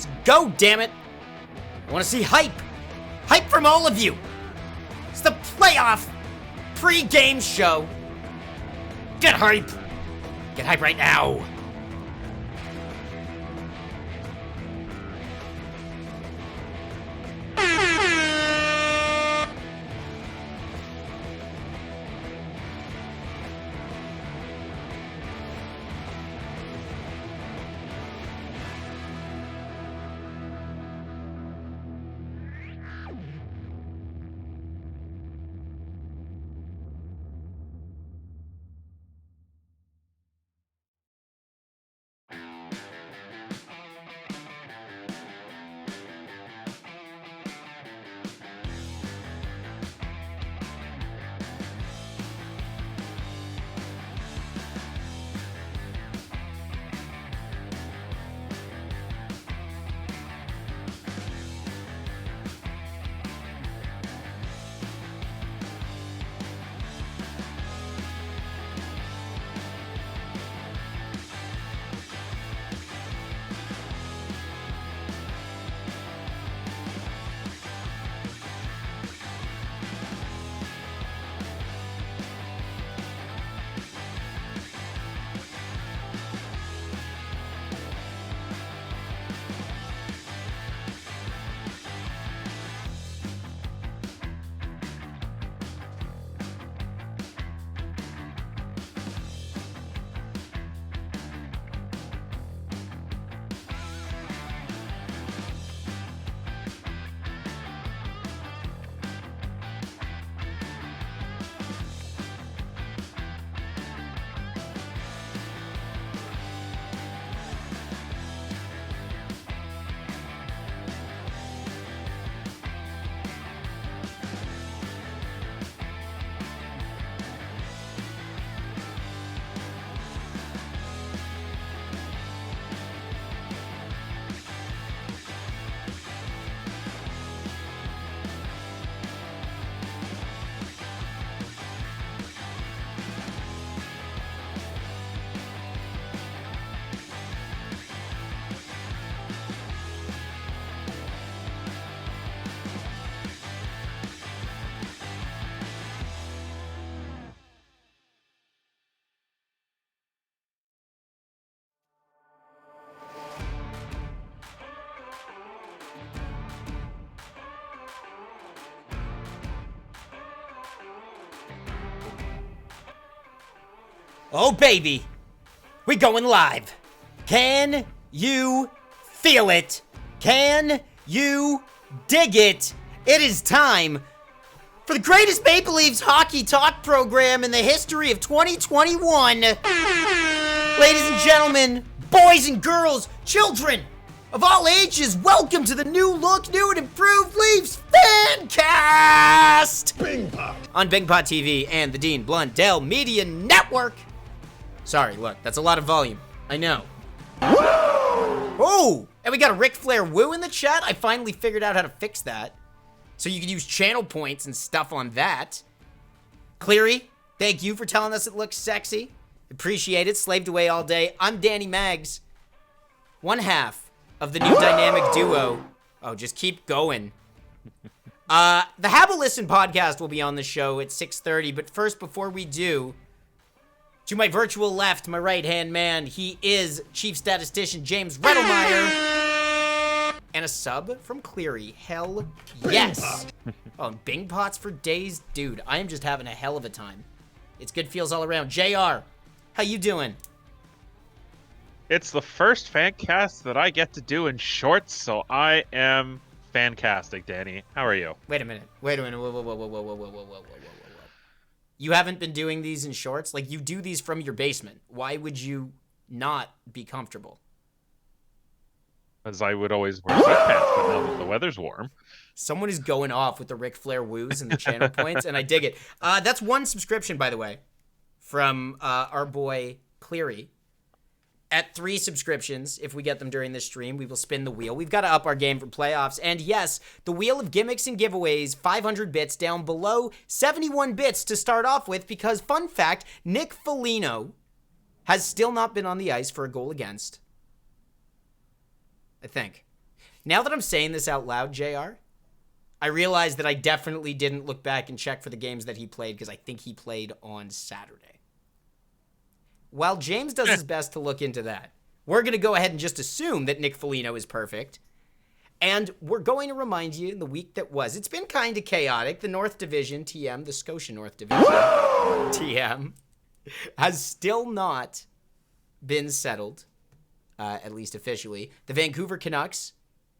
Let's go, damn it! I want to see hype! Hype from all of you! It's the playoff pre-game show! Get hype! Get hype right now! Oh, baby. We going live. Can you feel it? Can you dig it? It is time for the greatest Maple Leafs hockey talk program in the history of 2021. Ladies and gentlemen, boys and girls, children of all ages, welcome to the new look, new and improved Leafs FanCast! Bing Pot. On Bing Pot TV and the Dean Blundell Media Network. Sorry, look, that's a lot of volume. I know. Oh, and we got a Ric Flair woo in the chat. I finally figured out how to fix that. So you can use channel points and stuff on that. Cleary, thank you for telling us it looks sexy. Appreciate it. Slaved away all day. I'm Danny Maggs. One half of the new dynamic duo. Oh, just keep going. The Hab-A-Listen podcast will be on the show at 6:30. But first, before we do, to my virtual left, my right-hand man, he is Chief Statistician James Rettelmeyer. And a sub from Cleary. Hell yes. Oh, and Bing Pots for days. Dude, I am just having a hell of a time. It's good feels all around. JR, how you doing? It's the first FanCast that I get to do in shorts, so I am fantastic, Danny. How are you? Wait a minute. Whoa. You haven't been doing these in shorts? Like, you do these from your basement. Why would you not be comfortable? Because I would always wear sweatpants, but now that the weather's warm. Someone is going off with the Ric Flair woos and the channel points, and I dig it. That's one subscription, by the way, from our boy Cleary. At 3 subscriptions, if we get them during this stream, we will spin the wheel. We've got to up our game for playoffs. And yes, the wheel of gimmicks and giveaways, 500 bits down below, 71 bits to start off with, because, fun fact, Nick Foligno has still not been on the ice for a goal against. I think. Now that I'm saying this out loud, JR, I realize that I definitely didn't look back and check for the games that he played because I think he played on Saturday. While James does his best to look into that, we're going to go ahead and just assume that Nick Foligno is perfect. And we're going to remind you in the week that was, it's been kind of chaotic. The North Division, TM, the Scotia North Division, TM, has still not been settled, at least officially. The Vancouver Canucks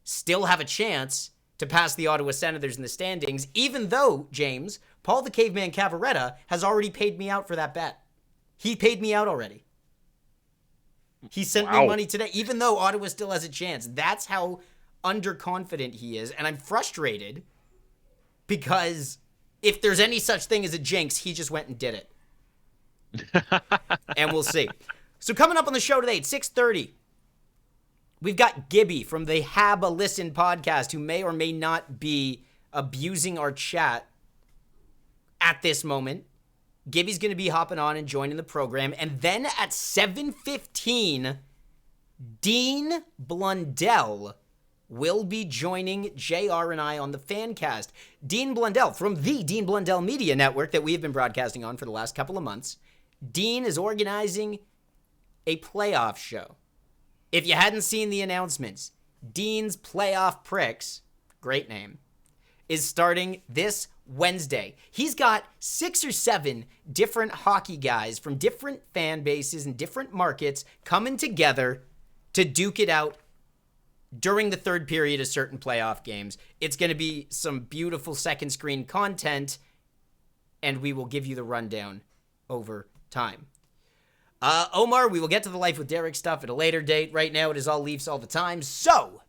still have a chance to pass the Ottawa Senators in the standings, even though, James, Paul the Caveman Cavaretta has already paid me out for that bet. He paid me out already. He sent me money today, even though Ottawa still has a chance. That's how underconfident he is, and I'm frustrated because if there's any such thing as a jinx, he just went and did it. And we'll see. So coming up on the show today at 6:30, we've got Gibby from the Hab-A-Listen podcast, who may or may not be abusing our chat at this moment. Gibby's going to be hopping on and joining the program. And then at 7:15, Dean Blundell will be joining JR and I on the FanCast. Dean Blundell from the Dean Blundell Media Network that we have been broadcasting on for the last couple of months. Dean is organizing a playoff show. If you hadn't seen the announcements, Dean's Playoff Pricks, great name, is starting this Wednesday. He's got 6 or 7 different hockey guys from different fan bases and different markets coming together to duke it out during the third period of certain playoff games. It's going to be some beautiful second screen content, and we will give you the rundown over time. Omar, we will get to the Life with Derek stuff at a later date. Right now, it is all Leafs all the time. So,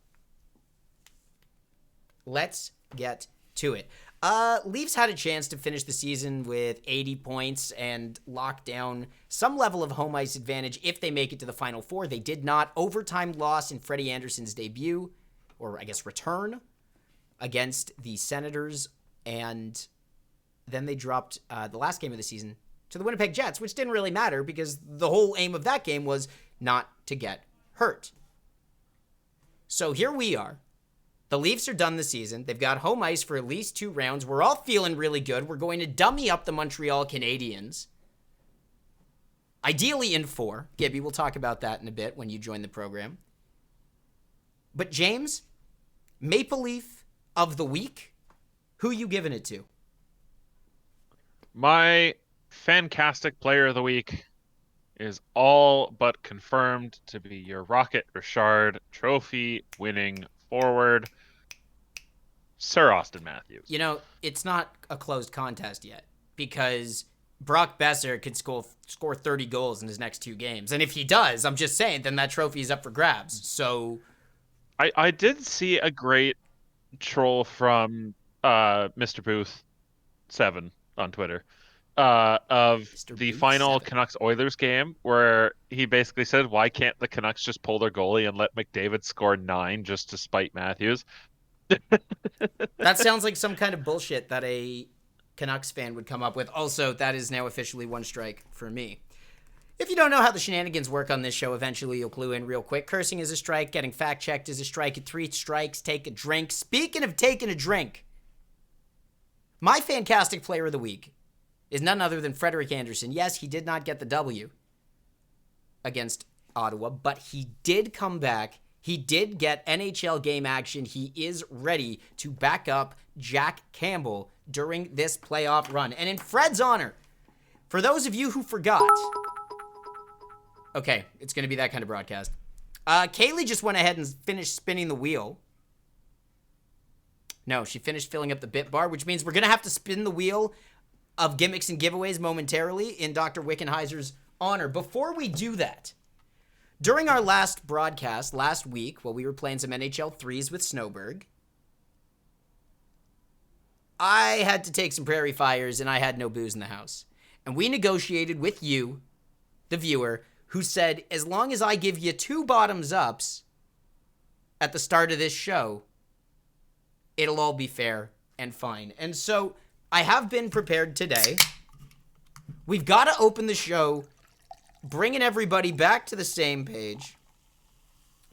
let's get to it. Leafs had a chance to finish the season with 80 points and lock down some level of home ice advantage if they make it to the Final Four. They did not. Overtime loss in Freddie Anderson's debut, or I guess return, against the Senators. And then they dropped the last game of the season to the Winnipeg Jets, which didn't really matter because the whole aim of that game was not to get hurt. So here we are. The Leafs are done the season. They've got home ice for at least 2 rounds. We're all feeling really good. We're going to dummy up the Montreal Canadiens. Ideally in 4. Gibby, we'll talk about that in a bit when you join the program. But James, Maple Leaf of the week, who you giving it to? My fantastic player of the week is all but confirmed to be your Rocket Richard trophy winning forward, Sir Austin Matthews. You know, it's not a closed contest yet because Brock Besser could score 30 goals in his next 2 games. And if he does, I'm just saying, then that trophy is up for grabs. So I did see a great troll from Mr. Booth 7 on Twitter of Mr. the Booth final 7. Canucks-Oilers game where he basically said, why can't the Canucks just pull their goalie and let McDavid score 9 just to spite Matthews? That sounds like some kind of bullshit that a Canucks fan would come up with. Also, that is now officially 1 strike for me. If you don't know how the shenanigans work on this show, eventually you'll clue in real quick. Cursing is a strike. Getting fact-checked is a strike. At 3 strikes, take a drink. Speaking of taking a drink, my fantastic player of the week is none other than Frederik Andersen. Yes, he did not get the W against Ottawa, but he did come back. He did get NHL game action. He is ready to back up Jack Campbell during this playoff run. And in Fred's honor, for those of you who forgot, okay, it's going to be that kind of broadcast. Kaylee just went ahead and finished spinning the wheel. No, she finished filling up the bit bar, which means we're going to have to spin the wheel of gimmicks and giveaways momentarily in Dr. Wickenheiser's honor. Before we do that, during our last broadcast last week, while we were playing some NHL 3s with Snowberg, I had to take some prairie fires and I had no booze in the house. And we negotiated with you, the viewer, who said, as long as I give you 2 bottoms ups at the start of this show, it'll all be fair and fine. And so I have been prepared today. We've got to open the show bringing everybody back to the same page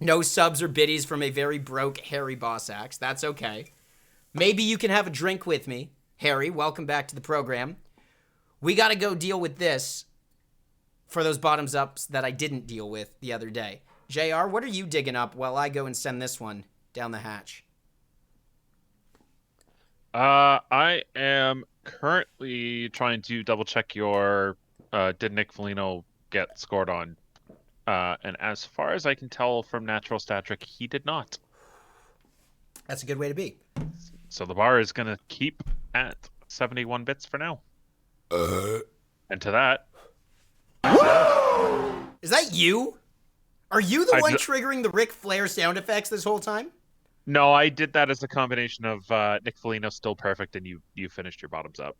No subs or biddies from a very broke Harry Bossax. That's okay. Maybe you can have a drink with me. Harry, welcome back to the program. We got to go deal with this for those bottoms ups that I didn't deal with the other day. JR, what are you digging up while I go and send this one down the hatch? I am currently trying to double check your did Nick Foligno get scored on? And as far as I can tell from Natural Stat Trick, he did not. That's a good way to be. So the bar is going to keep at 71 bits for now. And to that... Is that you? Are you the one triggering the Ric Flair sound effects this whole time? No, I did that as a combination of Nick Foligno still perfect and you finished your bottoms up.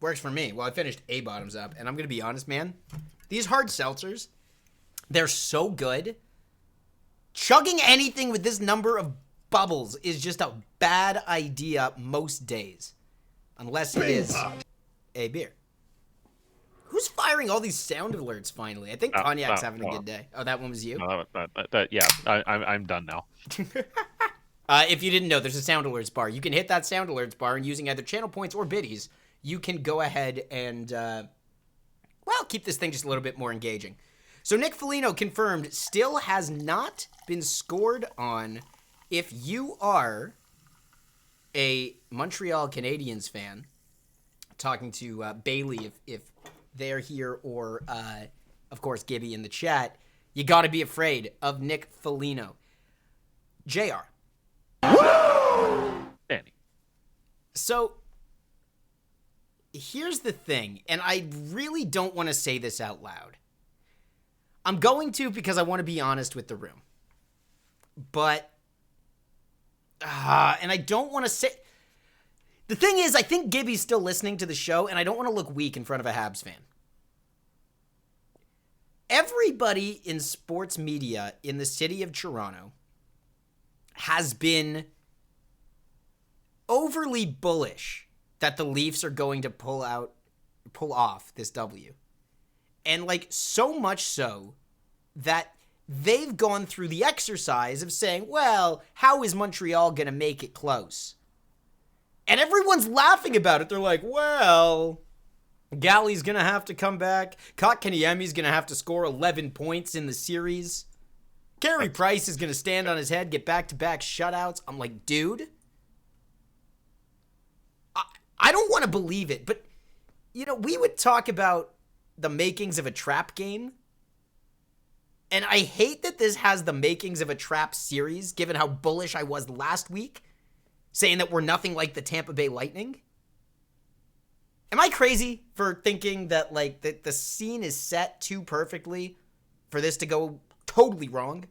Works for me. Well, I finished a bottoms up, and I'm going to be honest, man. These hard seltzers, they're so good. Chugging anything with this number of bubbles is just a bad idea most days. Unless it is a beer. Who's firing all these sound alerts finally? I think Cognac's having a good day. Oh, that one was you? Yeah, I'm done now. If you didn't know, there's a sound alerts bar. You can hit that sound alerts bar, and using either channel points or biddies, you can go ahead and, keep this thing just a little bit more engaging. So Nick Foligno confirmed still has not been scored on. If you are a Montreal Canadiens fan, talking to Bailey if they're here, or, of course, Gibby in the chat, you got to be afraid of Nick Foligno. JR. Danny. So, here's the thing, and I really don't want to say this out loud. I'm going to because I want to be honest with the room. But, and I don't want to say... The thing is, I think Gibby's still listening to the show, and I don't want to look weak in front of a Habs fan. Everybody in sports media in the city of Toronto has been overly bullish that the Leafs are going to pull off this W. And so much so that they've gone through the exercise of saying, well, how is Montreal going to make it close? And everyone's laughing about it. They're like, well, Galley's going to have to come back. Kotkaniemi's going to have to score 11 points in the series. Carey Price is going to stand on his head, get back-to-back shutouts. I'm like, dude, I don't want to believe it. But, we would talk about the makings of a trap game. And I hate that this has the makings of a trap series, given how bullish I was last week, saying that we're nothing like the Tampa Bay Lightning. Am I crazy for thinking that, the scene is set too perfectly for this to go totally wrong?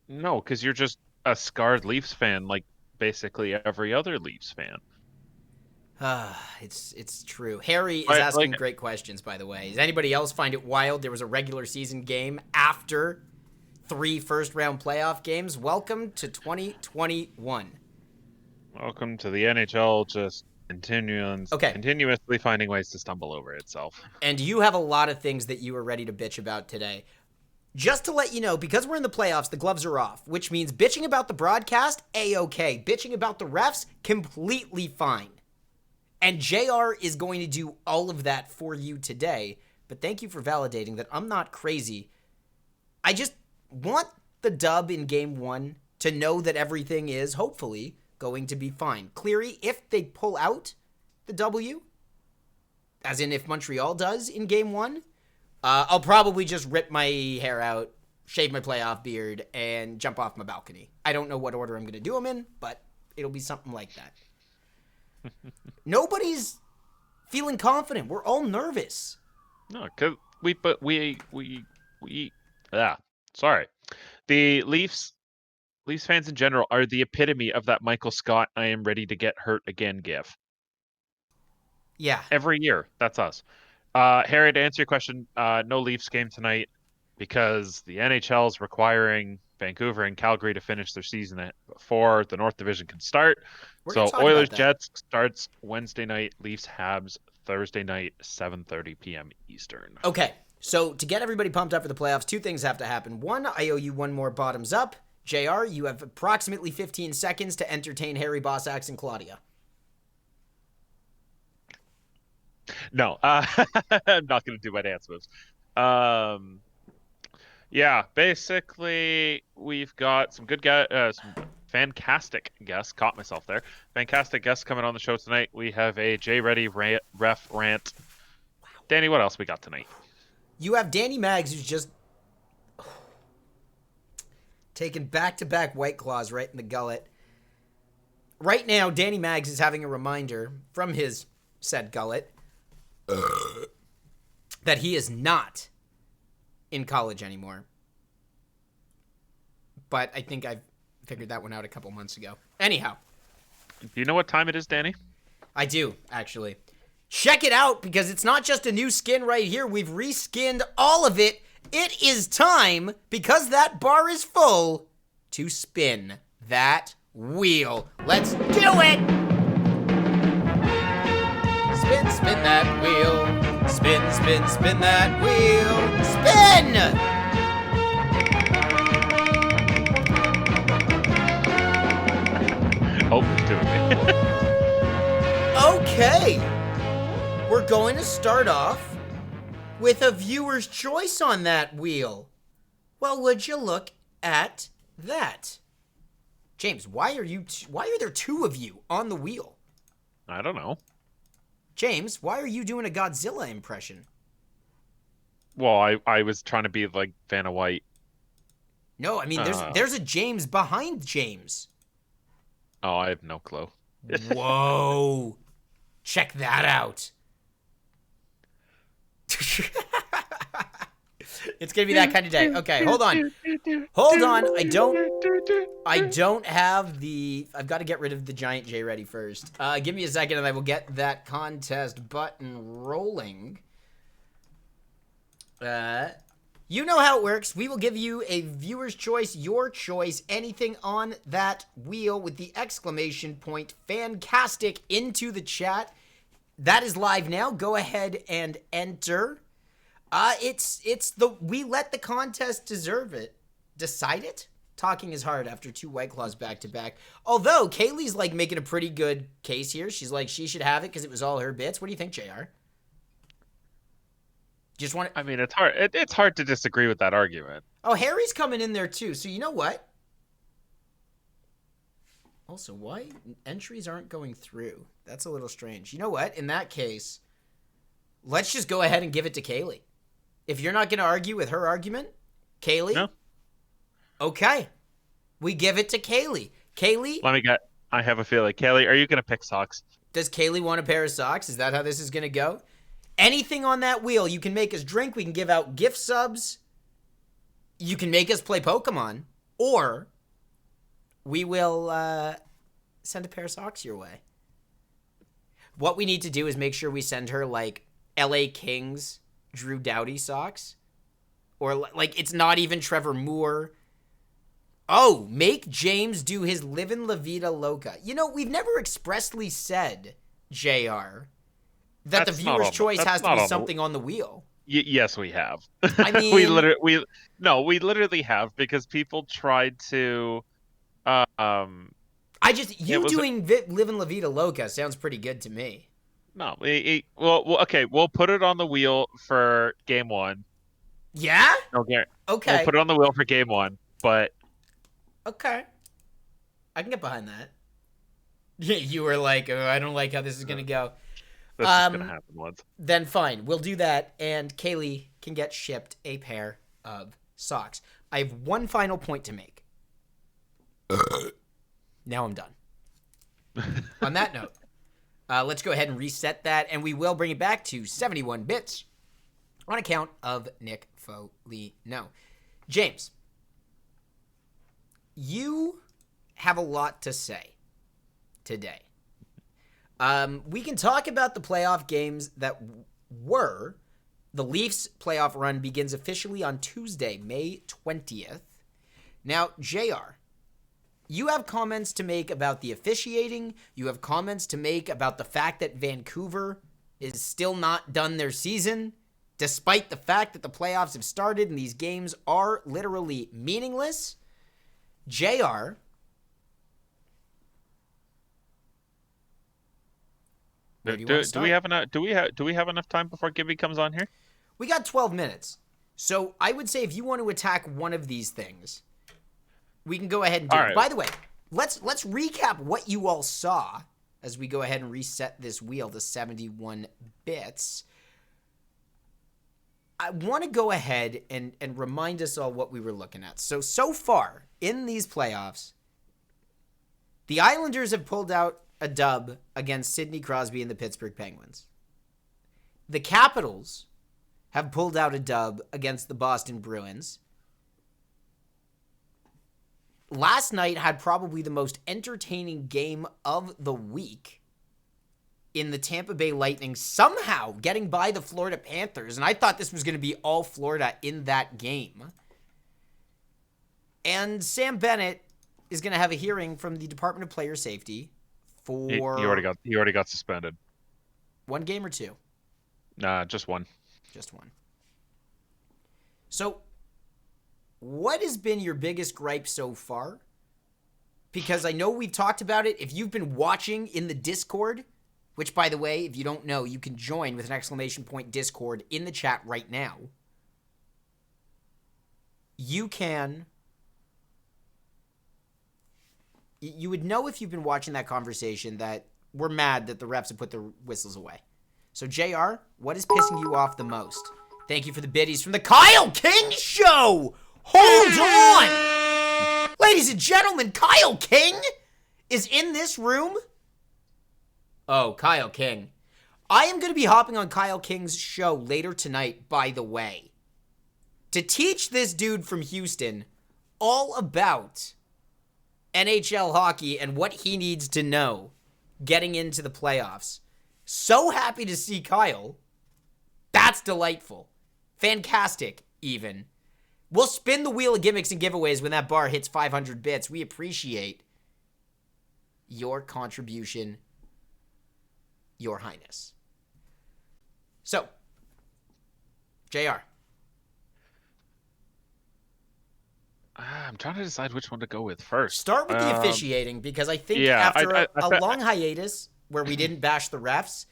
No, because you're just a scarred Leafs fan, like basically every other Leafs fan. It's true. Harry is asking great questions, by the way. Does anybody else find it wild there was a regular season game after 3 first-round playoff games? Welcome to 2021. Welcome to the NHL, just continuously finding ways to stumble over itself. And you have a lot of things that you are ready to bitch about today. Just to let you know, because we're in the playoffs, the gloves are off, which means bitching about the broadcast, A-okay. Bitching about the refs, completely fine. And JR is going to do all of that for you today. But thank you for validating that I'm not crazy. I just want the dub in game 1 to know that everything is, hopefully, going to be fine. Cleary, if they pull out the W, as in if Montreal does in game 1, I'll probably just rip my hair out, shave my playoff beard, and jump off my balcony. I don't know what order I'm going to do them in, but it'll be something like that. Nobody's feeling confident. We're all nervous. No, because sorry. The Leafs fans in general are the epitome of that Michael Scott, I am ready to get hurt again gif. Yeah. Every year. That's us. Harry, to answer your question, no Leafs game tonight because the NHL is requiring Vancouver and Calgary to finish their season before the North Division can start. So Oilers Jets starts Wednesday night, Leafs Habs Thursday night, 7:30 p.m. Eastern. Okay. So to get everybody pumped up for the playoffs, two things have to happen. One, I owe you one more bottoms up. JR, you have approximately 15 seconds to entertain Harry Bossax and Claudia. No, I'm not going to do my dance moves. Yeah, basically, we've got some good some fantastic guests. Caught myself there. Fantastic guests coming on the show tonight. We have a Jay Reddy ref rant. Wow. Danny, what else we got tonight? You have Danny Maggs, who's just taking back-to-back White Claws right in the gullet. Right now, Danny Maggs is having a reminder from his said gullet that he is not in college anymore. But I think I've figured that one out a couple months ago. Anyhow. Do you know what time it is, Danny? I do, actually. Check it out, because it's not just a new skin right here. We've reskinned all of it. It is time, because that bar is full, to spin that wheel. Let's do it! Spin, spin that wheel. Spin, spin, spin that wheel. Spin! Oh, it's doing it. Okay. We're going to start off with a viewer's choice on that wheel. Well, would you look at that? James, why are there two of you on the wheel? I don't know. James, why are you doing a Godzilla impression? Well, I was trying to be like Vanna White. No, I mean, there's a James behind James. Oh, I have no clue. Whoa. Check that out. It's gonna be that kind of day. Okay, hold on. I don't have the... I've got to get rid of the giant J ready first. Give me a second and I will get that contest button rolling. You know how it works. We will give you a viewer's choice, your choice, anything on that wheel with the exclamation point FanCastic into the chat. That is live now. Go ahead and enter. We let the contest deserve it. Decide it? Talking is hard after two White Claws back to back. Although Kaylee's like making a pretty good case here. She's like, she should have it because it was all her bits. What do you think, JR? Just want to... I mean, it's hard. It's hard to disagree with that argument. Oh, Harry's coming in there too. So you know what? Also, why entries aren't going through? That's a little strange. You know what? In that case, let's just go ahead and give it to Kaylee. If you're not going to argue with her argument, Kaylee? No. Okay. We give it to Kaylee. Kaylee? Let me get... I have a feeling. Kaylee, are you going to pick socks? Does Kaylee want a pair of socks? Is that how this is going to go? Anything on that wheel. You can make us drink. We can give out gift subs. You can make us play Pokemon. Or we will send a pair of socks your way. What we need to do is make sure we send her, like, LA Kings Drew Doughty socks. Or, like, it's not even Trevor Moore. Oh, make James do his Livin' La Vida Loca. You know, we've never expressly said, JR, that the viewer's choice has to be something on the wheel. Yes, we have. I mean, we literally have, because people tried to. Doing Livin' La Vida Loca sounds pretty good to me. No, well, okay, we'll put it on the wheel for game one. Yeah. Okay. Okay. We'll put it on the wheel for game one, but. Okay. I can get behind that. You were like, oh, I don't like how this is gonna go. That's just gonna happen once. Then fine, we'll do that, and Kaylee can get shipped a pair of socks. I have one final point to make. Now I'm done. On that note, let's go ahead and reset that, and we will bring it back to 71 bits on account of Nick Foley. No. James, you have a lot to say today. We can talk about the playoff games that were. The Leafs playoff run begins officially on Tuesday, May 20th. Now, JR, you have comments to make about the officiating. You have comments to make about the fact that Vancouver is still not done their season. despite the fact that the playoffs have started and these games are literally meaningless. JR, where do you want to start? Do we have enough time before Gibby comes on here? We got 12 minutes. So I would say if you want to attack one of these things, we can go ahead and do it. Right. By the way, let's recap what you all saw as we go ahead and reset this wheel to 71 bits. I want to go ahead and remind us all what we were looking at. So far in these playoffs, the Islanders have pulled out a dub against Sidney Crosby and the Pittsburgh Penguins. The Capitals have pulled out a dub against the Boston Bruins. Last night had probably the most entertaining game of the week in the Tampa Bay Lightning somehow getting by the Florida Panthers. And I thought this was going to be all Florida in that game. And Sam Bennett is going to have a hearing from the Department of Player Safety for... He already got suspended. One game or two? Just one. Just one. So, what has been your biggest gripe so far? Because I know we've talked about it. If you've been watching in the Discord, which, by the way, if you don't know, you can join with an exclamation point Discord in the chat right now. You can... You would know if you've been watching that conversation that we're mad that the refs have put their whistles away. So, JR, what is pissing you off the most? Thank you for the biddies from the Kyle King Show! Hold on! Ladies and gentlemen, Kyle King is in this room. Oh, Kyle King. I am going to be hopping on Kyle King's show later tonight, by the way, to teach this dude from Houston all about NHL hockey and what he needs to know getting into the playoffs. So happy to see Kyle. That's delightful. Fantastic, even. We'll spin the wheel of gimmicks and giveaways when that bar hits 500 bits. We appreciate your contribution, Your Highness. So, JR. I'm trying to decide which one to go with first. Start with the officiating, because I think after a long hiatus where we didn't bash the refs,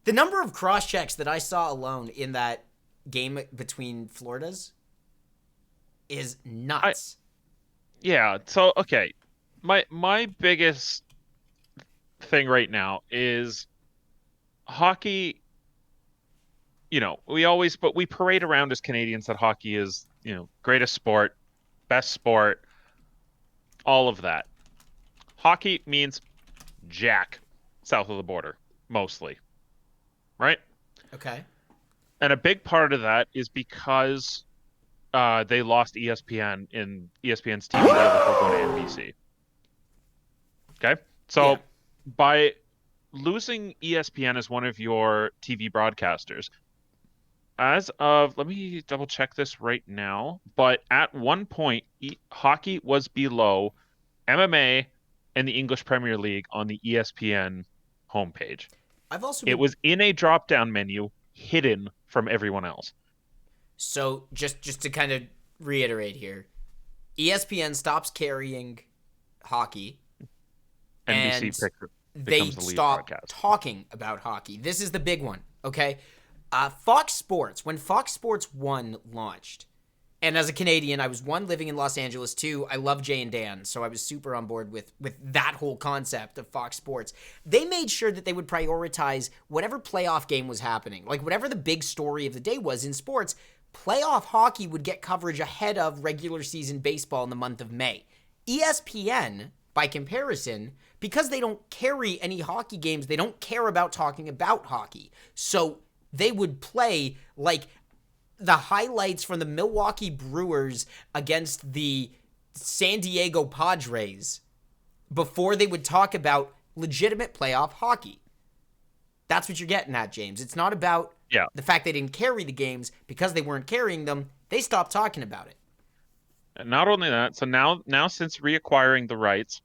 the number of cross-checks that I saw alone in that game between Floridas is nuts. So, okay. My biggest thing right now is hockey. We parade around as Canadians that hockey is, greatest sport, best sport, all of that. Hockey means jack south of the border, mostly. Right? Okay. And a big part of that is because they lost ESPN in ESPN's TV deal before going to NBC. Okay? So by losing ESPN as one of your TV broadcasters, as of, let me double check this right now, but at one point, hockey was below MMA and the English Premier League on the ESPN homepage. It was in a drop-down menu, hidden from everyone else. So just to kind of reiterate here, ESPN stops carrying hockey, NBC they stop talking about hockey. This is the big one, okay? Fox Sports, when Fox Sports 1 launched, and as a Canadian, I was, one, living in Los Angeles, two, I love Jay and Dan, so I was super on board with that whole concept of Fox Sports. They made sure that they would prioritize whatever playoff game was happening. Like, whatever the big story of the day was in sports, playoff hockey would get coverage ahead of regular season baseball in the month of May. ESPN, by comparison, because they don't carry any hockey games, they don't care about talking about hockey. So they would play, like, the highlights from the Milwaukee Brewers against the San Diego Padres before they would talk about legitimate playoff hockey. That's what you're getting at, James. It's not about the fact they didn't carry the games. Because they weren't carrying them, they stopped talking about it. And not only that, so now since reacquiring the rights,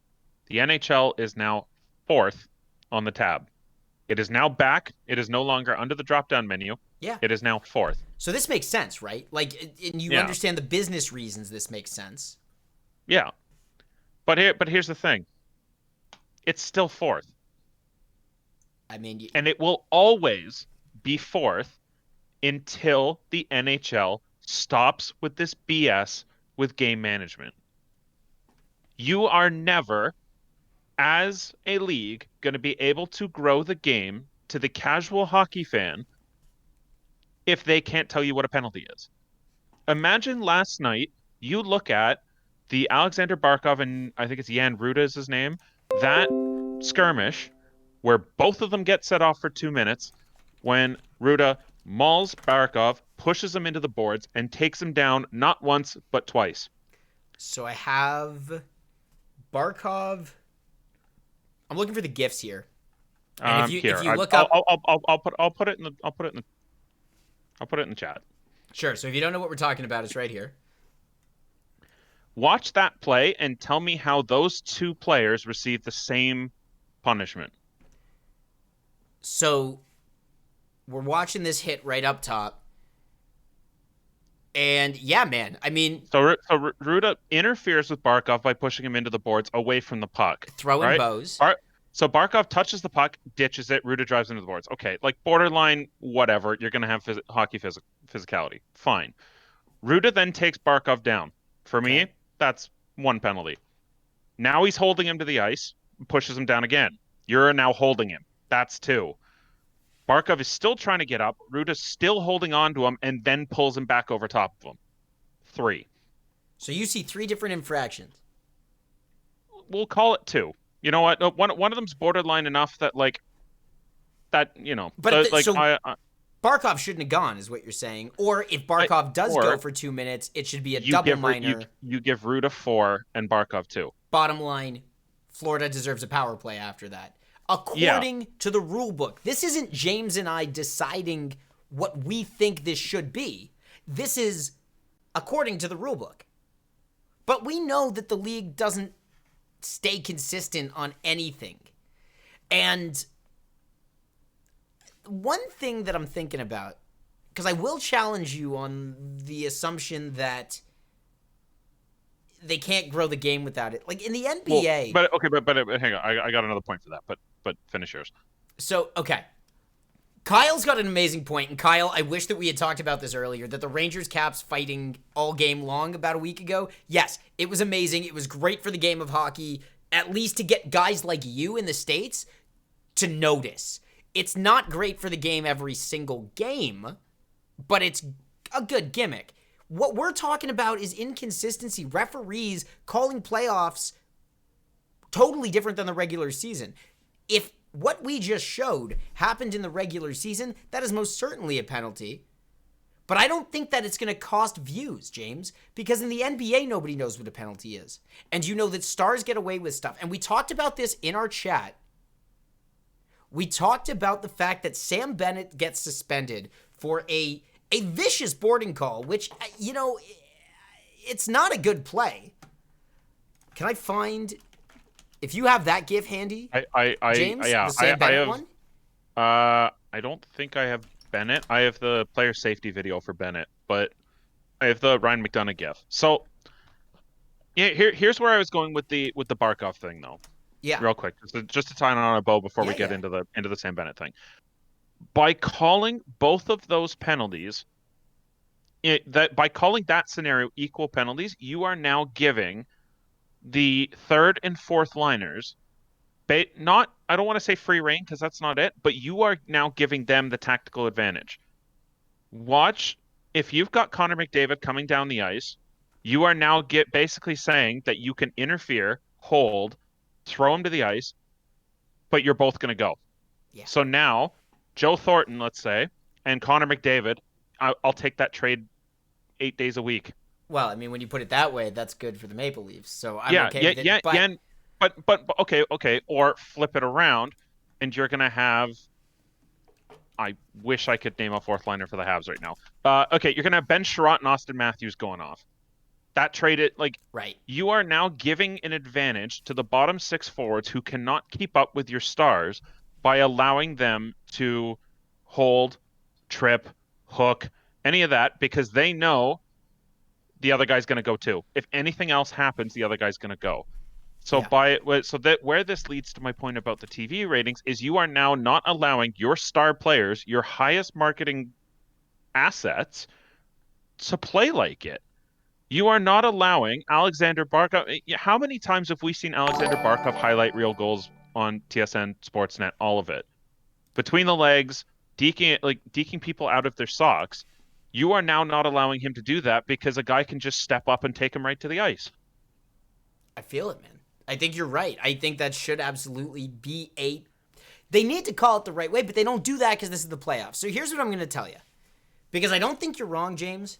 the NHL is now 4th on the tab. It is now back. It is no longer under the drop-down menu. Yeah. It is now 4th. So this makes sense, right? Like, and you Yeah, understand the business reasons this makes sense. yeah. But here's the thing. It's still fourth, I mean, and it will always be fourth until the NHL stops with this BS with game management. You are never, as a league, going to be able to grow the game to the casual hockey fan if they can't tell you what a penalty is. Imagine last night you look at the Alexander Barkov and I think it's Jan Ruda is his name, that skirmish where both of them get set off for 2 minutes when Ruda mauls Barkov, pushes him into the boards, and takes him down not once but twice. so I have Barkov. I'm looking for the gifs here. And Here, if you look up, I'll put it in the I'll put it in the chat. sure. So if you don't know what we're talking about, it's right here. Watch that play and tell me how those two players received the same punishment. So we're watching this hit right up top. And yeah, man. I mean, Ruda interferes with Barkov by pushing him into the boards away from the puck. throwing Right? bows. So Barkov touches the puck, ditches it. Ruda drives into the boards. Okay, like borderline, whatever. You're going to have hockey physicality. Fine. Ruda then takes Barkov down. For me, that's one penalty. Now he's holding him to the ice, pushes him down again. You're now holding him. That's two. Barkov is still trying to get up. Ruda's still holding on to him and then pulls him back over top of him. Three. So you see 3 different infractions. We'll call it two. You know what? No, one of them's borderline enough that But like so I Barkov shouldn't have gone, is what you're saying. Or if Barkov does go for 2 minutes, it should be a double minor. You give Ruda 4 and Barkov 2. Bottom line, Florida deserves a power play after that. According to the rule book, this isn't James and I deciding what we think this should be. This is according to the rule book. But we know that the league doesn't stay consistent on anything. And one thing that I'm thinking about, because I will challenge you on the assumption that they can't grow the game without it. Like in the NBA. Well, but hang on. I got another point for that. But finish yours. So, okay. Kyle's got an amazing point, and Kyle, I wish that we had talked about this earlier, that the Rangers-Caps fighting all game long about a week ago, yes, it was amazing. It was great for the game of hockey, at least to get guys like you in the States to notice. It's not great for the game every single game, but it's a good gimmick. What we're talking about is inconsistency. Referees calling playoffs totally different than the regular season. If what we just showed happened in the regular season, that is most certainly a penalty. But I don't think that it's going to cost views, James, because in the NBA, nobody knows what a penalty is. And you know that stars get away with stuff. And we talked about this in our chat. We talked about the fact that Sam Bennett gets suspended for a vicious boarding call, which, you know, it's not a good play. Can I find... If you have that GIF handy, James, yeah, the Sam Bennett one? I don't think I have Bennett. I have the player safety video for Bennett, but I have the Ryan McDonough GIF. So, yeah, here's where I was going with the Barkov thing, though. Yeah. Real quick, just to tie it on a bow before we get into the Sam Bennett thing. By calling both of those penalties, by calling that scenario equal penalties, you are now giving the third and fourth liners, I don't want to say free reign because that's not it, but you are now giving them the tactical advantage. Watch, if you've got Connor McDavid coming down the ice, you are now basically saying that you can interfere, hold, throw him to the ice, but you're both going to go. Yeah. So now, Joe Thornton, let's say, and Connor McDavid, I'll take that trade 8 days a week. Well, I mean, when you put it that way, that's good for the Maple Leafs. So I'm okay with it. But okay. Or flip it around, and you're gonna have. I wish I could name a fourth liner for the Habs right now. Okay, you're gonna have Ben Sherratt and Austin Matthews going off. That traded right. You are now giving an advantage to the bottom 6 forwards who cannot keep up with your stars by allowing them to hold, trip, hook, any of that, because they know the other guy's going to go too. If anything else happens, the other guy's going to go. So where this leads to my point about the TV ratings is you are now not allowing your star players, your highest marketing assets, to play like it. You are not allowing Alexander Barkov. How many times have we seen Alexander Barkov highlight reel goals on TSN Sportsnet? All of it. Between the legs, deking people out of their socks. You are now not allowing him to do that because a guy can just step up and take him right to the ice. I feel it, man. I think you're right. I think that should absolutely be they need to call it the right way, but they don't do that because this is the playoffs. So here's what I'm going to tell you. Because I don't think you're wrong, James,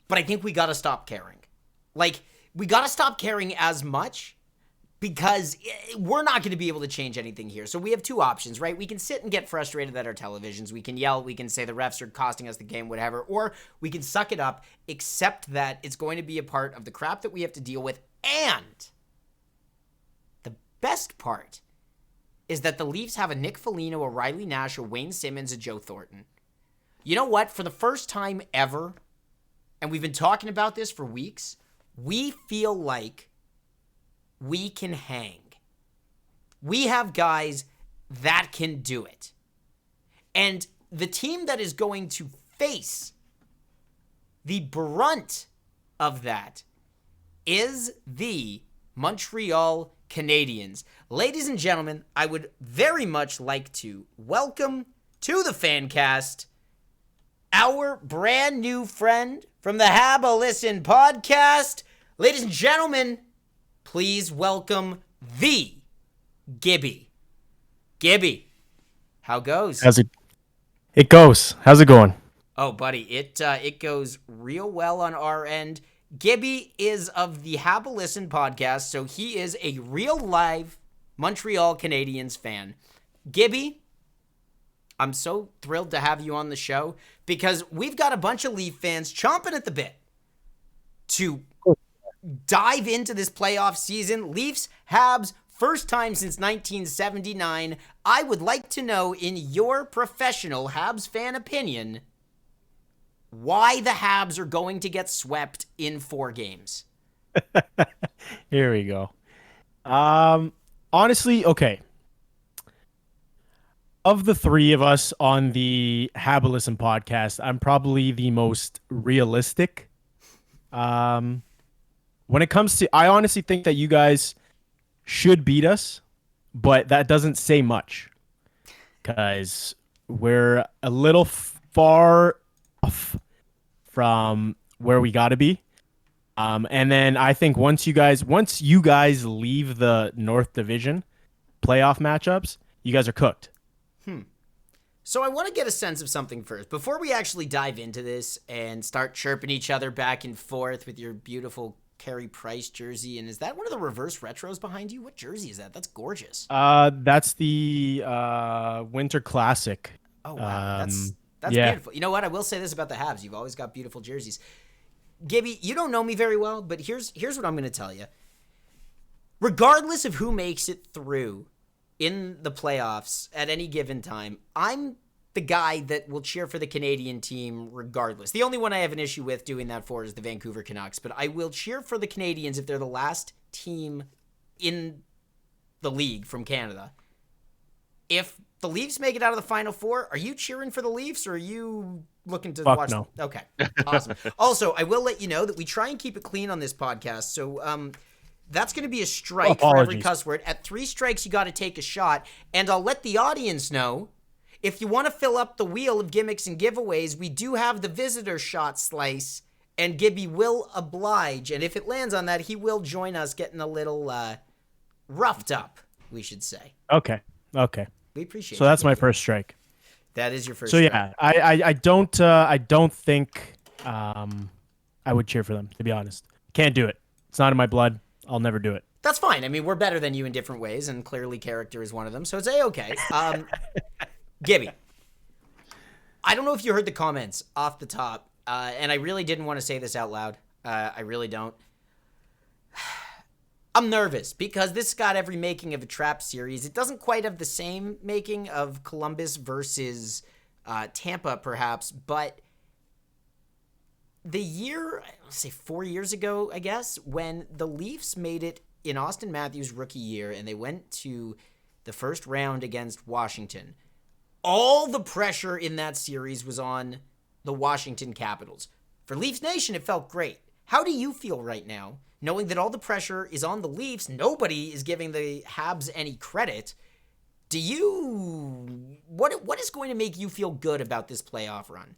but I think we got to stop caring. Like, we got to stop caring as much because we're not going to be able to change anything here. So we have two options, right? We can sit and get frustrated at our televisions. We can yell. We can say the refs are costing us the game, whatever. Or we can suck it up, accept that it's going to be a part of the crap that we have to deal with. And the best part is that the Leafs have a Nick Foligno, a Riley Nash, a Wayne Simmons, a Joe Thornton. You know what? For the first time ever, and we've been talking about this for weeks, we feel like we can hang. We have guys that can do it. And the team that is going to face the brunt of that is the Montreal Canadiens. Ladies and gentlemen, I would very much like to welcome to the FanCast our brand new friend from the Hab-A-Listen podcast. Ladies and gentlemen, please welcome the Gibby. Gibby, how goes? It goes. How's it going? Oh, buddy, it goes real well on our end. Gibby is of the Hab-A-Listen podcast, so he is a real live Montreal Canadiens fan. Gibby, I'm so thrilled to have you on the show because we've got a bunch of Leaf fans chomping at the bit to dive into this playoff season. Leafs, Habs, first time since 1979. I would like to know, in your professional Habs fan opinion, why the Habs are going to get swept in 4 games. Here we go. Honestly, okay. Of the 3 of us on the Hab-A-Listen podcast, I'm probably the most realistic. When it comes to, I honestly think that you guys should beat us, but that doesn't say much because we're a little far off from where we got to be. And then I think once you guys leave the North Division playoff matchups, you guys are cooked. So I want to get a sense of something first. Before we actually dive into this and start chirping each other back and forth with your beautiful Carey Price jersey, and is that one of the reverse retros behind you? What jersey is that? That's gorgeous. That's the Winter Classic. Oh, wow. That's yeah. beautiful. You know what? I will say this about the Habs. You've always got beautiful jerseys. Gibby, you don't know me very well, but here's what I'm going to tell you. Regardless of who makes it through in the playoffs at any given time, I'm the guy that will cheer for the Canadian team regardless. The only one I have an issue with doing that for is the Vancouver Canucks, but I will cheer for the Canadians if they're the last team in the league from Canada. If the Leafs make it out of the Final Four, are you cheering for the Leafs or are you looking to watch? No. Okay, awesome. Also, I will let you know that we try and keep it clean on this podcast, so that's going to be a strike for every cuss word. At 3 strikes, you got to take a shot. And I'll let the audience know, if you want to fill up the wheel of gimmicks and giveaways, we do have the visitor shot slice, and Gibby will oblige. And if it lands on that, he will join us getting a little roughed up, we should say. Okay. We appreciate it. So that's my first strike. That is your first strike. strike. I don't think I would cheer for them, to be honest. Can't do it. It's not in my blood. I'll never do it. That's fine. I mean, we're better than you in different ways, and clearly character is one of them, so it's A-okay. Gibby, I don't know if you heard the comments off the top, and I really didn't want to say this out loud. I really don't. I'm nervous because this got every making of a trap series. It doesn't quite have the same making of Columbus versus Tampa, perhaps, but the year, say 4 years ago, I guess, when the Leafs made it in Austin Matthews' rookie year and they went to the first round against Washington, all the pressure in that series was on the Washington Capitals. For Leafs Nation, it felt great. How do you feel right now, knowing that all the pressure is on the Leafs? Nobody is giving the Habs any credit. What is going to make you feel good about this playoff run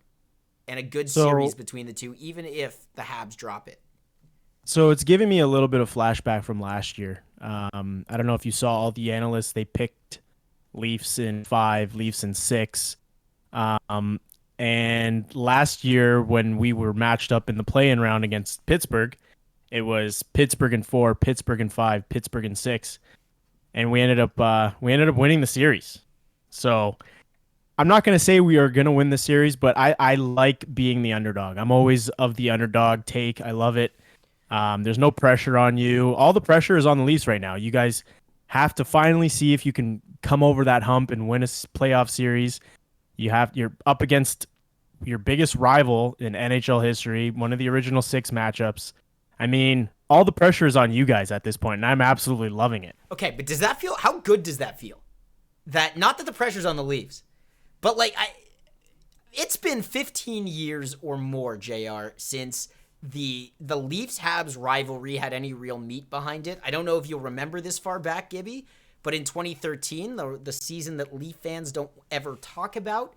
and a good series between the two, even if the Habs drop it? So it's giving me a little bit of flashback from last year. I don't know if you saw all the analysts, they picked Leafs in 5, Leafs in 6. And last year when we were matched up in the play-in round against Pittsburgh, it was Pittsburgh in 4, Pittsburgh in 5, Pittsburgh in 6. And we ended up winning the series. So I'm not going to say we are going to win the series, but I like being the underdog. I'm always of the underdog take. I love it. There's no pressure on you. All the pressure is on the Leafs right now. You guys have to finally see if you can come over that hump and win a playoff series. You're up against your biggest rival in NHL history, one of the original 6 matchups. I mean, all the pressure is on you guys at this point, and I'm absolutely loving it. Okay, but does that feel, how good does that feel? That, not that the pressure's on the Leafs, but like, it's been 15 years or more, JR, since the Leafs-Habs rivalry had any real meat behind it. I don't know if you'll remember this far back, Gibby, but in 2013, the season that Leaf fans don't ever talk about,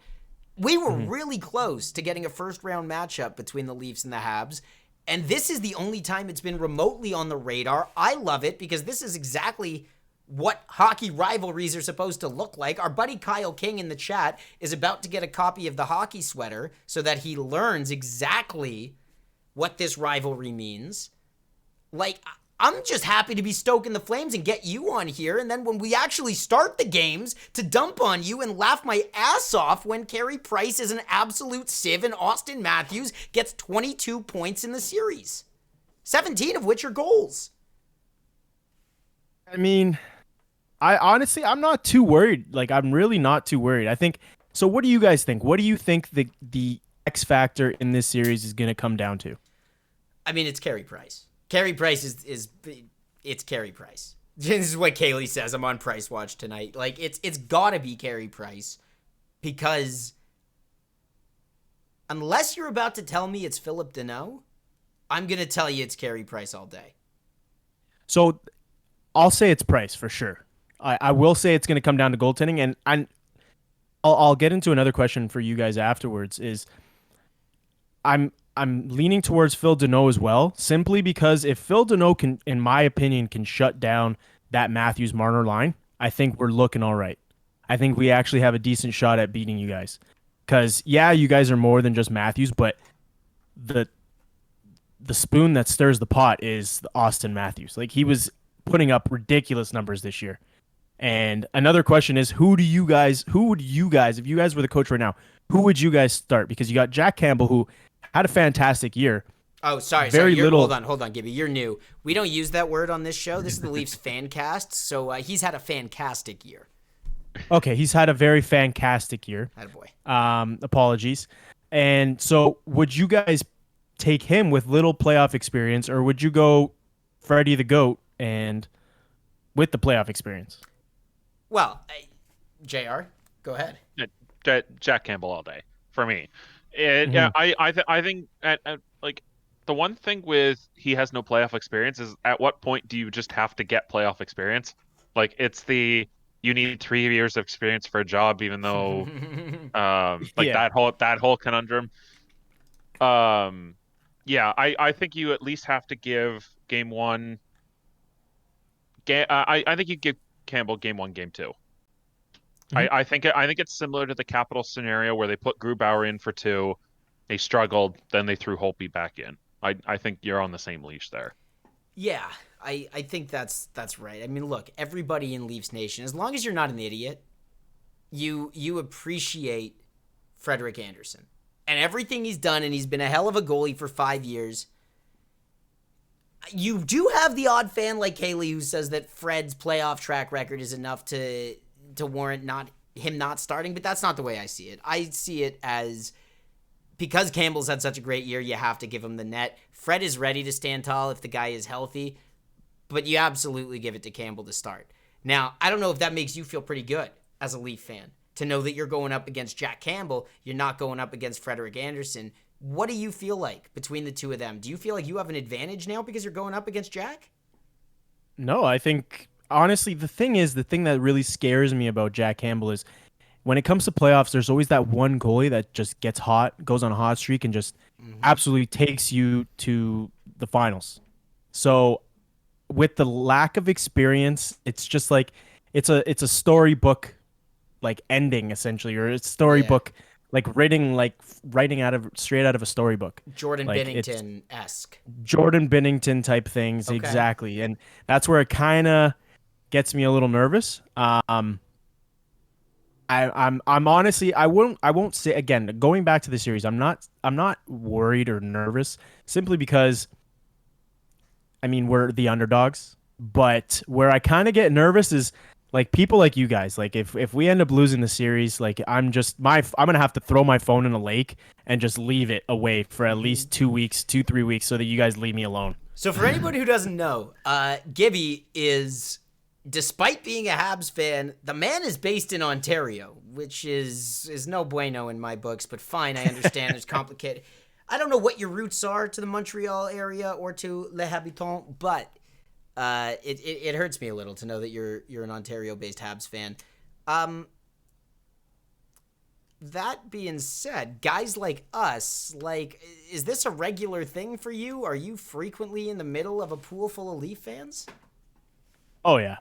we were really close to getting a first-round matchup between the Leafs and the Habs. And this is the only time it's been remotely on the radar. I love it because this is exactly what hockey rivalries are supposed to look like. Our buddy Kyle King in the chat is about to get a copy of the hockey sweater so that he learns exactly what this rivalry means. Like, I'm just happy to be stoking the flames and get you on here. And then when we actually start the games, to dump on you and laugh my ass off when Carey Price is an absolute sieve and Austin Matthews gets 22 points in the series, 17 of which are goals. I mean, I'm not too worried. Like, I'm really not too worried. I think, so what do you guys think? What do you think the X factor in this series is going to come down to? I mean, it's Carey Price. Carey Price it's Carey Price. This is what Kaylee says. I'm on Price Watch tonight. Like, it's gotta be Carey Price, because unless you're about to tell me it's Philip Deneau, I'm gonna tell you it's Carey Price all day. So I'll say it's Price for sure. I will say it's going to come down to goaltending, and I'll get into another question for you guys afterwards. Is I'm leaning towards Phil Deneau as well, simply because if Phil Deneau can, in my opinion, can shut down that Matthews-Marner line, I think we're looking all right. I think we actually have a decent shot at beating you guys. Because, yeah, you guys are more than just Matthews, but the spoon that stirs the pot is the Austin Matthews. Like, he was putting up ridiculous numbers this year. And another question is, who would you guys, if you guys were the coach right now, who would you guys start? Because you got Jack Campbell, who had a fantastic year. Oh, sorry. Hold on, Gibby. You're new. We don't use that word on this show. This is the Leafs FanCast, so he's had a fantastic year. Okay, he's had a very fantastic year. Attaboy. Apologies. And so would you guys take him with little playoff experience, or would you go Freddie the GOAT and with the playoff experience? Well, JR, go ahead. Jack Campbell all day for me. Yeah, I think like the one thing with he has no playoff experience is, at what point do you just have to get playoff experience? Like, it's you need 3 years of experience for a job, even though that whole conundrum. Yeah, I think you at least have to give game one. I think you give Campbell game 1, game 2. Mm-hmm. I think it's similar to the Capital scenario where they put Grubauer in for 2, they struggled, then they threw Holtby back in. I think you're on the same leash there. Yeah, I think that's right. I mean, look, everybody in Leafs Nation, as long as you're not an idiot, you appreciate Frederik Andersen and everything he's done, and he's been a hell of a goalie for 5 years. You do have the odd fan like Kaylee who says that Fred's playoff track record is enough to warrant him not starting, but that's not the way I see it. I see it as because Campbell's had such a great year, you have to give him the net. Fred is ready to stand tall if the guy is healthy, but you absolutely give it to Campbell to start. Now, I don't know if that makes you feel pretty good as a Leaf fan, to know that you're going up against Jack Campbell, you're not going up against Frederik Andersen. What do you feel like between the two of them? Do you feel like you have an advantage now because you're going up against Jack? No, I think, honestly, the thing that really scares me about Jack Campbell is when it comes to playoffs, there's always that one goalie that just gets hot, goes on a hot streak, and just absolutely takes you to the finals. So with the lack of experience, it's just like it's a storybook like ending essentially, or a storybook like writing straight out of a storybook. Jordan Binnington-esque. Jordan Binnington type things, okay. Exactly. And that's where it kind of gets me a little nervous. I'm honestly, I won't say, again, going back to the series, I'm not worried or nervous, simply because I mean, we're the underdogs, but where I kind of get nervous is like people like you guys. Like if we end up losing the series, like I'm gonna have to throw my phone in a lake and just leave it away for at least 2-3 weeks, so that you guys leave me alone. So for anybody who doesn't know, Gibby is, despite being a Habs fan, the man is based in Ontario, which is no bueno in my books, but fine, I understand. It's complicated. I don't know what your roots are to the Montreal area or to Les Habitants, but it hurts me a little to know that you're an Ontario-based Habs fan. That being said, guys like us, like, is this a regular thing for you? Are you frequently in the middle of a pool full of Leaf fans? Oh yeah.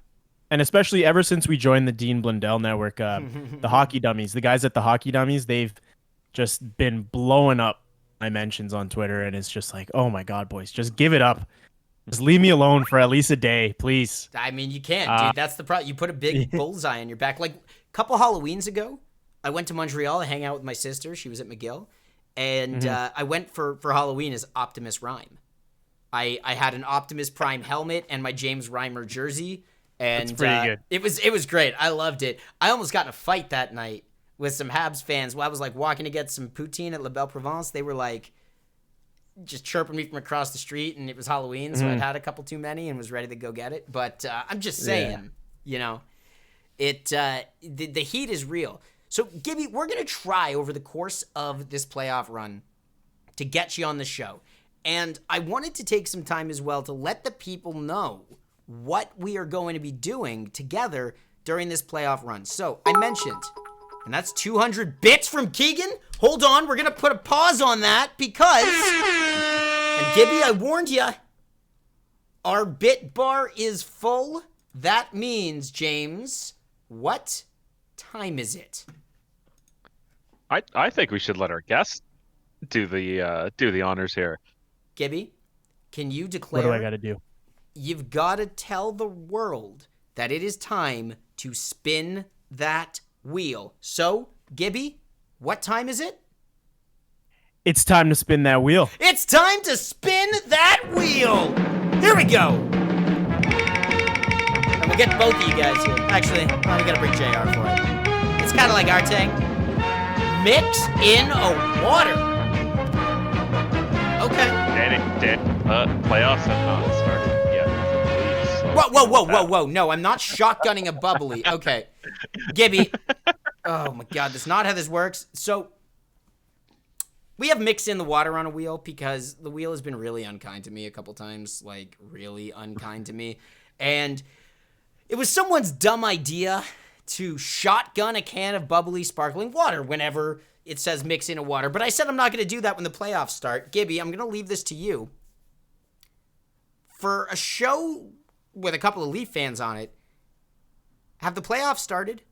And especially ever since we joined the Dean Blundell Network, the Hockey Dummies, the guys at the Hockey Dummies, they've just been blowing up my mentions on Twitter, and it's just like, oh my God, boys, just give it up. Just leave me alone for at least a day, please. I mean, you can't, dude. That's the problem. You put a big bullseye on your back. Like, a couple Halloweens ago, I went to Montreal to hang out with my sister. She was at McGill. And I went for Halloween as Optimus Rhyme. I had an Optimus Prime helmet and my James Reimer jersey. And that's pretty good. It was great. I loved it. I almost got in a fight that night with some Habs fans. While I was like walking to get some poutine at La Belle Provence, they were like just chirping me from across the street, and it was Halloween, so I'd had a couple too many and was ready to go get it. But I'm just saying, you know, the heat is real. So, Gibby, we're going to try over the course of this playoff run to get you on the show. And I wanted to take some time as well to let the people know what we are going to be doing together during this playoff run. So, I mentioned, and that's 200 bits from Keegan. Hold on, we're going to put a pause on that because, and Gibby, I warned you, our bit bar is full. That means, James, what time is it? I think we should let our guest do the honors here. Gibby, can you declare? What do I got to do? You've got to tell the world that it is time to spin that wheel. So, Gibby, what time is it? It's time to spin that wheel. It's time to spin that wheel. Here we go. And we'll get both of you guys here. Actually, we got to bring JR for it. It's kind of like our thing. Mix in a water. Okay. Playoffs have not started yet. Whoa. No, I'm not shotgunning a bubbly. Okay. Gibby. Oh, my God. That's not how this works. So, we have mixed in the water on a wheel because the wheel has been really unkind to me a couple times. Like, really unkind to me. And it was someone's dumb idea to shotgun a can of bubbly sparkling water whenever it says mix in a water. But I said I'm not going to do that when the playoffs start. Gibby, I'm going to leave this to you. For a show with a couple of Leaf fans on it, have the playoffs started?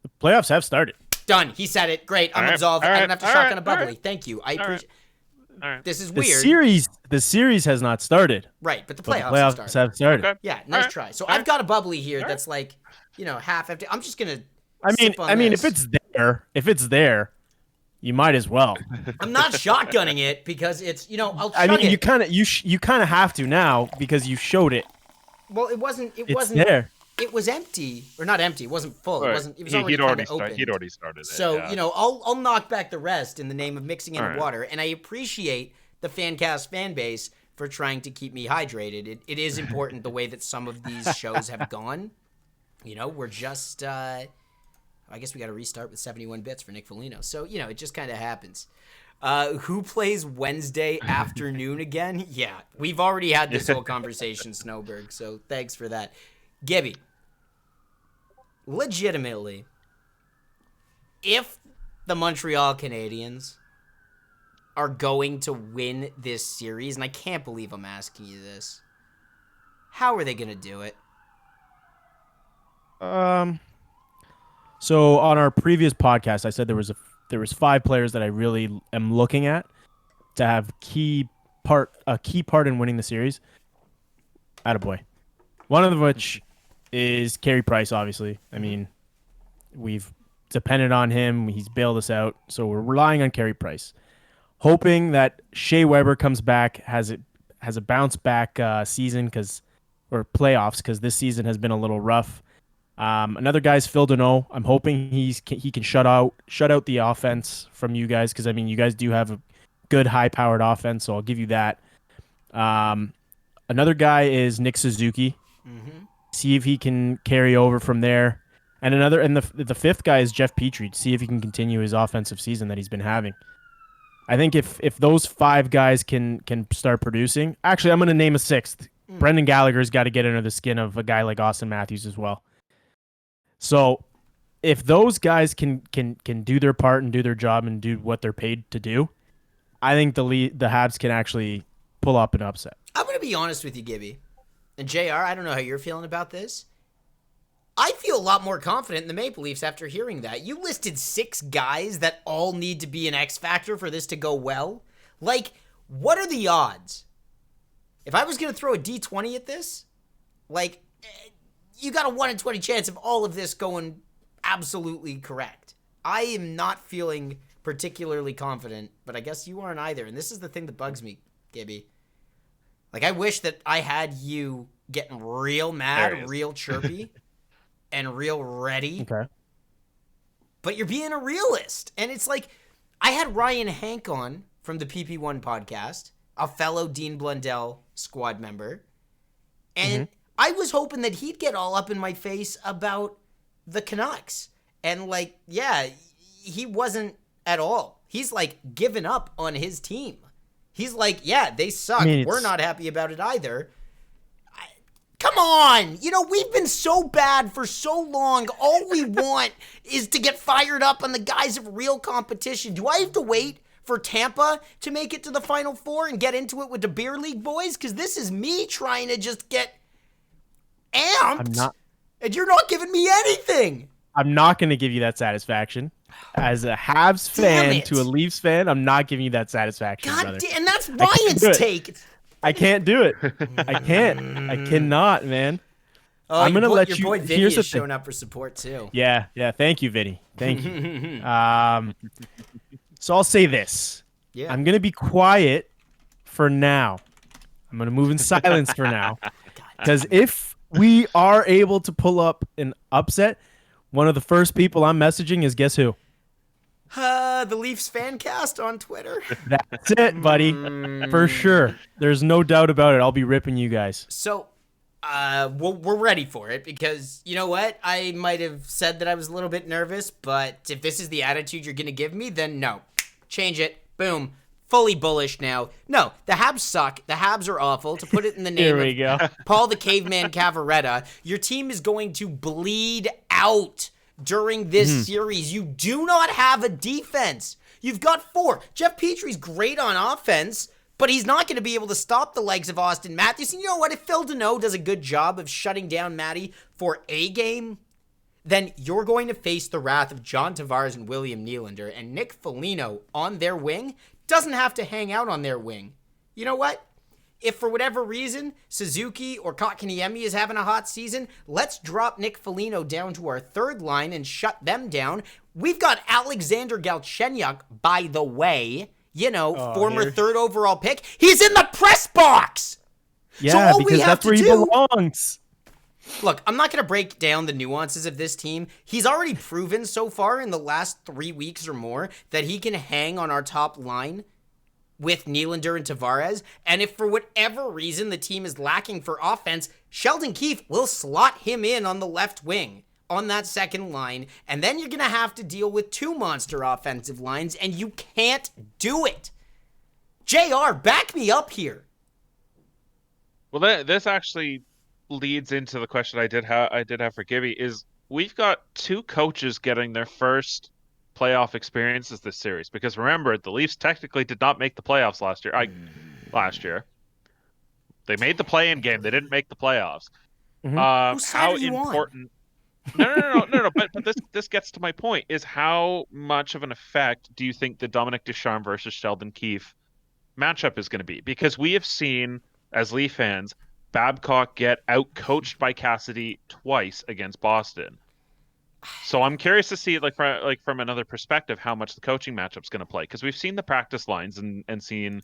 The playoffs have started. Done. He said it. Great. I'm absolved. I don't have to shotgun a bubbly. Thank you. I appreciate. All right. This is The weird. series has not started. Right, but the But playoffs, the playoffs have started. have started. Okay. Yeah, nice try. So I've got a bubbly here that's like, half empty. I'm just gonna. I mean, if it's there, you might as well. I'm not shotgunning it because it's, I'll. I chug mean, it. you kind of have to now because you showed it. Well, it wasn't. It's there. it was empty, or not empty. It wasn't full. Right. It wasn't. It was He'd already already open. He'd already started it. So yeah. I'll knock back the rest in the name of mixing in All water, and I appreciate the FanCast fan base for trying to keep me hydrated. It is important the way that some of these shows have gone. We're just. I guess we got to restart with 71 bits for Nick Foligno. So it just kind of happens. Who plays Wednesday afternoon again? Yeah, we've already had this whole conversation, Snowberg. So thanks for that, Gibby. Legitimately, if the Montreal Canadiens are going to win this series, and I can't believe I'm asking you this, how are they going to do it? So on our previous podcast, I said there was 5 players that I really am looking at to have a key part in winning the series. Attaboy. One of which is Carey Price, obviously. I mean, we've depended on him. He's bailed us out. So we're relying on Carey Price. Hoping that Shea Weber comes back, has a bounce back season or playoffs, because this season has been a little rough. Another guy's Phil Deneau. I'm hoping he can shut out the offense from you guys, because I mean, you guys do have a good high powered offense, so I'll give you that. Another guy is Nick Suzuki. Mm-hmm. See if he can carry over from there. And the fifth guy is Jeff Petrie. See if he can continue his offensive season that he's been having. I think if those 5 guys can start producing, actually I'm going to name a 6th. Brendan Gallagher's got to get under the skin of a guy like Austin Matthews as well. So if those guys can do their part and do their job and do what they're paid to do, I think the Habs can actually pull up an upset. I'm going to be honest with you, Gibby. And JR, I don't know how you're feeling about this. I feel a lot more confident in the Maple Leafs after hearing that. You listed 6 guys that all need to be an X factor for this to go well. Like, what are the odds? If I was going to throw a D20 at this, like, you got a 1 in 20 chance of all of this going absolutely correct. I am not feeling particularly confident, but I guess you aren't either. And this is the thing that bugs me, Gibby. Like, I wish that I had you getting real mad, real chirpy, and real ready. Okay. But you're being a realist. And it's like, I had Ryan Hank on from the PP1 podcast, a fellow Dean Blundell squad member. And I was hoping that he'd get all up in my face about the Canucks. And like, yeah, he wasn't at all. He's like given up on his team. He's like, yeah, they suck. We're not happy about it either. Come on. We've been so bad for so long. All we want is to get fired up on the guys of real competition. Do I have to wait for Tampa to make it to the Final Four and get into it with the Beer League boys? Because this is me trying to just get amped. And you're not giving me anything. I'm not going to give you that satisfaction. As a Habs fan to a Leafs fan, I'm not giving you that satisfaction, brother. And that's Ryan's take. I can't do it. I can't. I cannot, man. Oh, I'm gonna let your you. boy Vinny Here's the is thing. showing up for support too. Yeah. Thank you, Vinny. Thank you. So I'll say this. Yeah. I'm gonna be quiet for now. I'm gonna move in silence for now, because if we are able to pull up an upset, one of the first people I'm messaging is guess who? The Leafs FanCast on Twitter. That's it, buddy. For sure. There's no doubt about it. I'll be ripping you guys. So, we're ready for it, because you know what? I might have said that I was a little bit nervous, but if this is the attitude you're going to give me, then no. Change it. Boom. Fully bullish now. No, the Habs suck. The Habs are awful. To put it in the name Here we go. Paul the Caveman Cavaretta, your team is going to bleed out during this series. You do not have a defense. You've got 4. Jeff Petrie's great on offense, but he's not going to be able to stop the legs of Austin Matthews. And you know what? If Phil Deneau does a good job of shutting down Matty for a game, then you're going to face the wrath of John Tavares and William Nylander. And Nick Foligno on their wing doesn't have to hang out on their wing. You know what? If for whatever reason Suzuki or Kotkaniemi is having a hot season, let's drop Nick Foligno down to our third line and shut them down. We've got Alexander Galchenyuk, by the way, former 3rd overall pick. He's in the press box. Yeah, so because that's where he belongs. Look, I'm not going to break down the nuances of this team. He's already proven so far in the last 3 weeks or more that he can hang on our top line with Nylander and Tavares. And if for whatever reason the team is lacking for offense, Sheldon Keefe will slot him in on the left wing on that second line. And then you're going to have to deal with 2 monster offensive lines, and you can't do it. JR, back me up here. Well, this actually leads into the question I did have for Gibby. Is we've got 2 coaches getting their first playoff experiences this series, because remember, the Leafs technically did not make the playoffs last year. They made the play-in game. They didn't make the playoffs. Whose side How are you important? No. But this gets to my point: is how much of an effect do you think the Dominic Ducharme versus Sheldon Keefe matchup is going to be? Because we have seen, as Leaf fans, Babcock get out-coached by Cassidy twice against Boston. So I'm curious to see, from another perspective, how much the coaching matchup's going to play. Because we've seen the practice lines and seen,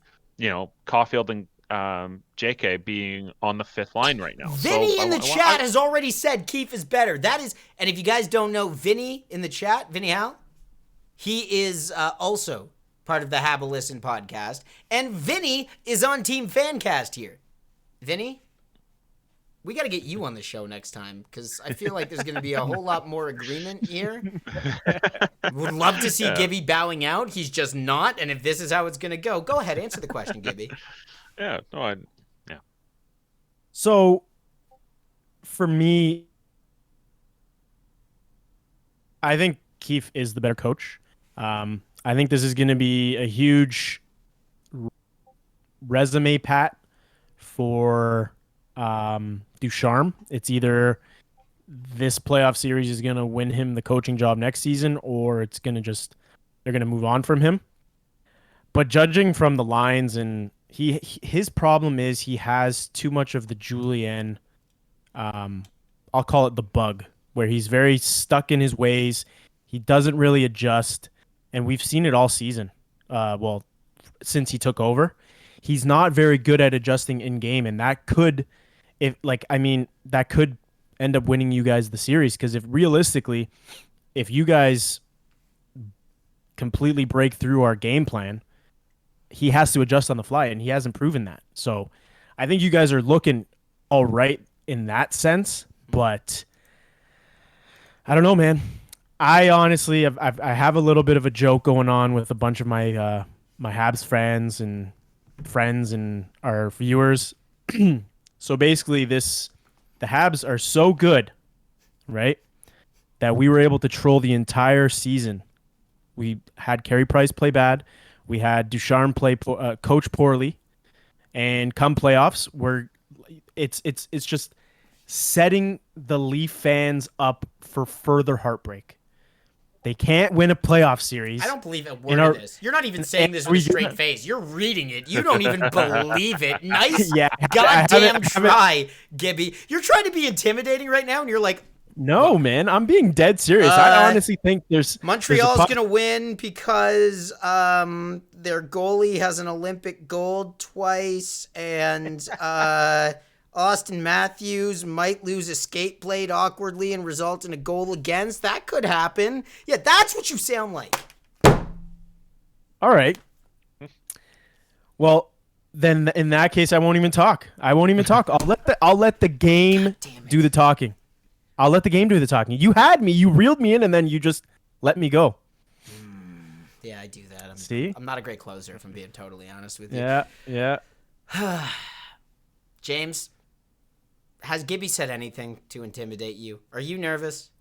Caulfield and JK being on the 5th line right now. Vinny in the chat has already said Keefe is better. And if you guys don't know Vinny in the chat, Vinny Howe, he is also part of the Hab-A-Listen podcast. And Vinny is on Team FanCast here. Vinny, we got to get you on the show next time, because I feel like there's going to be a whole lot more agreement here. Would love to see Gibby bowing out. He's just not. And if this is how it's going to go ahead, answer the question, Gibby. Yeah. So, for me, I think Keefe is the better coach. I think this is going to be a huge resume pat for Ducharme. It's either this playoff series is going to win him the coaching job next season, or it's going to they're going to move on from him. But judging from the lines, and his problem is he has too much of the Julien, I'll call it the bug, where he's very stuck in his ways. He doesn't really adjust, and we've seen it all season. Since he took over, he's not very good at adjusting in game, and that could end up winning you guys the series. Because if you guys completely break through our game plan, he has to adjust on the fly, and he hasn't proven that. So I think you guys are looking all right in that sense, but I don't know, man. I honestly I have a little bit of a joke going on with a bunch of my my Habs friends and our viewers. So basically, the Habs are so good, right, that we were able to troll the entire season. We had Carey Price play bad. We had Ducharme coach poorly, and come playoffs, it's just setting the Leaf fans up for further heartbreak. They can't win a playoff series. I don't believe a word of this. You're not even saying this with a straight face. You're reading it. You don't even believe it. Nice goddamn try, Gibby. You're trying to be intimidating right now, and you're like, no, man, I'm being dead serious. I honestly think Montreal's going to win because their goalie has an Olympic gold twice, and Austin Matthews might lose a skate blade awkwardly and result in a goal against. That could happen. Yeah, that's what you sound like. All right. Well, then in that case, I won't even talk. I'll let the game do the talking. I'll let the game do the talking. You had me. You reeled me in, and then you just let me go. Yeah, I do that. See? I'm not a great closer, if I'm being totally honest with you. Yeah. James, has Gibby said anything to intimidate you? Are you nervous?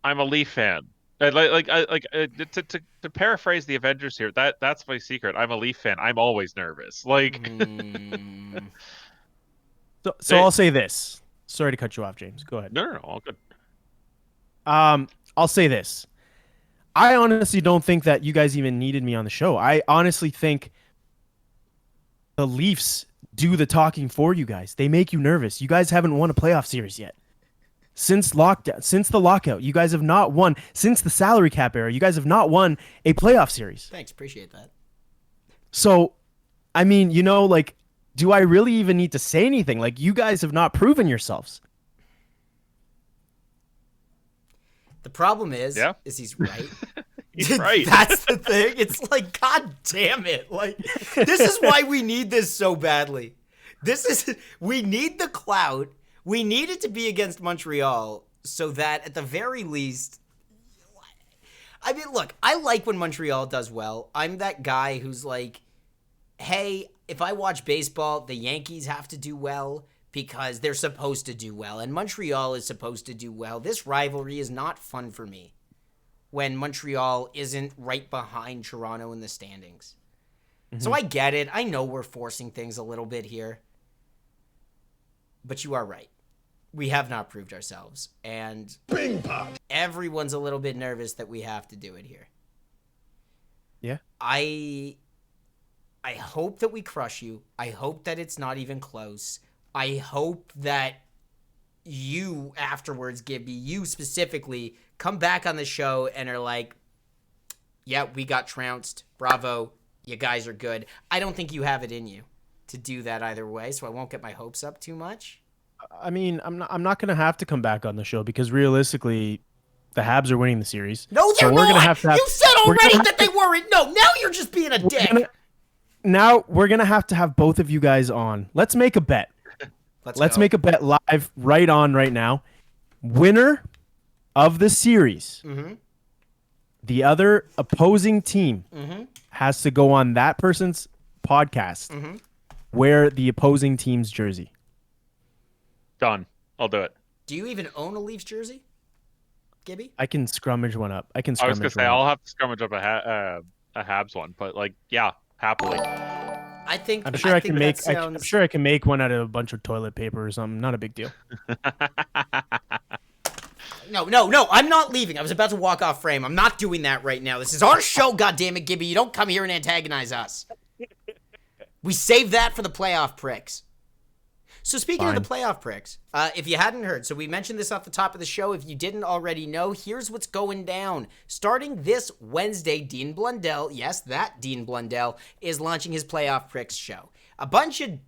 I'm a Leaf fan. To paraphrase the Avengers here, that's my secret. I'm a Leaf fan. I'm always nervous. So I'll say this. Sorry to cut you off, James. Go ahead. No, all good. I'll say this. I honestly don't think that you guys even needed me on the show. I honestly think the Leafs do the talking for you guys. They make you nervous. You guys haven't won a playoff series yet. Since the lockout, you guys have not won. Since the salary cap era, you guys have not won a playoff series. Thanks, appreciate that. So, I mean, do I really even need to say anything? Like, you guys have not proven yourselves. The problem is Yeah. he's right. He's right. That's the thing. It's like, God damn it. Like, this is why we need this so badly. We need the clout. We need it to be against Montreal so that at the very least, I mean, look, I like when Montreal does well. I'm that guy who's like, hey, if I watch baseball, the Yankees have to do well because they're supposed to do well, and Montreal is supposed to do well. This rivalry is not fun for me when Montreal isn't right behind Toronto in the standings. So I get it. I know we're forcing things a little bit here. But you are right. We have not proved ourselves. And everyone's a little bit nervous that we have to do it here. Yeah. I hope that we crush you. I hope that it's not even close. I hope that you afterwards, Gibby, you specifically, come back on the show and are like, yeah, we got trounced. Bravo. You guys are good. I don't think you have it in you to do that either way, so I won't get my hopes up too much. I mean, I'm not going to have to come back on the show because realistically, the Habs are winning the series. No, they're so not. Gonna have to have, you said already that they weren't. No, now you're just being a dick. Now we're going to have both of you guys on. Let's make a bet. Let's make a bet live right now. Winner of the series. Mm-hmm. The other opposing team has to go on that person's podcast, wear the opposing team's jersey. Done. I'll do it. Do you even own a Leafs jersey, Gibby? I can scrummage one up. I was gonna say I'll have to scrummage up a Habs one, but like, yeah, happily. I'm sure I can make one out of a bunch of toilet paper or something. Not a big deal. No, I'm not leaving. I was about to walk off frame. I'm not doing that right now. This is our show, goddammit, Gibby. You don't come here and antagonize us. We save that for the playoff pricks. So speaking of the playoff pricks, if you hadn't heard, so we mentioned this off the top of the show. If you didn't already know, here's what's going down. Starting this Wednesday, Dean Blundell, yes, that Dean Blundell, is launching his playoff pricks show. A bunch of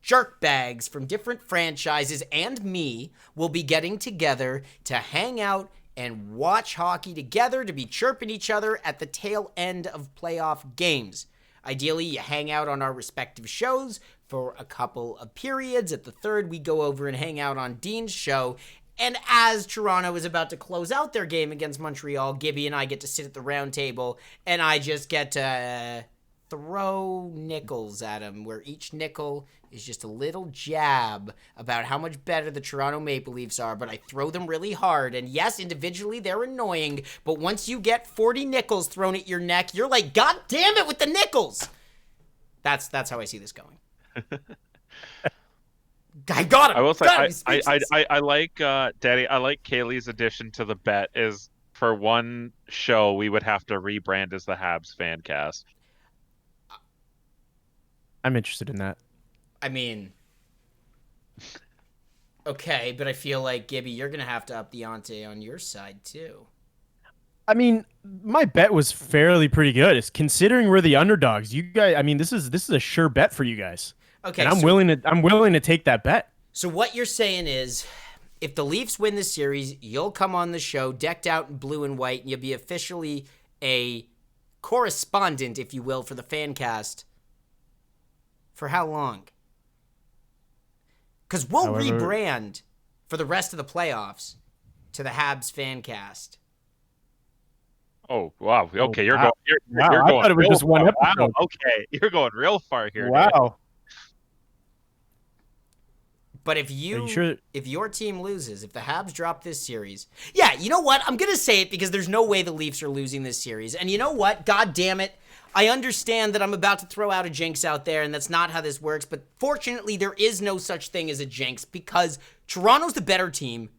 jerkbags from different franchises and me will be getting together to hang out and watch hockey together, to be chirping each other at the tail end of playoff games. Ideally, you hang out on our respective shows for a couple of periods. At the third, we go over and hang out on Dean's show. And as Toronto is about to close out their game against Montreal, Gibby and I get to sit at the round table, and I just get to throw nickels at them, where each nickel is just a little jab about how much better the Toronto Maple Leafs are, but I throw them really hard. And yes, individually they're annoying, but once you get 40 nickels thrown at your neck, you're like, God damn it with the nickels. That's how I see this going. I got him. I will say I like Daddy. I like Kaylee's addition to the bet is for one show we would have to rebrand as the Habs FanCast. I'm interested in that. I mean, okay, but I feel like, Gibby, you're going to have to up the ante on your side, too. I mean, my bet was fairly pretty good. It's considering we're the underdogs. You guys, I mean, this is a sure bet for you guys. Okay, and I'm willing to take that bet. So what you're saying is, if the Leafs win this series, you'll come on the show decked out in blue and white, and you'll be officially a correspondent, if you will, for the FanCast. For how long? Because we'll rebrand for the rest of the playoffs to the Habs FanCast. Oh wow! Okay, you're wow. going. You're I going. thought it was just one episode. Wow, okay, you're going real far here. Wow. Dude. But if if your team loses, if the Habs drop this series, yeah, you know what? I'm gonna say it because there's no way the Leafs are losing this series. And you know what? God damn it. I understand that I'm about to throw out a jinx out there, and that's not how this works, but fortunately there is no such thing as a jinx because Toronto's the better team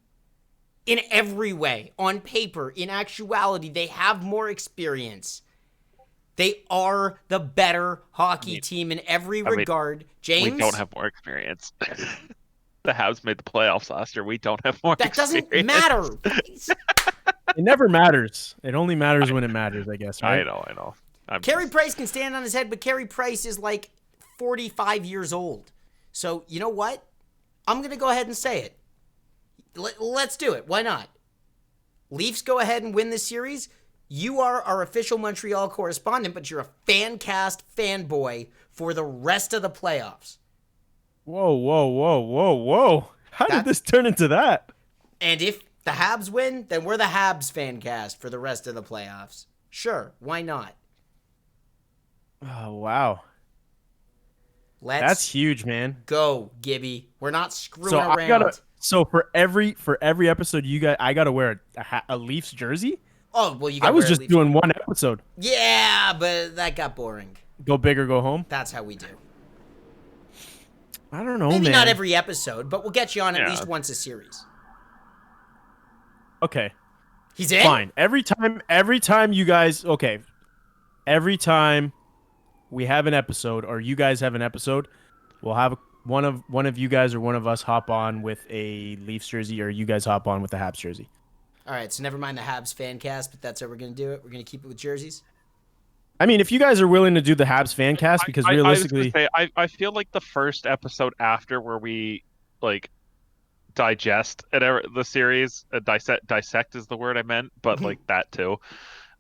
in every way. On paper, in actuality, they have more experience. They are the better hockey team in every regard. James? We don't have more experience. The Habs made the playoffs last year. We don't have more experience. That doesn't matter. It never matters. It only matters when it matters, I guess, right? I know. Carey Price can stand on his head, but Carey Price is like 45 years old. So, you know what? I'm going to go ahead and say it. Let's do it. Why not? Leafs go ahead and win this series. You are our official Montreal correspondent, but you're a FanCast fanboy for the rest of the playoffs. Whoa, whoa, whoa, whoa, whoa. How did this turn into that? And if the Habs win, then we're the Habs FanCast for the rest of the playoffs. Sure, why not? Oh, wow. That's huge, man. Go, Gibby. We're not screwing around. So for every episode, I gotta wear a Leafs jersey. Oh well, I was just doing one episode. Yeah, but that got boring. Go big or go home. That's how we do. I don't know, Maybe man. not every episode, but we'll get you on at least once a series. Okay. He's in? Fine. Every time you guys, okay. Every time we have an episode or you guys have an episode, we'll have one of you guys or one of us hop on with a Leafs jersey or you guys hop on with a Habs jersey. All right, so never mind the Habs FanCast, but that's how we're going to do it. We're going to keep it with jerseys. I mean, if you guys are willing to do the Habs FanCast, because realistically... I feel like the first episode after where we, like, digest the series, dissect is the word I meant, but, like, that too.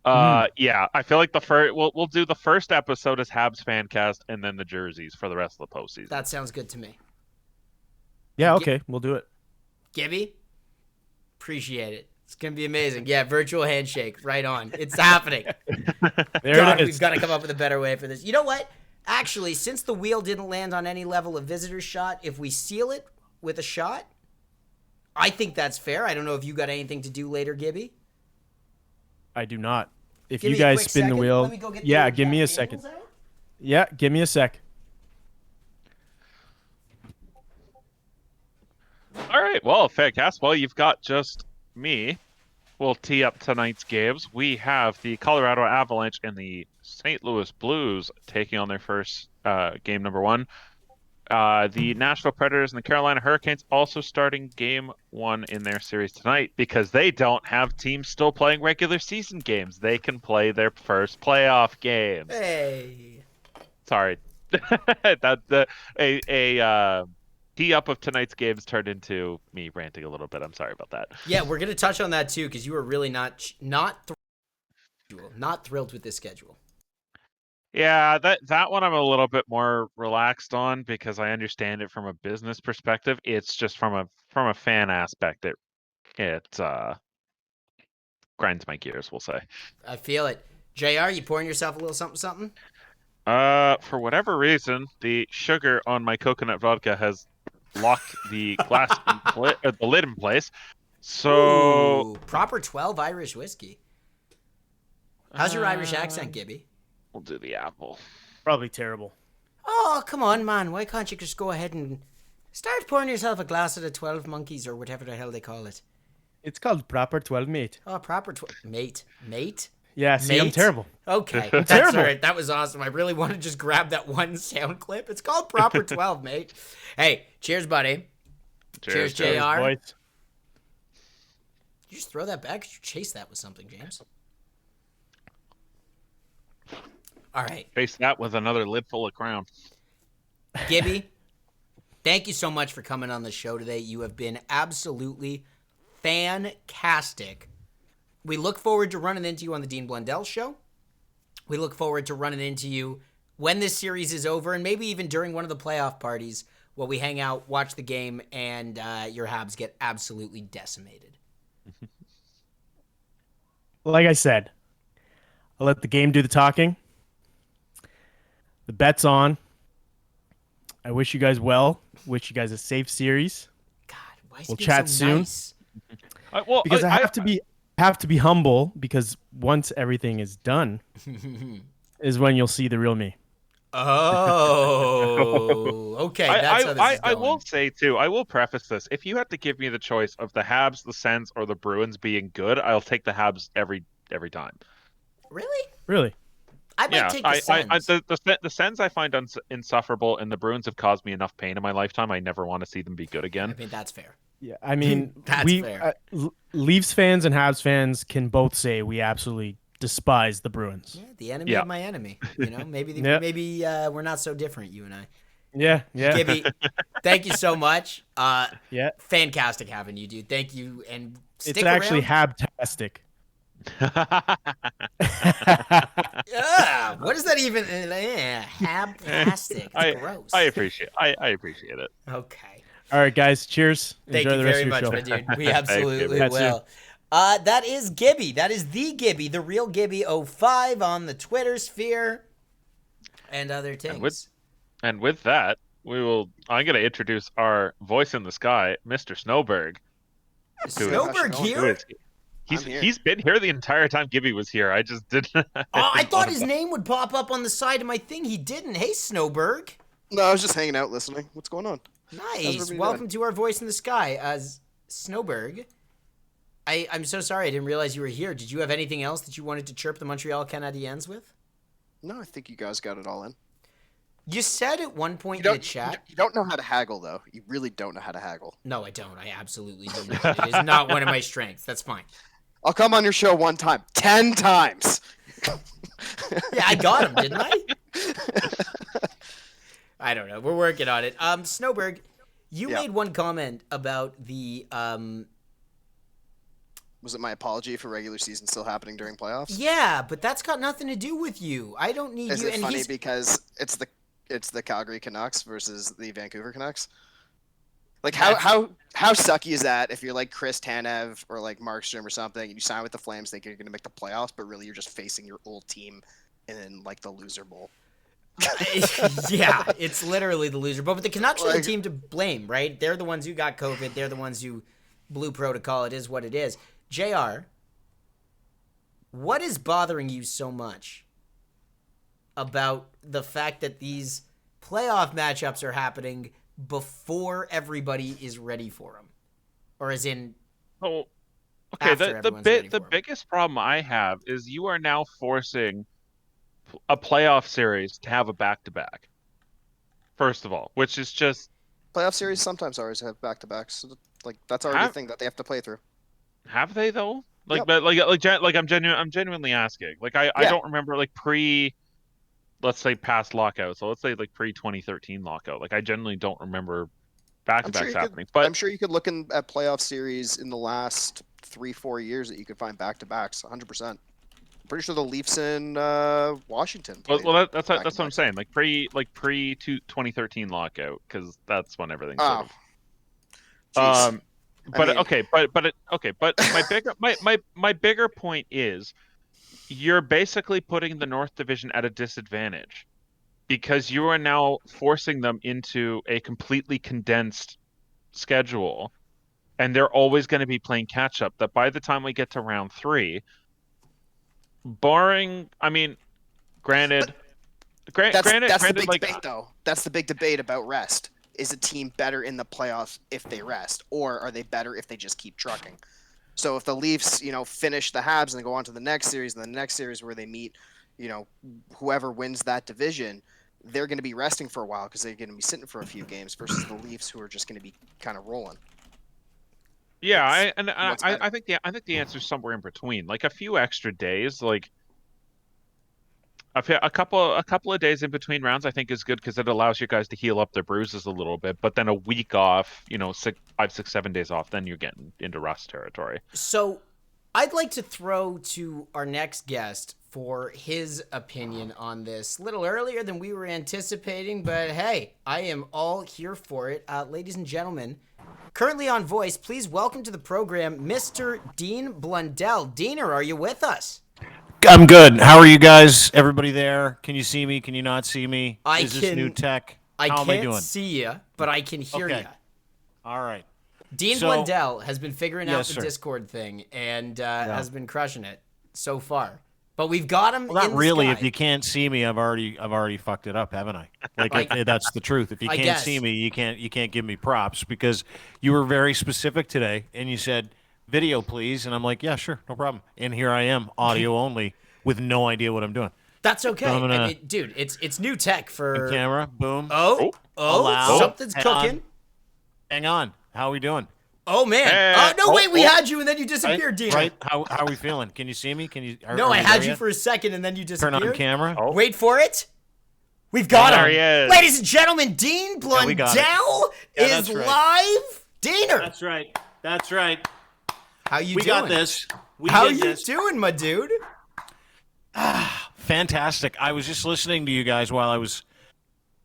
Yeah, I feel like we'll do the first episode as Habs FanCast and then the jerseys for the rest of the postseason. That sounds good to me. Yeah, okay, we'll do it. Gibby, appreciate it. It's going to be amazing. Yeah, virtual handshake, right on. It's happening. There it is. We've got to come up with a better way for this. You know what? Actually, since the wheel didn't land on any level of visitor shot, if we seal it with a shot, I think that's fair. I don't know if you got anything to do later, Gibby. I do not. If Give you me a guys quick spin second. the wheel, Let me go get yeah, the give me a Jack second. Daniels out. Yeah, give me a sec. All right, well, FanCast, well, you've got just me. We'll tee up tonight's games. We have the Colorado Avalanche and the St. Louis Blues taking on their first game number one. The Nashville Predators and the Carolina Hurricanes also starting game one in their series tonight because they don't have teams still playing regular season games. They can play their first playoff games. Hey. Sorry. a tee up of tonight's games turned into me ranting a little bit. I'm sorry about that. Yeah, we're going to touch on that too because you were really not thrilled with this schedule. Yeah, that one I'm a little bit more relaxed on because I understand it from a business perspective. It's just from a fan aspect, it grinds my gears, we'll say. I feel it. JR, you pouring yourself a little something? For whatever reason, the sugar on my coconut vodka has locked the glass the lid in place. So Ooh, proper 12 Irish whiskey. How's your Irish accent, Gibby? We'll do the apple. Probably terrible. Oh, come on, man. Why can't you just go ahead and start pouring yourself a glass of the 12 monkeys or whatever the hell they call it? It's called proper 12, mate. Oh, proper 12. Mate? Yeah, see, Mate? I'm terrible. Okay, I'm that's terrible. all right. That was awesome. I really want to just grab that one sound clip. It's called proper 12, mate. Hey, cheers, buddy. Cheers, JR. Boys. Did you just throw that back? Could you chase that with something, James? All right. Face that with another lid full of Crown. Gibby, thank you so much for coming on the show today. You have been absolutely fantastic. We look forward to running into you on the Dean Blundell show. We look forward to running into you when this series is over and maybe even during one of the playoff parties while we hang out, watch the game, and your Habs get absolutely decimated. Like I said, I'll let the game do the talking. The bet's on. I wish you guys well. Wish you guys a safe series. God, why is We'll it chat so soon. nice? Because I have to be humble because once everything is done is when you'll see the real me. Oh, okay. That's how this is I going. will say too. I will preface this: if you had to give me the choice of the Habs, the Sens, or the Bruins being good, I'll take the Habs every time. Really? Really? I might take the Sens. The Sens I find insufferable, and the Bruins have caused me enough pain in my lifetime. I never want to see them be good again. I mean, that's fair. Yeah, I mean, That's fair. Leafs fans and Habs fans can both say we absolutely despise the Bruins. Yeah, the enemy of my enemy. You know, maybe we're not so different, you and I. Yeah, yeah. Gibby, thank you so much. Yeah. Fantastic having you, dude. Thank you, and stick It's actually around. Hab-tastic. What is that even? Habtastic. It's gross. I appreciate it. Okay. All right, guys. Cheers. Thank Enjoy you the rest very of your much, show. my dude. We Thanks, absolutely Gibby. will. That is Gibby. That is the Gibby, the real Gibby05 on the Twitter sphere and other things. And with that, I'm going to introduce our voice in the sky, Mr. Snowberg. Snowberg here? He's been here the entire time Gibby was here. I just didn't. I thought his name would pop up on the side of my thing. He didn't. Hey, Snowberg. No, I was just hanging out listening. What's going on? Nice. Welcome to our voice in the sky, Snowberg. I'm so sorry. I didn't realize you were here. Did you have anything else that you wanted to chirp the Montreal Canadiens with? No, I think you guys got it all in. You said at one point in the chat. You don't know how to haggle, though. You really don't know how to haggle. No, I don't. I absolutely do not. It is not one of my strengths. That's fine. I'll come on your show one time. 10 times. Yeah, I got him, didn't I? I don't know. We're working on it. Snowberg, you made one comment about the Was it my apology for regular season still happening during playoffs? Yeah, but that's got nothing to do with you. I don't need Is you. it funny because it's the Calgary Canucks versus the Vancouver Canucks? Like how sucky is that if you're like Chris Tanev or like Markstrom or something and you sign with the Flames thinking you're going to make the playoffs, but really you're just facing your old team in like the loser bowl. Yeah, it's literally the loser bowl. But the Canucks are the team to blame, right? They're the ones who got COVID. They're the ones who blew protocol. It is what it is. JR, what is bothering you so much about the fact that these playoff matchups are happening before everybody is ready for them? Or as in the biggest problem I have is you are now forcing a playoff series to have a back-to-back. First of all, which is just playoff series sometimes always have back-to-backs. So like that's already a thing that they have to play through. Have they though? Like, Yep. but I'm genuinely asking. Like, I don't remember like let's say past lockout. So let's say like pre 2013 lockout. Like, I genuinely don't remember back-to-backs happening. But I'm sure you could look at playoff series in the last 3-4 years that you could find back-to-backs. 100%. I'm pretty sure the Leafs in Washington. Well, that's what I'm saying. Like pre 2013 lockout, because that's when everything started. Jeez. But my bigger point is you're basically putting the North Division at a disadvantage because you are now forcing them into a completely condensed schedule, and they're always going to be playing catch up. That by the time we get to round 3, barring, I mean, granted, that's the big like, debate, though. That's the big debate about rest. Is a team better in the playoffs if they rest, or are they better if they just keep trucking? So if the Leafs, finish the Habs and go on to the next series, and the next series where they meet, whoever wins that division, they're going to be resting for a while because they're going to be sitting for a few games versus the Leafs who are just going to be kind of rolling. Yeah, I think the answer is somewhere in between. Like a few extra days, like a couple of days in between rounds, I think is good because it allows you guys to heal up their bruises a little bit. But then a week off, 5, 6, 7 days off, then you're getting into rust territory. So I'd like to throw to our next guest for his opinion on this a little earlier than we were anticipating, but hey, I am all here for it. Ladies and gentlemen, currently on voice, please welcome to the program, Mr. Dean Blundell. Diener, are you with us? I'm good. How are you guys? Everybody there? Can you see me? Can you not see me? Is this new tech? How am I doing? can't see you, but I can hear you. All right. Dean Blundell has been figuring out the sir. Discord thing and has been crushing it so far. But we've got him. Well, not in the really. sky. If you can't see me, I've already fucked it up, haven't I? Like that's the truth. If you can't see me, you can't give me props because you were very specific today and you said video, please, and I'm like, yeah, sure, no problem. And here I am, audio only, with no idea what I'm doing. That's okay. So I mean, dude, it's new tech for camera. Boom. Oh, something's cooking. Hang on. How are we doing? Oh man! Wait, we had you and then you disappeared, Dean. Right? How are we feeling? Can you see me? Can you? No, I had you for a second and then you disappeared. Turn on camera. Wait for it. We've got There him. he is. Ladies and gentlemen, Dean we got it. Blundell is that's right. live. Diener, That's right. That's right. how you We doing? got this. We How did you this. doing, my dude? Fantastic. I was just listening to you guys while I was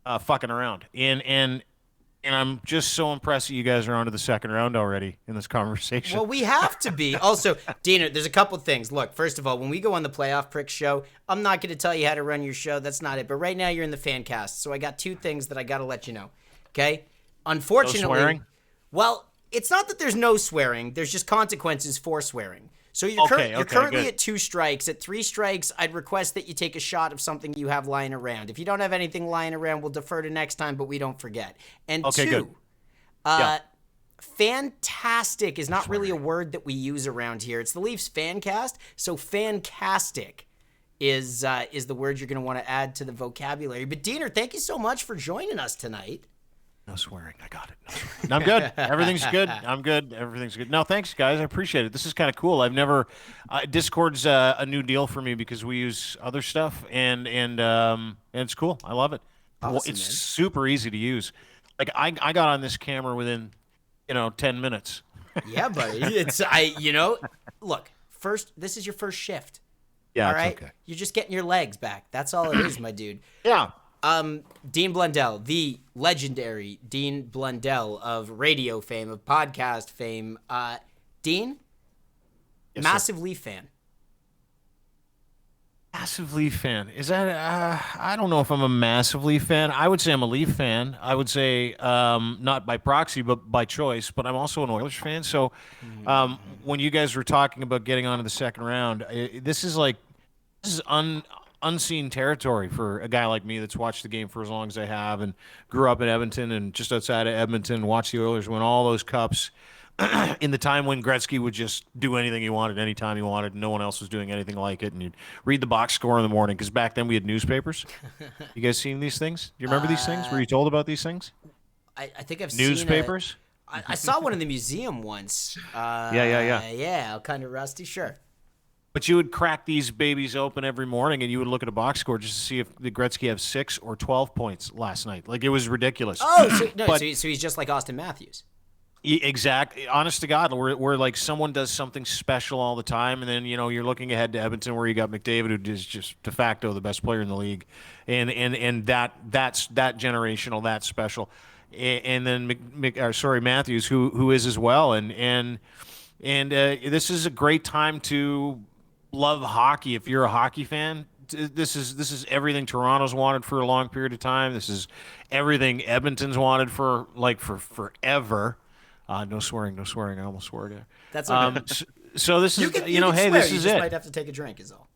fucking around, and I'm just so impressed that you guys are on to the second round already in this conversation. Well, we have to be. Also, Diener, there's a couple things. Look, first of all, when we go on the Playoff Prick show, I'm not going to tell you how to run your show. That's not it. But right now, you're in the FanCast, so I got two things that I got to let you know. Okay? Unfortunately, No swearing? Well, it's not that there's no swearing. There's just consequences for swearing. So you're, you're currently good. at 2 strikes. At 3 strikes, I'd request that you take a shot of something you have lying around. If you don't have anything lying around, we'll defer to next time, but we don't forget. And Okay, 2, good. fantastic is not really a word that we use around here. It's the Leafs FanCast, so fantastic is the word you're going to want to add to the vocabulary. But Diener, thank you so much for joining us tonight. No swearing. I got it. No swearing. I'm good. Everything's good. I'm good. Everything's good. No, thanks, guys. I appreciate it. This is kind of cool. I've never Discord's a new deal for me because we use other stuff, and it's cool. I love it. Awesome, it's man. super easy to use. Like I got on this camera within 10 minutes. Yeah, buddy. Look, first, this is your first shift. Yeah, all it's right? okay. You're just getting your legs back. That's all it is, my dude. Yeah. Dean Blundell, the legendary Dean Blundell of radio fame, of podcast fame. Dean, Yes, massive Leaf fan. Massive Leaf fan. Is that? I don't know if I'm a massive Leaf fan. I would say I'm a Leaf fan. I would say not by proxy, but by choice. But I'm also an Oilers fan. So when you guys were talking about getting on to the second round, this is unseen territory for a guy like me that's watched the game for as long as I have and grew up in Edmonton and just outside of Edmonton, watched the Oilers win all those cups in the time when Gretzky would just do anything he wanted, anytime he wanted, and no one else was doing anything like it. And you'd read the box score in the morning because back then we had newspapers. You guys seen these things? Do you remember these things? Were you told about these things? I think I've Newspapers? seen I saw one in the museum once. Yeah. Yeah, kind of rusty, sure. But you would crack these babies open every morning, and you would look at a box score just to see if the Gretzky have 6 or 12 points last night. Like, it was ridiculous. Oh, so But- he's just like Austin Matthews. Exactly. Honest to God, where like someone does something special all the time, and then you're looking ahead to Edmonton, where you got McDavid, who is just de facto the best player in the league, and that's that generational, that's special, and then Matthews, who is as well, and this is a great time to love hockey if you're a hockey fan. This is everything Toronto's wanted for a long period of time. This is everything Edmonton's wanted for forever. No swearing. I almost swore there. That's okay. So this is, you can hey, swear, this you is just it. might have to take a drink is all.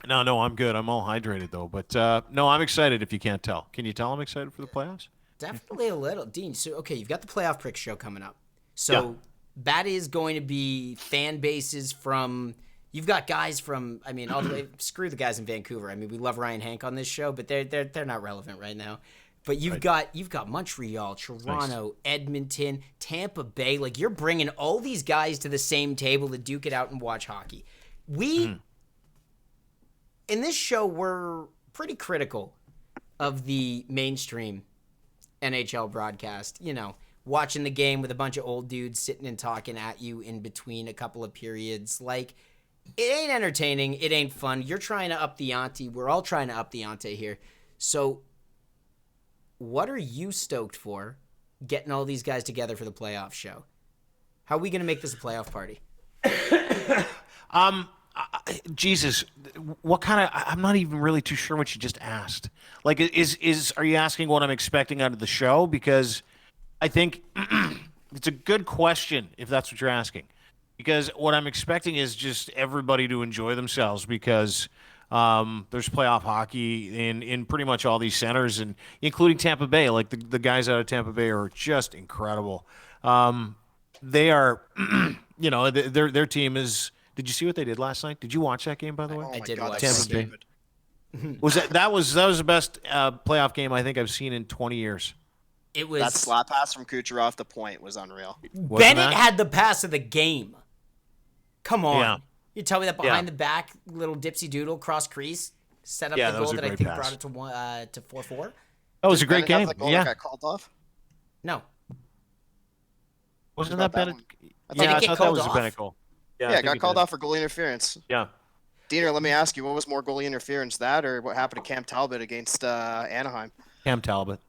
No, I'm good. I'm all hydrated though. But no, I'm excited. If you can't tell, can you tell I'm excited for the playoffs? Definitely a little. Dean, so okay, you've got the Playoff Prick show coming up. So that is going to be fan bases from. You've got guys from. I mean, all the way. Screw the guys in Vancouver. I mean, we love Ryan Hank on this show, but they're not relevant right now. But you've got Montreal, Toronto, Edmonton, Tampa Bay. Like, you're bringing all these guys to the same table to duke it out and watch hockey. In this show, we're pretty critical of the mainstream NHL broadcast. Watching the game with a bunch of old dudes sitting and talking at you in between a couple of periods. Like, it ain't entertaining. It ain't fun. You're trying to up the ante. We're all trying to up the ante here. So what are you stoked for getting all these guys together for the playoff show? How are we going to make this a playoff party? Jesus, what kind of? I'm not even really too sure what you just asked. Like, are you asking what I'm expecting out of the show? Because I think it's a good question if that's what you're asking. Because what I'm expecting is just everybody to enjoy themselves because there's playoff hockey in pretty much all these centers, and including Tampa Bay. Like the guys out of Tampa Bay are just incredible. They are, their team is. Did you see what they did last night? Did you watch that game, by the way? I did watch Tampa Bay. Stupid. That was the best playoff game I think I've seen in 20 years. It was That slap pass from Kucherov, the point was unreal. Wasn't Bennett that? had the pass of the game. Come on. Yeah. You tell me that behind the back little dipsy doodle cross crease? set up Yeah, the that was goal a that I great think pass. brought it to 4-4. That was a great Bennett game. have the goal Yeah. that got called off? No. Wasn't About that that Bennett? one. Did Yeah, it I get thought that called was a off? Bennett goal. Yeah, I it think got called did. off for goalie interference. Yeah. Diener, let me ask you, what was more goalie interference, that or what happened to Cam Talbot against Anaheim? Cam Talbot.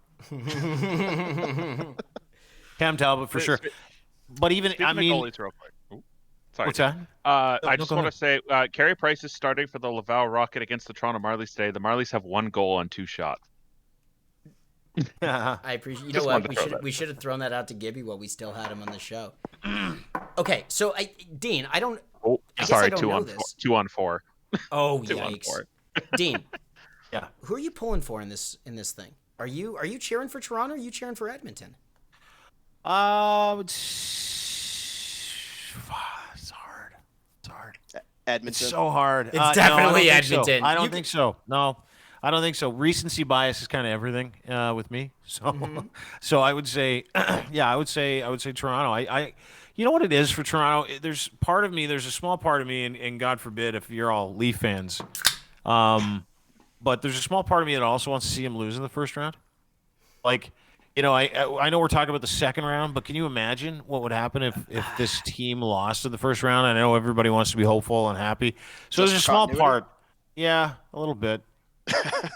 Cam Talbot for sure. But even, Speaking I mean, of goalies real quick. Ooh, sorry. what's that? I No, just go want ahead. to say, Carey Price is starting for the Laval Rocket against the Toronto Marlies today. The Marlies have 1 goal on 2 shots. I appreciate. You know Just what? wanted to throw that. We should have thrown that out to Gibby while we still had him on the show. Okay, so Dean, I don't. Oh, I guess sorry, I don't 2 know on this. 2 on 4. Oh 2 on yikes, 4. Dean. Yeah. Who are you pulling for in this thing? Are you cheering for Toronto? Or are you cheering for Edmonton? It's hard. It's hard. Edmonton. It's so hard. It's No, I definitely don't think so. Edmonton. I don't You think so. No, I don't think so. Recency bias is kind of everything with me. So, so I would say, yeah, I would say Toronto. You know what it is for Toronto? There's a small part of me, and God forbid if you're all Leaf fans, but there's a small part of me that also wants to see him lose in the first round. Like, you know, I know we're talking about the second round, but can you imagine what would happen if this team lost in the first round? I know everybody wants to be hopeful and happy. So Just there's a for small continuity? part. Yeah, a little bit.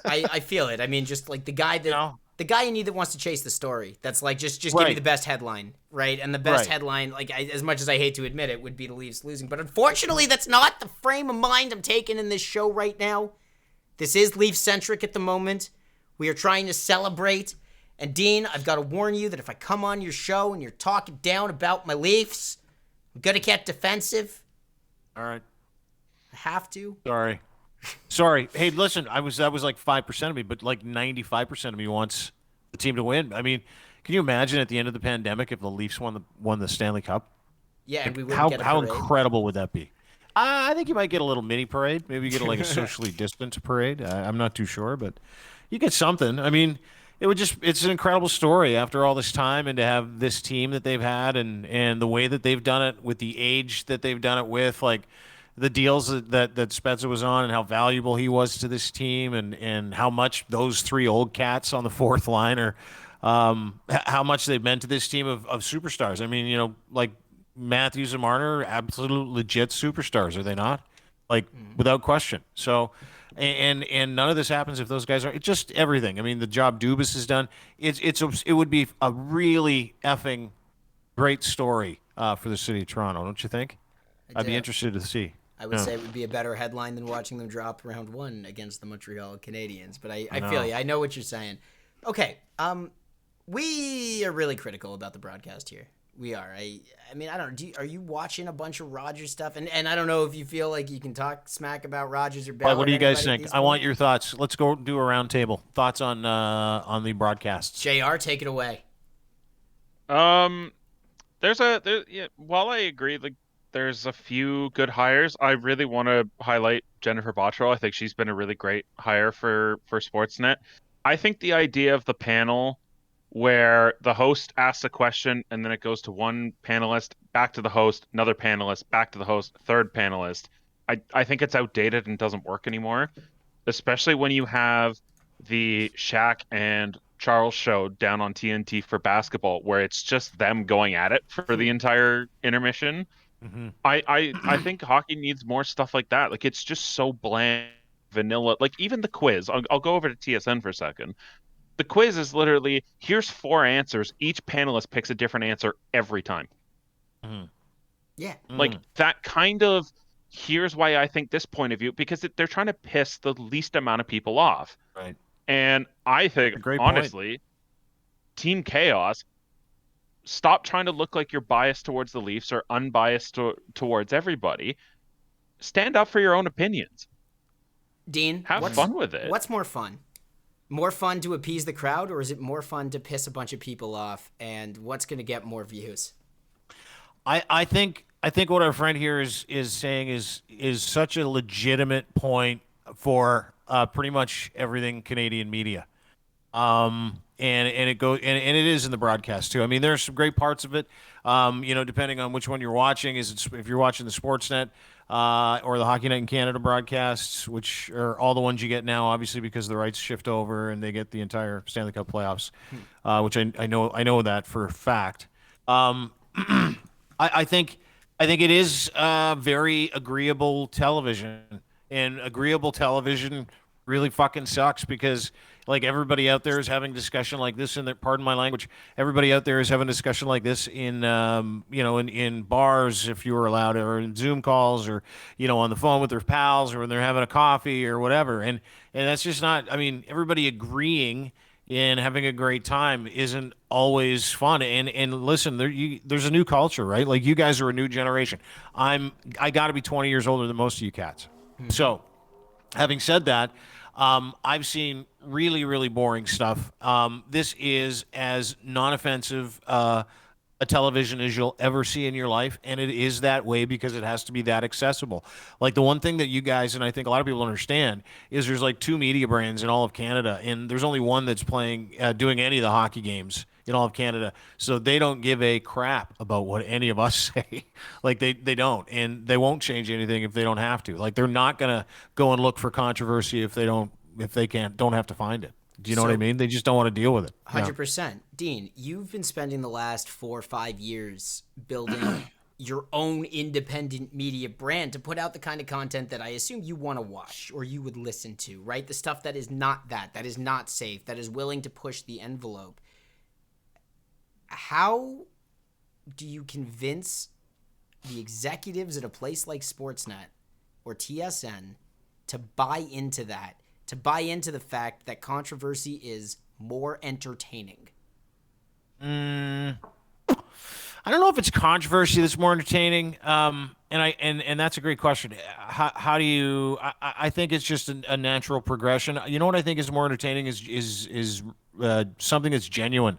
I feel it. I mean, just like the guy that No. the guy you need that wants to chase the story. That's like just give me Right. the best headline, right? And the best Right. headline, like as much as I hate to admit it, would be the Leafs losing. But unfortunately, that's not the frame of mind I'm taking in this show right now. This is Leaf centric at the moment. We are trying to celebrate. And Dean, I've got to warn you that if I come on your show and you're talking down about my Leafs, I'm gonna get defensive. All right. I have to. Sorry. Hey, listen, that was like 5% of me, but like 95% of me wants the team to win. I mean, can you imagine at the end of the pandemic if the Leafs won the Stanley Cup? Yeah, and we wouldn't How get a how parade. incredible would that be? I think you might get a little mini parade. Maybe you get like a socially distanced parade. I'm not too sure, but you get something. I mean, it's an incredible story after all this time, and to have this team that they've had and the way that they've done it with the age that they've done it with, like the deals that Spencer was on and how valuable he was to this team, and how much those 3 old cats on the fourth line are, how much they've meant to this team of superstars. I mean, you know, like Matthews and Marner, absolute legit superstars, are they not? Like without question. So, and none of this happens if those guys are. It's just everything. I mean, the job Dubas has done. It would be a really effing great story for the city of Toronto, don't you think? I'd be interested to see. I would say it would be a better headline than watching them drop round 1 against the Montreal Canadiens. But I feel you. I know what you're saying. Okay. We are really critical about the broadcast here. We are. I mean, I don't know. Are you watching a bunch of Rogers stuff? And I don't know if you feel like you can talk smack about Rogers or Bell. What do you guys think? I want your thoughts. Let's go do a round table. Thoughts on the broadcasts. JR, take it away. While I agree, like there's a few good hires, I really want to highlight Jennifer Bottrell. I think she's been a really great hire for Sportsnet. I think the idea of the panel where the host asks a question and then it goes to one panelist, back to the host, another panelist, back to the host, third panelist. I think it's outdated and doesn't work anymore, especially when you have the Shaq and Charles show down on TNT for basketball, where it's just them going at it for the entire intermission. Mm-hmm. I think hockey needs more stuff like that. Like, it's just so bland, vanilla. Like, even the quiz. I'll go over to TSN for a second. The quiz is literally, here's 4 answers. Each panelist picks a different answer every time. Mm-hmm. Yeah. Like, that kind of, here's why I think this point of view, because they're trying to piss the least amount of people off. Right. And I think, honestly, Team Chaos, stop trying to look like you're biased towards the Leafs or unbiased towards everybody. Stand up for your own opinions. Dean, have fun with it. What's more fun? More fun to appease the crowd, or is it more fun to piss a bunch of people off? And what's going to get more views? I think what our friend here is saying is such a legitimate point for pretty much everything Canadian media. And it goes and it is in the broadcast too. I mean, there's some great parts of it. Depending on which one you're watching, if you're watching the Sportsnet or the Hockey Night in Canada broadcasts, which are all the ones you get now, obviously because the rights shift over and they get the entire Stanley Cup playoffs, which I know that for a fact. I think it is very agreeable television, and agreeable television really fucking sucks because like everybody out there is having discussion like this pardon my language, everybody out there is having discussion like this in in bars if you were allowed, or in Zoom calls, or on the phone with their pals, or when they're having a coffee or whatever, and that's just not, I mean, everybody agreeing and having a great time isn't always fun. And listen, there's a new culture, right? Like, you guys are a new generation. I got to be 20 years older than most of you cats. So, having said that, I've seen really, really boring stuff. This is as non-offensive a television as you'll ever see in your life, and it is that way because it has to be that accessible. Like, the one thing that you guys, and I think a lot of people understand, is there's like 2 media brands in all of Canada, and there's only one that's doing any of the hockey games in all of Canada. So they don't give a crap about what any of us say. Like, they don't, and they won't change anything if they don't have to. Like, they're not gonna go and look for controversy if they don't have to find it. Do you know what I mean? They just don't want to deal with it. 100%. Dean, you've been spending the last 4 or 5 years building your own independent media brand to put out the kind of content that I assume you want to watch or you would listen to, right? The stuff that is not that is not safe, that is willing to push the envelope. How do you convince the executives at a place like Sportsnet or TSN to buy into that? To buy into the fact that controversy is more entertaining? I don't know if it's controversy that's more entertaining. And that's a great question. How do you? I think it's just a natural progression. You know what I think is more entertaining is something that's genuine,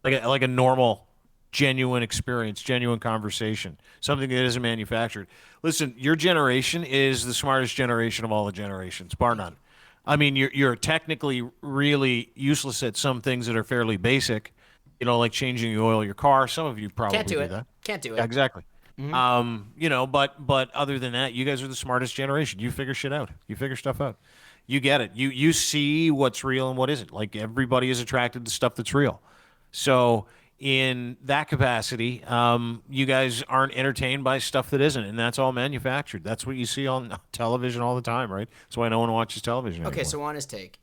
like a normal, genuine experience, genuine conversation, something that isn't manufactured. Listen, your generation is the smartest generation of all the generations, bar none. I mean, you're technically really useless at some things that are fairly basic, like changing the oil of your car. Some of you probably Can't do it. that. Can't do it. Yeah, exactly. Mm-hmm. But other than that, you guys are the smartest generation. You figure shit out. You figure stuff out. You get it. You see what's real and what isn't. Like, everybody is attracted to stuff that's real. So in that capacity, you guys aren't entertained by stuff that isn't, and that's all manufactured. That's what you see on television all the time, right? That's why no one watches television anymore. Okay, so honest take.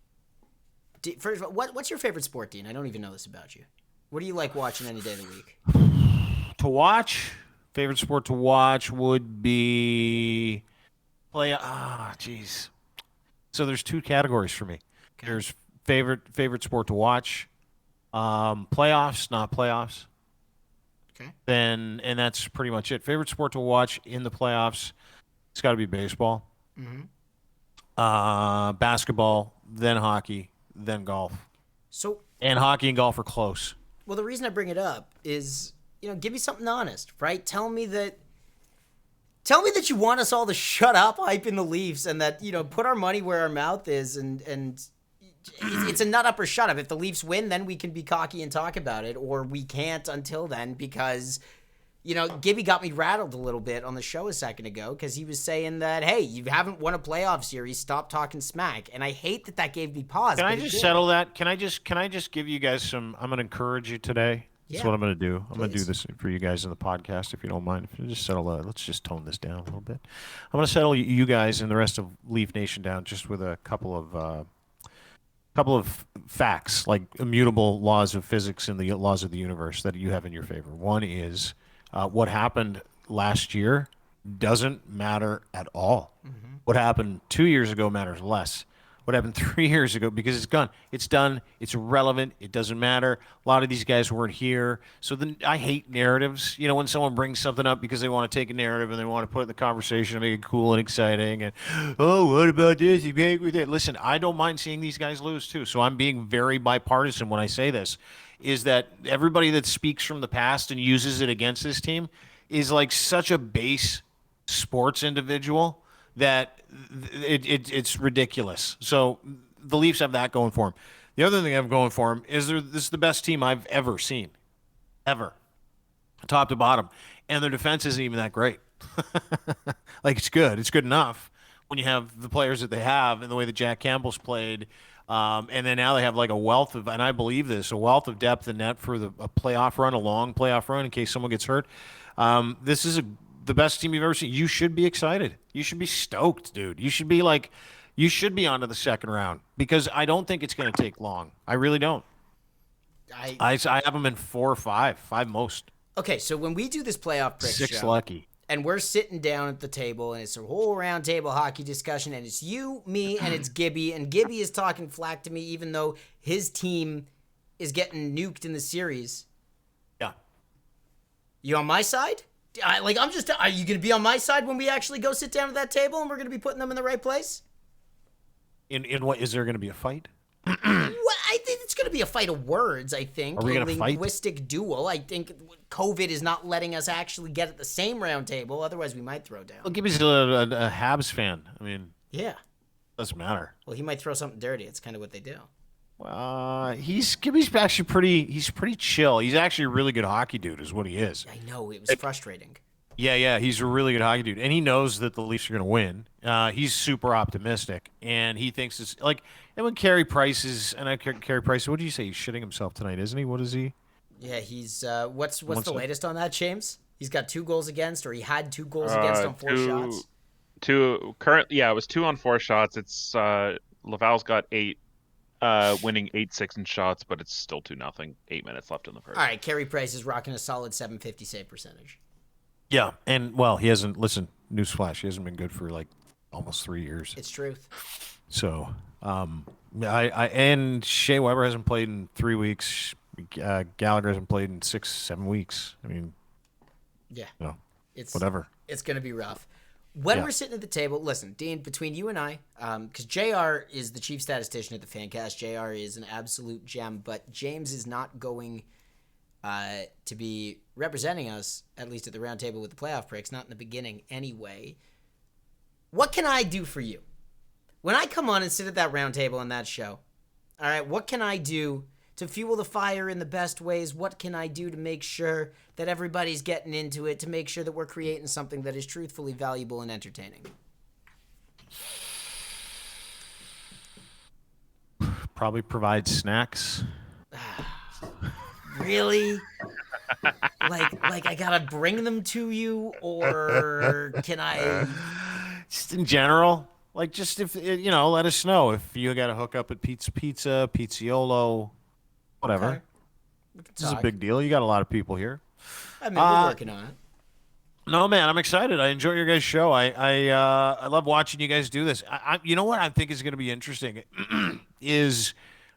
First of all, what's your favorite sport, Dean? I don't even know this about you. What do you like watching any day of the week? To watch? Favorite sport to watch would be jeez. So there's 2 categories for me. Okay. There's favorite sport to watch. Playoffs, not playoffs. Okay. And that's pretty much it. Favorite sport to watch in the playoffs, it's got to be baseball. Mm-hmm. Basketball, then hockey, then golf. And hockey and golf are close. Well, the reason I bring it up is, give me something honest, right? Tell me that you want us all to shut up hyping the Leafs and that, put our money where our mouth is and it's a nut up or shut up. If the Leafs win, then we can be cocky and talk about it, or we can't until then because, Gibby got me rattled a little bit on the show a second ago because he was saying that, hey, you haven't won a playoff series, stop talking smack. And I hate that gave me pause. Can I just settle that? Can I just give you guys some, I'm going to encourage you today. That's what I'm going to do. I'm going to do this for you guys in the podcast, if you don't mind. If you just settle that, let's just tone this down a little bit. I'm going to settle you guys and the rest of Leaf Nation down just with a couple of facts, like immutable laws of physics and the laws of the universe that you have in your favor. One is what happened last year doesn't matter at all. Mm-hmm. What happened 2 years ago matters less. What happened 3 years ago, because it's gone. It's done. It's irrelevant. It doesn't matter. A lot of these guys weren't here. So I hate narratives. When someone brings something up because they want to take a narrative and they want to put it in the conversation and make it cool and exciting. And, what about this? You agree with it? Listen, I don't mind seeing these guys lose too. So I'm being very bipartisan when I say this, is that everybody that speaks from the past and uses it against this team is like such a base sports individual that it's ridiculous. So the Leafs have that going for them. The other thing I'm going for him is this is the best team I've ever seen. Ever. Top to bottom. And their defense isn't even that great. Like, it's good. It's good enough when you have the players that they have and the way that Jack Campbell's played. And then now they have like a wealth of, and I believe this, a wealth of depth in net for a playoff run, a long playoff run in case someone gets hurt. This is the best team you've ever seen. You should be excited. You should be stoked, dude. You should be on to the second round because I don't think it's going to take long. I really don't. I have them in 4 or 5 most. Okay, so when we do this playoff pick 6 show, lucky. And we're sitting down at the table, and it's a whole round table hockey discussion, and it's you, me, and it's Gibby, and Gibby is talking flack to me even though his team is getting nuked in the series. Yeah. You on my side? Are you going to be on my side when we actually go sit down at that table and we're going to be putting them in the right place? In what, is there going to be a fight? Well, I think it's going to be a fight of words, I think. Are we going to fight? Linguistic duel. I think COVID is not letting us actually get at the same round table. Otherwise, we might throw down. Well, Gibby's a Habs fan. I mean, yeah. Doesn't matter. Well, he might throw something dirty. It's kind of what they do. Gibby's actually he's pretty chill. He's actually a really good hockey dude is what he is. I know. It was frustrating. Yeah, he's a really good hockey dude. And he knows that the Leafs are going to win. He's super optimistic. And he thinks it's like, and when Carey Price is, Carey Price, what did you say? He's shitting himself tonight, isn't he? What is he? Yeah, he's, what's the latest on that, James? He's got 2 goals against, or he had 2 goals against on 4 shots? It was 2 on 4 shots. It's, Laval's got 8. Winning 8-6 in shots, but it's still 2-0. 8 minutes left in the first. All right, Carey Price is rocking a solid .750 save percentage. Yeah, and well, he hasn't. Listen, newsflash, he hasn't been good for like almost 3 years. It's truth. So, and Shea Weber hasn't played in 3 weeks. Gallagher hasn't played in 6-7 weeks. I mean, yeah, it's whatever. It's gonna be rough. When we're sitting at the table, listen, Dean, between you and I, because JR is the chief statistician at the FanCast. JR is an absolute gem, but James is not going to be representing us, at least at the round table with the playoff breaks, not in the beginning anyway. What can I do for you? When I come on and sit at that round table on that show, all right, what can I do to fuel the fire in the best ways? What can I do to make sure that everybody's getting into it, to make sure that we're creating something that is truthfully valuable and entertaining? Probably provide snacks. Really? like I gotta bring them to you, or can I? Just in general, like just if let us know if you got to hook up at Pizza, Pizziolo, whatever. Okay. This is a big deal. You got a lot of people here. I mean, we're working on it. No, man, I'm excited. I enjoy your guys' show. I love watching you guys do this. You know what I think is going to be interesting is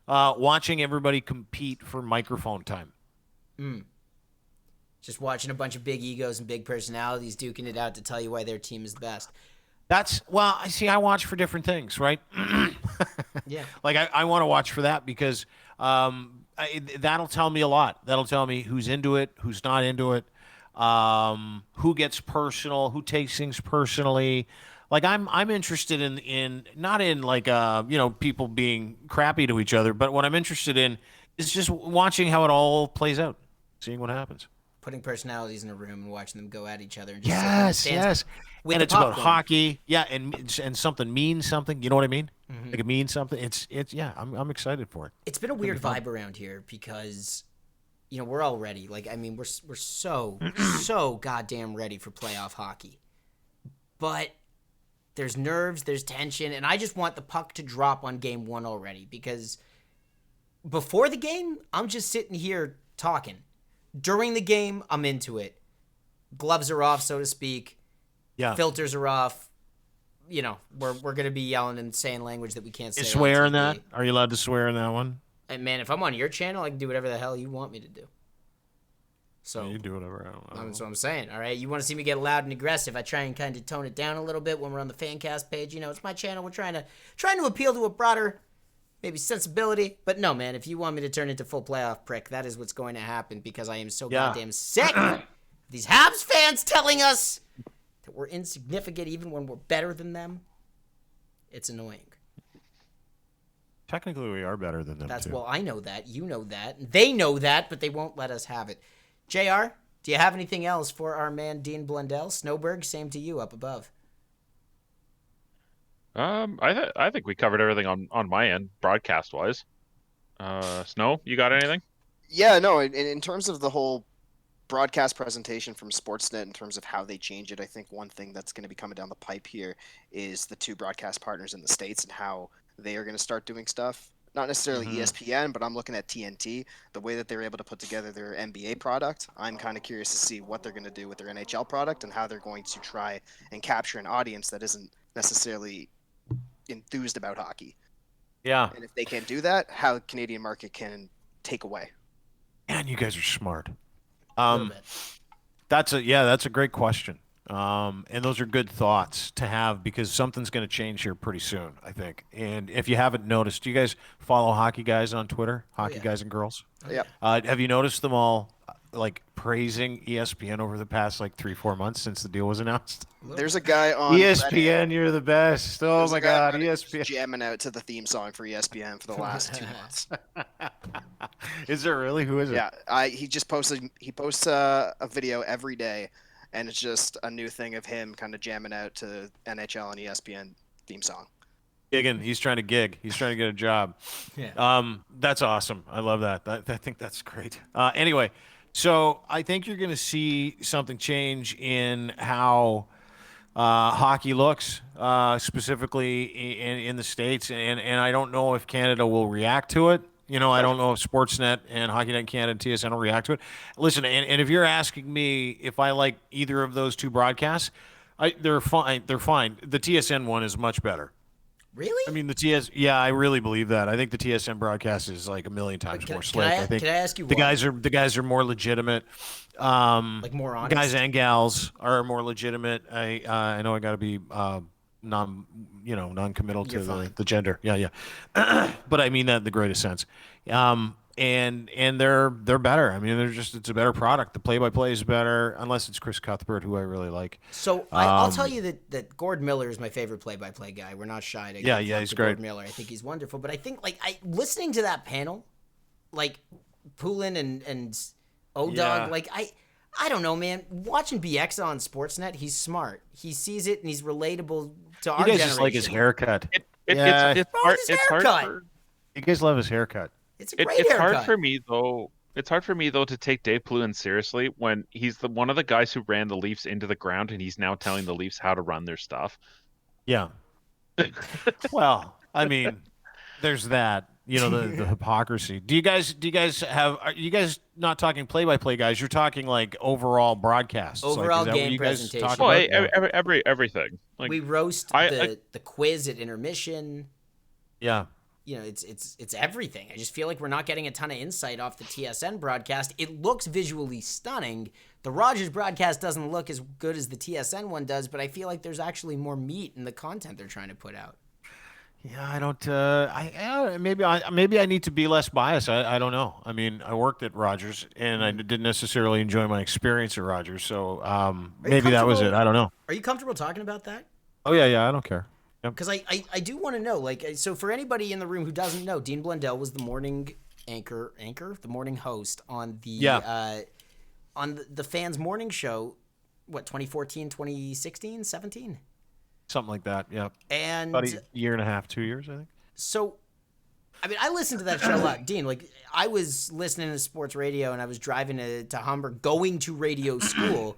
watching everybody compete for microphone time. Just watching a bunch of big egos and big personalities duking it out to tell you why their team is the best. I see. I watch for different things, right? Yeah. Like I want to watch for that because that'll tell me a lot. That'll tell me who's into it, who's not into it, who gets personal, who takes things personally. Like I'm interested in not in like people being crappy to each other, but what I'm interested in is just watching how it all plays out, seeing what happens. Putting personalities in a room and watching them go at each other. And just yes. And it's about hockey, and something means something. You know what I mean? Mm-hmm. Like it means something. It's I'm excited for it. It's been a weird vibe around here because, we're all ready. Like, I mean, we're so goddamn ready for playoff hockey. But there's nerves, there's tension, and I just want the puck to drop on game 1 already because before the game, I'm just sitting here talking. During the game, I'm into it. Gloves are off, so to speak. Yeah. Filters are off. We're going to be yelling and saying language that we can't say. You swear in that? Are you allowed to swear in that one? And man, if I'm on your channel, I can do whatever the hell you want me to do. So you do whatever. That's what I'm saying. All right, you want to see me get loud and aggressive? I try and kind of tone it down a little bit when we're on the FanCast page. It's my channel. We're trying to appeal to a broader, maybe sensibility. But no, man, if you want me to turn into full playoff prick, that is what's going to happen because I am so goddamn sick of these Habs fans telling us that we're insignificant even when we're better than them. It's annoying. Technically, we are better than them, too. Well, I know that. You know that. They know that, but they won't let us have it. JR, do you have anything else for our man Dean Blundell? Snowberg, same to you up above. I think we covered everything on my end, broadcast wise. Snow, you got anything? Yeah, no. In terms of the whole broadcast presentation from Sportsnet, in terms of how they change it, I think one thing that's going to be coming down the pipe here is the two broadcast partners in the States and how they are going to start doing stuff. Not necessarily ESPN, but I'm looking at TNT, the way that they're able to put together their NBA product. I'm kind of curious to see what they're going to do with their NHL product and how they're going to try and capture an audience that isn't necessarily enthused about hockey. Yeah. And if they can do that, how the Canadian market can take away. Man, you guys are smart. A little bit. That's a great question. And those are good thoughts to have because something's going to change here pretty soon, I think. And if you haven't noticed, do you guys follow hockey guys on Twitter? Hockey guys and girls? Yeah. Have you noticed them all like praising ESPN over the past like 3-4 months since the deal was announced? There's a guy on ESPN, Reddit, you're the best. Oh there's my a guy on God, Reddit who's ESPN. jamming out to the theme song for ESPN for the last 2 months. Is there really? Who is it? Yeah, he just posted. He posts a video every day, and it's just a new thing of him kind of jamming out to NHL and ESPN theme song. Gigging. He's trying to gig. He's trying to get a job. Yeah. That's awesome. I love that. I think that's great. Anyway, so I think you're going to see something change in how hockey looks, specifically in the States, and I don't know if Canada will react to it. You know, I don't know if Sportsnet and Hockey Night Canada and TSN will react to it. Listen, and if you're asking me if I like either of those two broadcasts, they're fine. They're fine. The TSN one is much better. Really? I mean, I really believe that. I think the TSN broadcast is like a million times more slick. I think can I ask you the why? guys are more legitimate. Like more honest? Guys and gals are more legitimate. I know I got to be non-committal to the gender. Yeah. But I mean that in the greatest sense. And they're better. I mean, it's a better product. The play-by-play is better, unless it's Chris Cuthbert, who I really like. So I'll tell you that Gord Miller is my favorite play-by-play guy. We're not shy to he's great. Gord Miller. I think he's wonderful. But I think listening to that panel, like Poulin and O-Dog, I don't know, man. Watching BX on Sportsnet, he's smart. He sees it and he's relatable to our generation. You guys just like his haircut. It's hard for you guys love his haircut. It's a great haircut. Hard for me though. It's hard for me though to take Dave Poulin seriously when he's one of the guys who ran the Leafs into the ground, and he's now telling the Leafs how to run their stuff. Yeah. Well, I mean, there's that. You know, the hypocrisy. Are you guys not talking play-by-play guys? You're talking like overall broadcasts. Overall like, game presentation. Everything. Like, we roast the quiz at intermission. Yeah. You know, it's everything. I just feel like we're not getting a ton of insight off the TSN broadcast. It looks visually stunning. The Rogers broadcast doesn't look as good as the TSN one does, but I feel like there's actually more meat in the content they're trying to put out. Yeah, I don't. Maybe I need to be less biased. I don't know. I mean, I worked at Rogers, and I didn't necessarily enjoy my experience at Rogers. So maybe that was it. I don't know. Are you comfortable talking about that? Oh yeah. I don't care. Because I do want to know. Like, so for anybody in the room who doesn't know, Dean Blundell was the morning the morning host on the the Fans Morning Show. What 2014, 2016, 17? Something like that, yeah. And about a year and a half, 2 years, I think. So, I mean, I listened to that show a lot. Dean, like, I was listening to sports radio, and I was driving to Hamburg, going to radio school,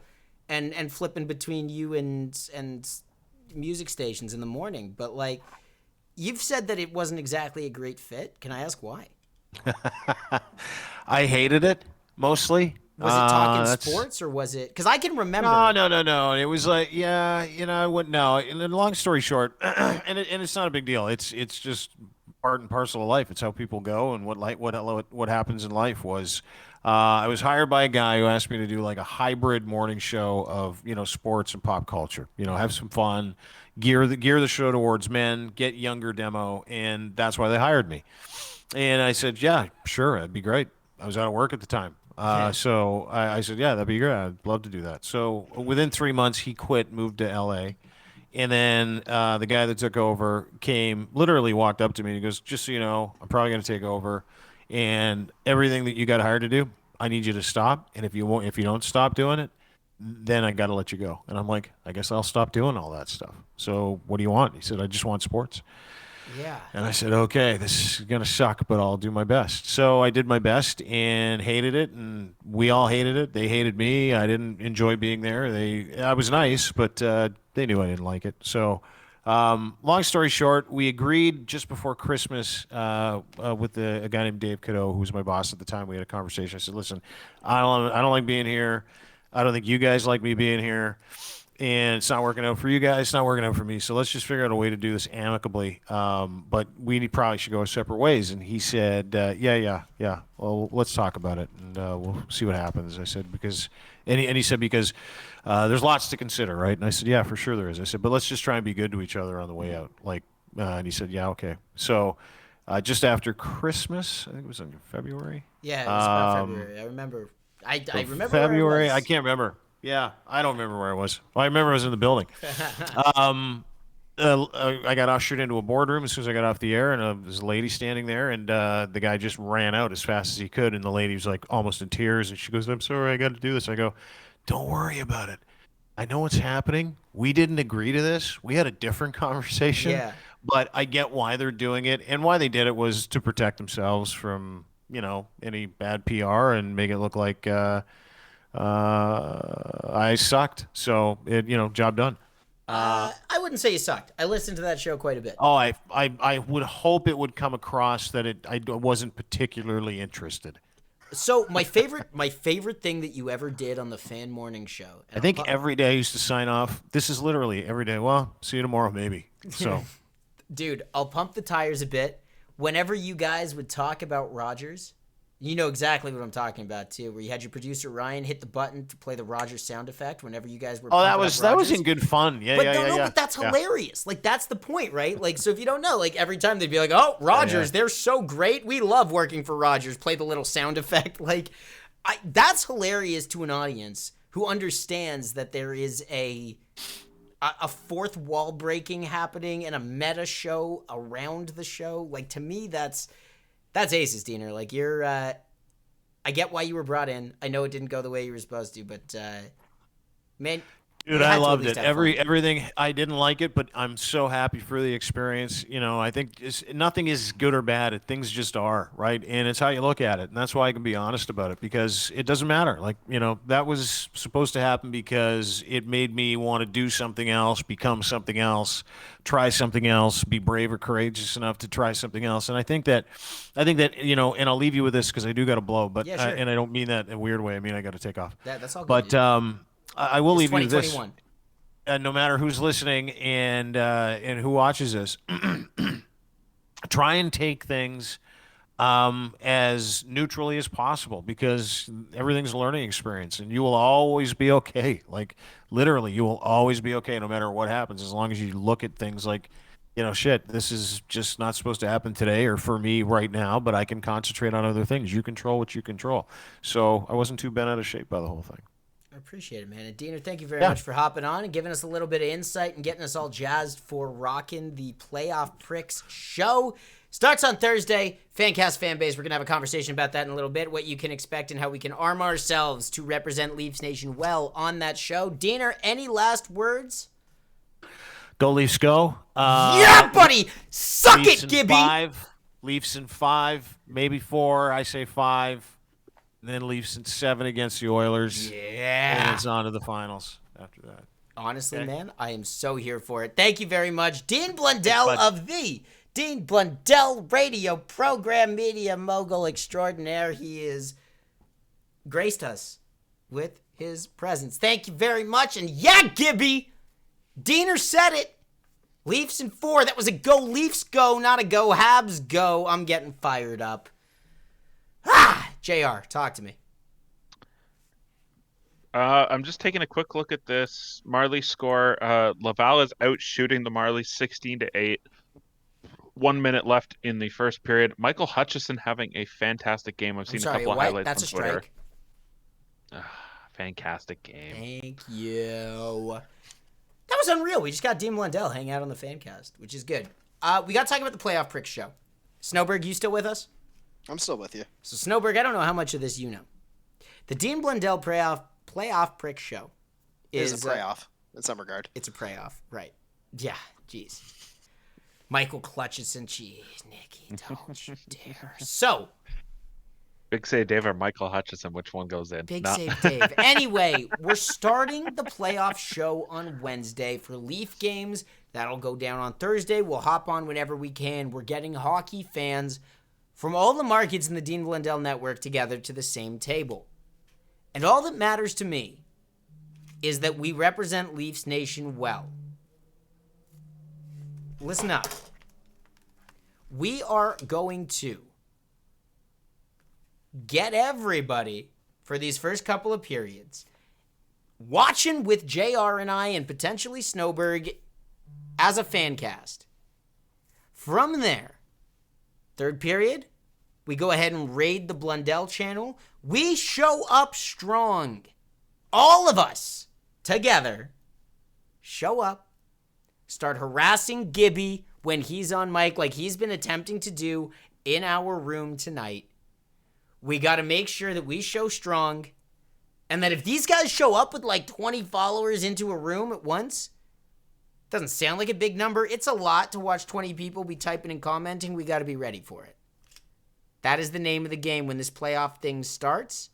and flipping between you and music stations in the morning. But, like, you've said that it wasn't exactly a great fit. Can I ask why? I hated it, mostly. Was it talking sports, or was it? Because I can remember. No. It was like, I wouldn't know. And long story short, and it's not a big deal. It's just part and parcel of life. It's how people go, and what happens in life was. I was hired by a guy who asked me to do like a hybrid morning show of sports and pop culture. Have some fun, gear the show towards men, get younger demo, and that's why they hired me. And I said, yeah, sure, that'd be great. I was out of work at the time. So I said, yeah, that'd be great. I'd love to do that. So within 3 months, he quit, moved to LA, And then the guy that took over literally walked up to me and he goes, "Just so you know, I'm probably going to take over, and everything that you got hired to do, I need you to stop. And if you don't stop doing it, then I got to let you go." And I'm like, "I guess I'll stop doing all that stuff. So what do you want?" He said, "I just want sports." Yeah. And I said, "Okay, this is gonna suck, but I'll do my best." So I did my best and hated it, and we all hated it. They hated me. I didn't enjoy being there. I was nice, but they knew I didn't like it. So, long story short, we agreed just before Christmas with a guy named Dave Cadeau, who was my boss at the time. We had a conversation. I said, "Listen, I don't like being here. I don't think you guys like me being here. And it's not working out for you guys. It's not working out for me. So let's just figure out a way to do this amicably. But we probably should go our separate ways." And he said, "Yeah. Well, let's talk about it, and we'll see what happens." I said, and he said, because there's lots to consider, right? And I said, "Yeah, for sure there is." I said, "But let's just try and be good to each other on the way out." And he said, "Yeah, okay." So just after Christmas, I think it was in February. Yeah, it was about February. I remember. I remember February. where I was. I can't remember. Yeah, I don't remember where I was. Well, I remember I was in the building. I got ushered into a boardroom as soon as I got off the air, and there's a lady standing there, and the guy just ran out as fast as he could, and the lady was like almost in tears, and she goes, "I'm sorry, I got to do this." I go, "Don't worry about it. I know what's happening. We didn't agree to this. We had a different conversation, Yeah. but I get why they're doing it, and why they did it was to protect themselves from, any bad PR and make it look like I sucked." So job done. I wouldn't say you sucked. I listened to that show quite a bit. Oh, I would hope it would come across that I wasn't particularly interested. So my favorite thing that you ever did on the Fan Morning Show. I think every day I used to sign off. This is literally every day. Well, see you tomorrow, maybe. So, dude, I'll pump the tires a bit. Whenever you guys would talk about Rogers, you know exactly what I'm talking about too. Where you had your producer Ryan hit the button to play the Rogers sound effect whenever you guys were. Oh, that was in good fun. Yeah, but but that's hilarious. Like that's the point, right? Like so, if you don't know, like every time they'd be like, "Oh, Rogers, they're so great. We love working for Rogers." Play the little sound effect. Like, that's hilarious to an audience who understands that there is a fourth wall breaking happening and a meta show around the show. Like to me, that's aces, Diener. Like you're, I get why you were brought in. I know it didn't go the way you were supposed to, but man, dude, I loved it. Everything. I didn't like it, but I'm so happy for the experience. I think nothing is good or bad. Things just are, right? And it's how you look at it, and that's why I can be honest about it, because it doesn't matter. Like that was supposed to happen because it made me want to do something else, become something else, try something else, be brave or courageous enough to try something else. And I think that and I'll leave you with this because I do got to blow, but yeah, sure. And I don't mean that in a weird way. I mean I got to take off. That's all good. But dude. I will leave you with this. 2021. No matter who's listening and who watches this, try and take things as neutrally as possible, because everything's a learning experience, and you will always be okay. Like literally, you will always be okay no matter what happens, as long as you look at things like, shit, this is just not supposed to happen today or for me right now, but I can concentrate on other things. You control what you control. So I wasn't too bent out of shape by the whole thing. I appreciate it, man. And Diener, thank you very much for hopping on and giving us a little bit of insight and getting us all jazzed for rocking the Playoff Pricks show. Starts on Thursday. FanCast fan base. We're going to have a conversation about that in a little bit, what you can expect and how we can arm ourselves to represent Leafs Nation well on that show. Diener, any last words? Go Leafs, go. Yeah, buddy. Suck Leafs it, Gibby. 5. Leafs in 5, maybe 4. I say 5. And then Leafs in 7 against the Oilers. Yeah. And it's on to the finals after that. Honestly, man, I am so here for it. Thank you very much. Dean Blundell of the Dean Blundell Radio Program Media Mogul Extraordinaire. He is graced us with his presence. Thank you very much. And yeah, Gibby, Diener said it. Leafs in 4. That was a go Leafs go, not a go Habs go. I'm getting fired up. JR, talk to me. I'm just taking a quick look at this Marley score. Laval is out shooting the Marlies 16-8. 1 minute left in the first period. Michael Hutchison having a fantastic game. I've seen a couple of highlights That's on Twitter. Strike. Fantastic game. Thank you. That was unreal. We just got Dean Blundell hanging out on the FanCast, which is good. We got to talk about the Playoff Prick Show. Snowberg, you still with us? I'm still with you. So, Snowberg, I don't know how much of this you know. The Dean Blundell Playoff Prick Show is a playoff in some regard. It's a playoff, right. Yeah, jeez. Michael Clutchison, jeez, Nicky, don't you dare. So, Big Save Dave or Michael Hutchison, which one goes in? Big Save Dave. Anyway, we're starting the playoff show on Wednesday for Leaf games. That'll go down on Thursday. We'll hop on whenever we can. We're getting hockey fans from all the markets in the Dean Blundell Network together to the same table. And all that matters to me is that we represent Leafs Nation well. Listen up. We are going to get everybody for these first couple of periods watching with JR and I and potentially Snowberg as a fan cast. From there, third period, we go ahead and raid the Blundell channel. We show up strong. All of us together show up, start harassing Gibby when he's on mic like he's been attempting to do in our room tonight. We got to make sure that we show strong, and that if these guys show up with like 20 followers into a room at once, doesn't sound like a big number. It's a lot to watch 20 people be typing and commenting. We got to be ready for it. That is the name of the game when this playoff thing starts.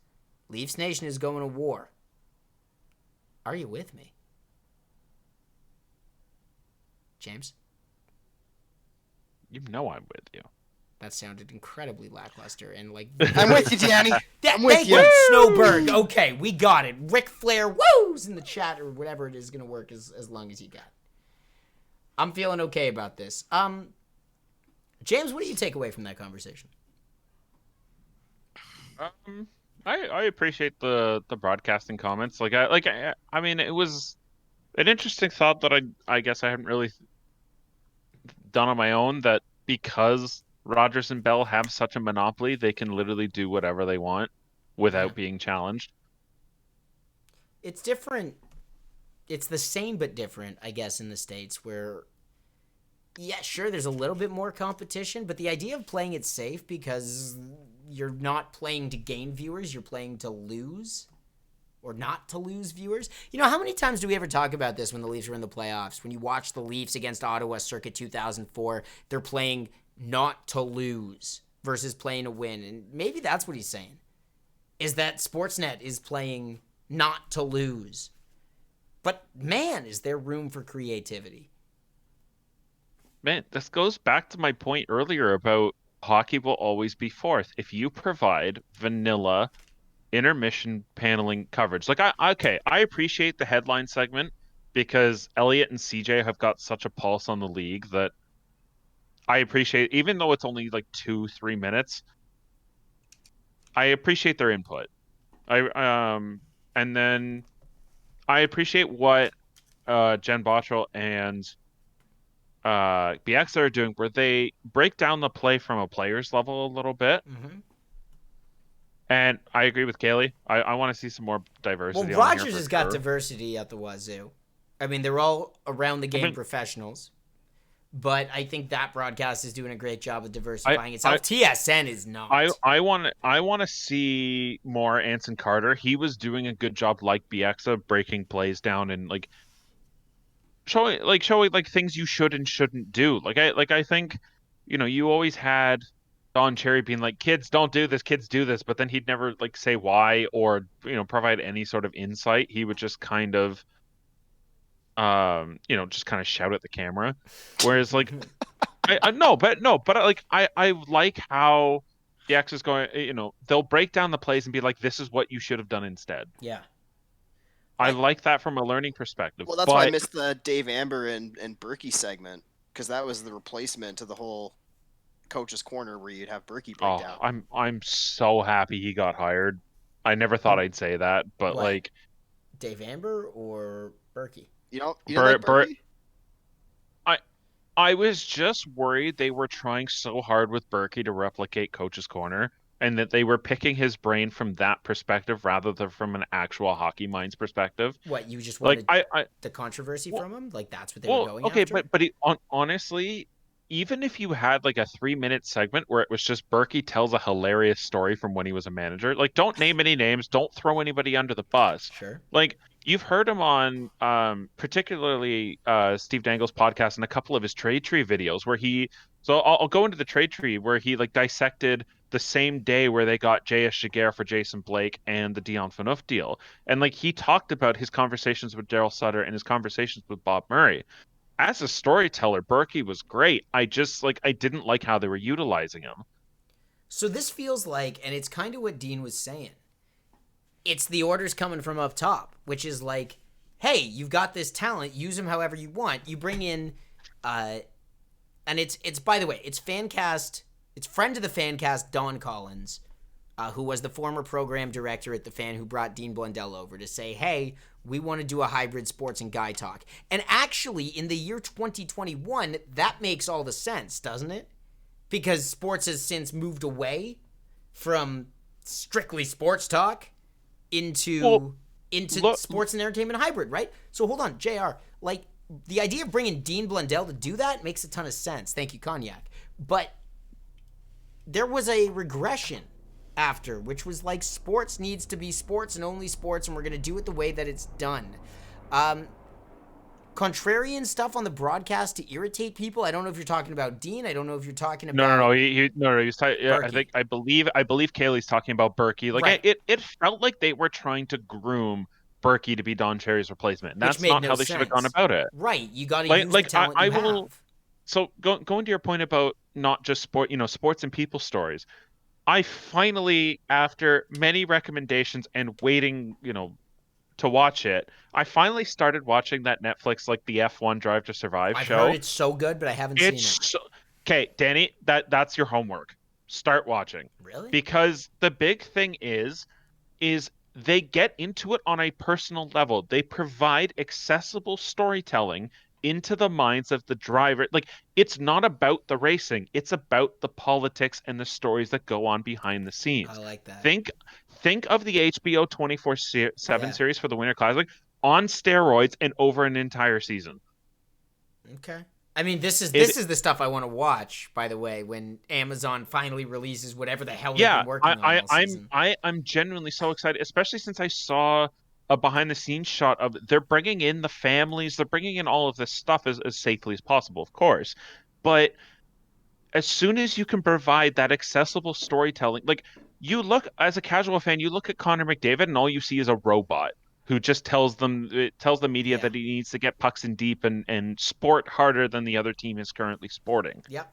Leafs Nation is going to war. Are you with me? James? You know I'm with you. That sounded incredibly lackluster and like... I'm with you, Danny. I'm with Thank you. Snowberg. Okay, we got it. Ric Flair woos in the chat or whatever it is going to work as long as you got. I'm feeling okay about this. James, what do you take away from that conversation? I appreciate the broadcasting comments. I mean, it was an interesting thought that I guess I hadn't really done on my own, that because Rogers and Bell have such a monopoly, they can literally do whatever they want without being challenged. It's different. It's the same but different, I guess, in the States where, yeah, sure, there's a little bit more competition, but the idea of playing it safe because you're not playing to gain viewers, you're playing to lose or not to lose viewers. You know, how many times do we ever talk about this when the Leafs were in the playoffs? When you watch the Leafs against Ottawa circa 2004, they're playing not to lose versus playing to win. And maybe that's what he's saying, is that Sportsnet is playing not to lose. But man, is there room for creativity. Man, this goes back to my point earlier about hockey will always be fourth. If you provide vanilla intermission paneling coverage. Like, I appreciate the headline segment because Elliot and CJ have got such a pulse on the league that I appreciate, even though it's only like 2-3 minutes, I appreciate their input. And then I appreciate what Jen Bottrell and BX are doing, where they break down the play from a player's level a little bit. Mm-hmm. And I agree with Kaylee. I want to see some more diversity. Well, Rogers has got diversity at the wazoo. I mean, they're all around the game professionals. But I think that broadcast is doing a great job of diversifying itself. TSN is not. I want to see more Anson Carter. He was doing a good job, like BX, breaking plays down and showing things you should and shouldn't do. I think, you always had Don Cherry being like, kids don't do this, kids do this, but then he'd never say why or provide any sort of insight. He would just kind of just kind of shout at the camera. Whereas I like how the X is going, they'll break down the plays and be like, this is what you should have done instead. Yeah. I like that from a learning perspective. Well, that's why I missed the Dave Amber and Berkey segment, because that was the replacement to the whole Coach's Corner where you'd have Berkey break down. I'm so happy he got hired. I never thought I'd say that, but what? Dave Amber or Berkey? You don't like Berkey? I was just worried they were trying so hard with Berkey to replicate Coach's Corner and that they were picking his brain from that perspective rather than from an actual hockey mind's perspective. What, you just Like wanted the controversy from him? Like that's what they were going okay, after? but honestly, even if you had like a 3-minute segment where it was just Berkey tells a hilarious story from when he was a manager, like don't name any names, don't throw anybody under the bus. Sure. Like you've heard him on particularly Steve Dangle's podcast and a couple of his trade tree videos where I'll go into the trade tree where he like dissected the same day where they got J.S. Giguère for Jason Blake and the Dion Phaneuf deal. And like he talked about his conversations with Daryl Sutter and his conversations with Bob Murray. As a storyteller, Berkey was great. I didn't like how they were utilizing him. So this feels like, and it's kind of what Dean was saying, it's the orders coming from up top, which is like, hey, you've got this talent, use him however you want. You bring in, and it's by the way, it's FanCast, it's friend of the FanCast, Don Collins, who was the former program director at the Fan, who brought Dean Blundell over to say, hey, we want to do a hybrid sports and guy talk. And actually, in the year 2021, that makes all the sense, doesn't it? Because sports has since moved away from strictly sports talk into sports and entertainment hybrid, right? So hold on, JR. Like, the idea of bringing Dean Blundell to do that makes a ton of sense. Thank you, Cognac. But there was a regression after, which was like sports needs to be sports and only sports, and we're going to do it the way that it's done. Contrarian stuff on the broadcast to irritate people. I don't know if you're talking about Dean. I don't know if you're talking about No. He was talking. Yeah, I believe Kaylee's talking about Berkey. Like right. it felt like they were trying to groom Berkey to be Don Cherry's replacement. And that's not how they should have gone about it. Right. You got to use the talent you have. So going to your point about not just sports and people stories. I finally, after many recommendations and waiting, to watch it, I finally started watching that Netflix, like the F1 Drive to Survive show. I've heard it's so good, but I haven't seen it. Okay, Danny, that's your homework. Start watching. Really? Because the big thing is they get into it on a personal level. They provide accessible storytelling into the minds of the driver. Like, it's not about the racing. It's about the politics and the stories that go on behind the scenes. I like that. Think of the HBO 24/7 series for the Winter Classic on steroids and over an entire season. Okay. I mean, this is the stuff I want to watch, by the way, when Amazon finally releases whatever the hell they've been working on all season. I'm genuinely so excited, especially since I saw a behind the scenes shot of they're bringing in the families, they're bringing in all of this stuff as safely as possible, of course. But as soon as you can provide that accessible storytelling, like you look as a casual fan, you look at Connor McDavid and all you see is a robot who just tells the media that he needs to get pucks in deep and sport harder than the other team is currently sporting. Yep.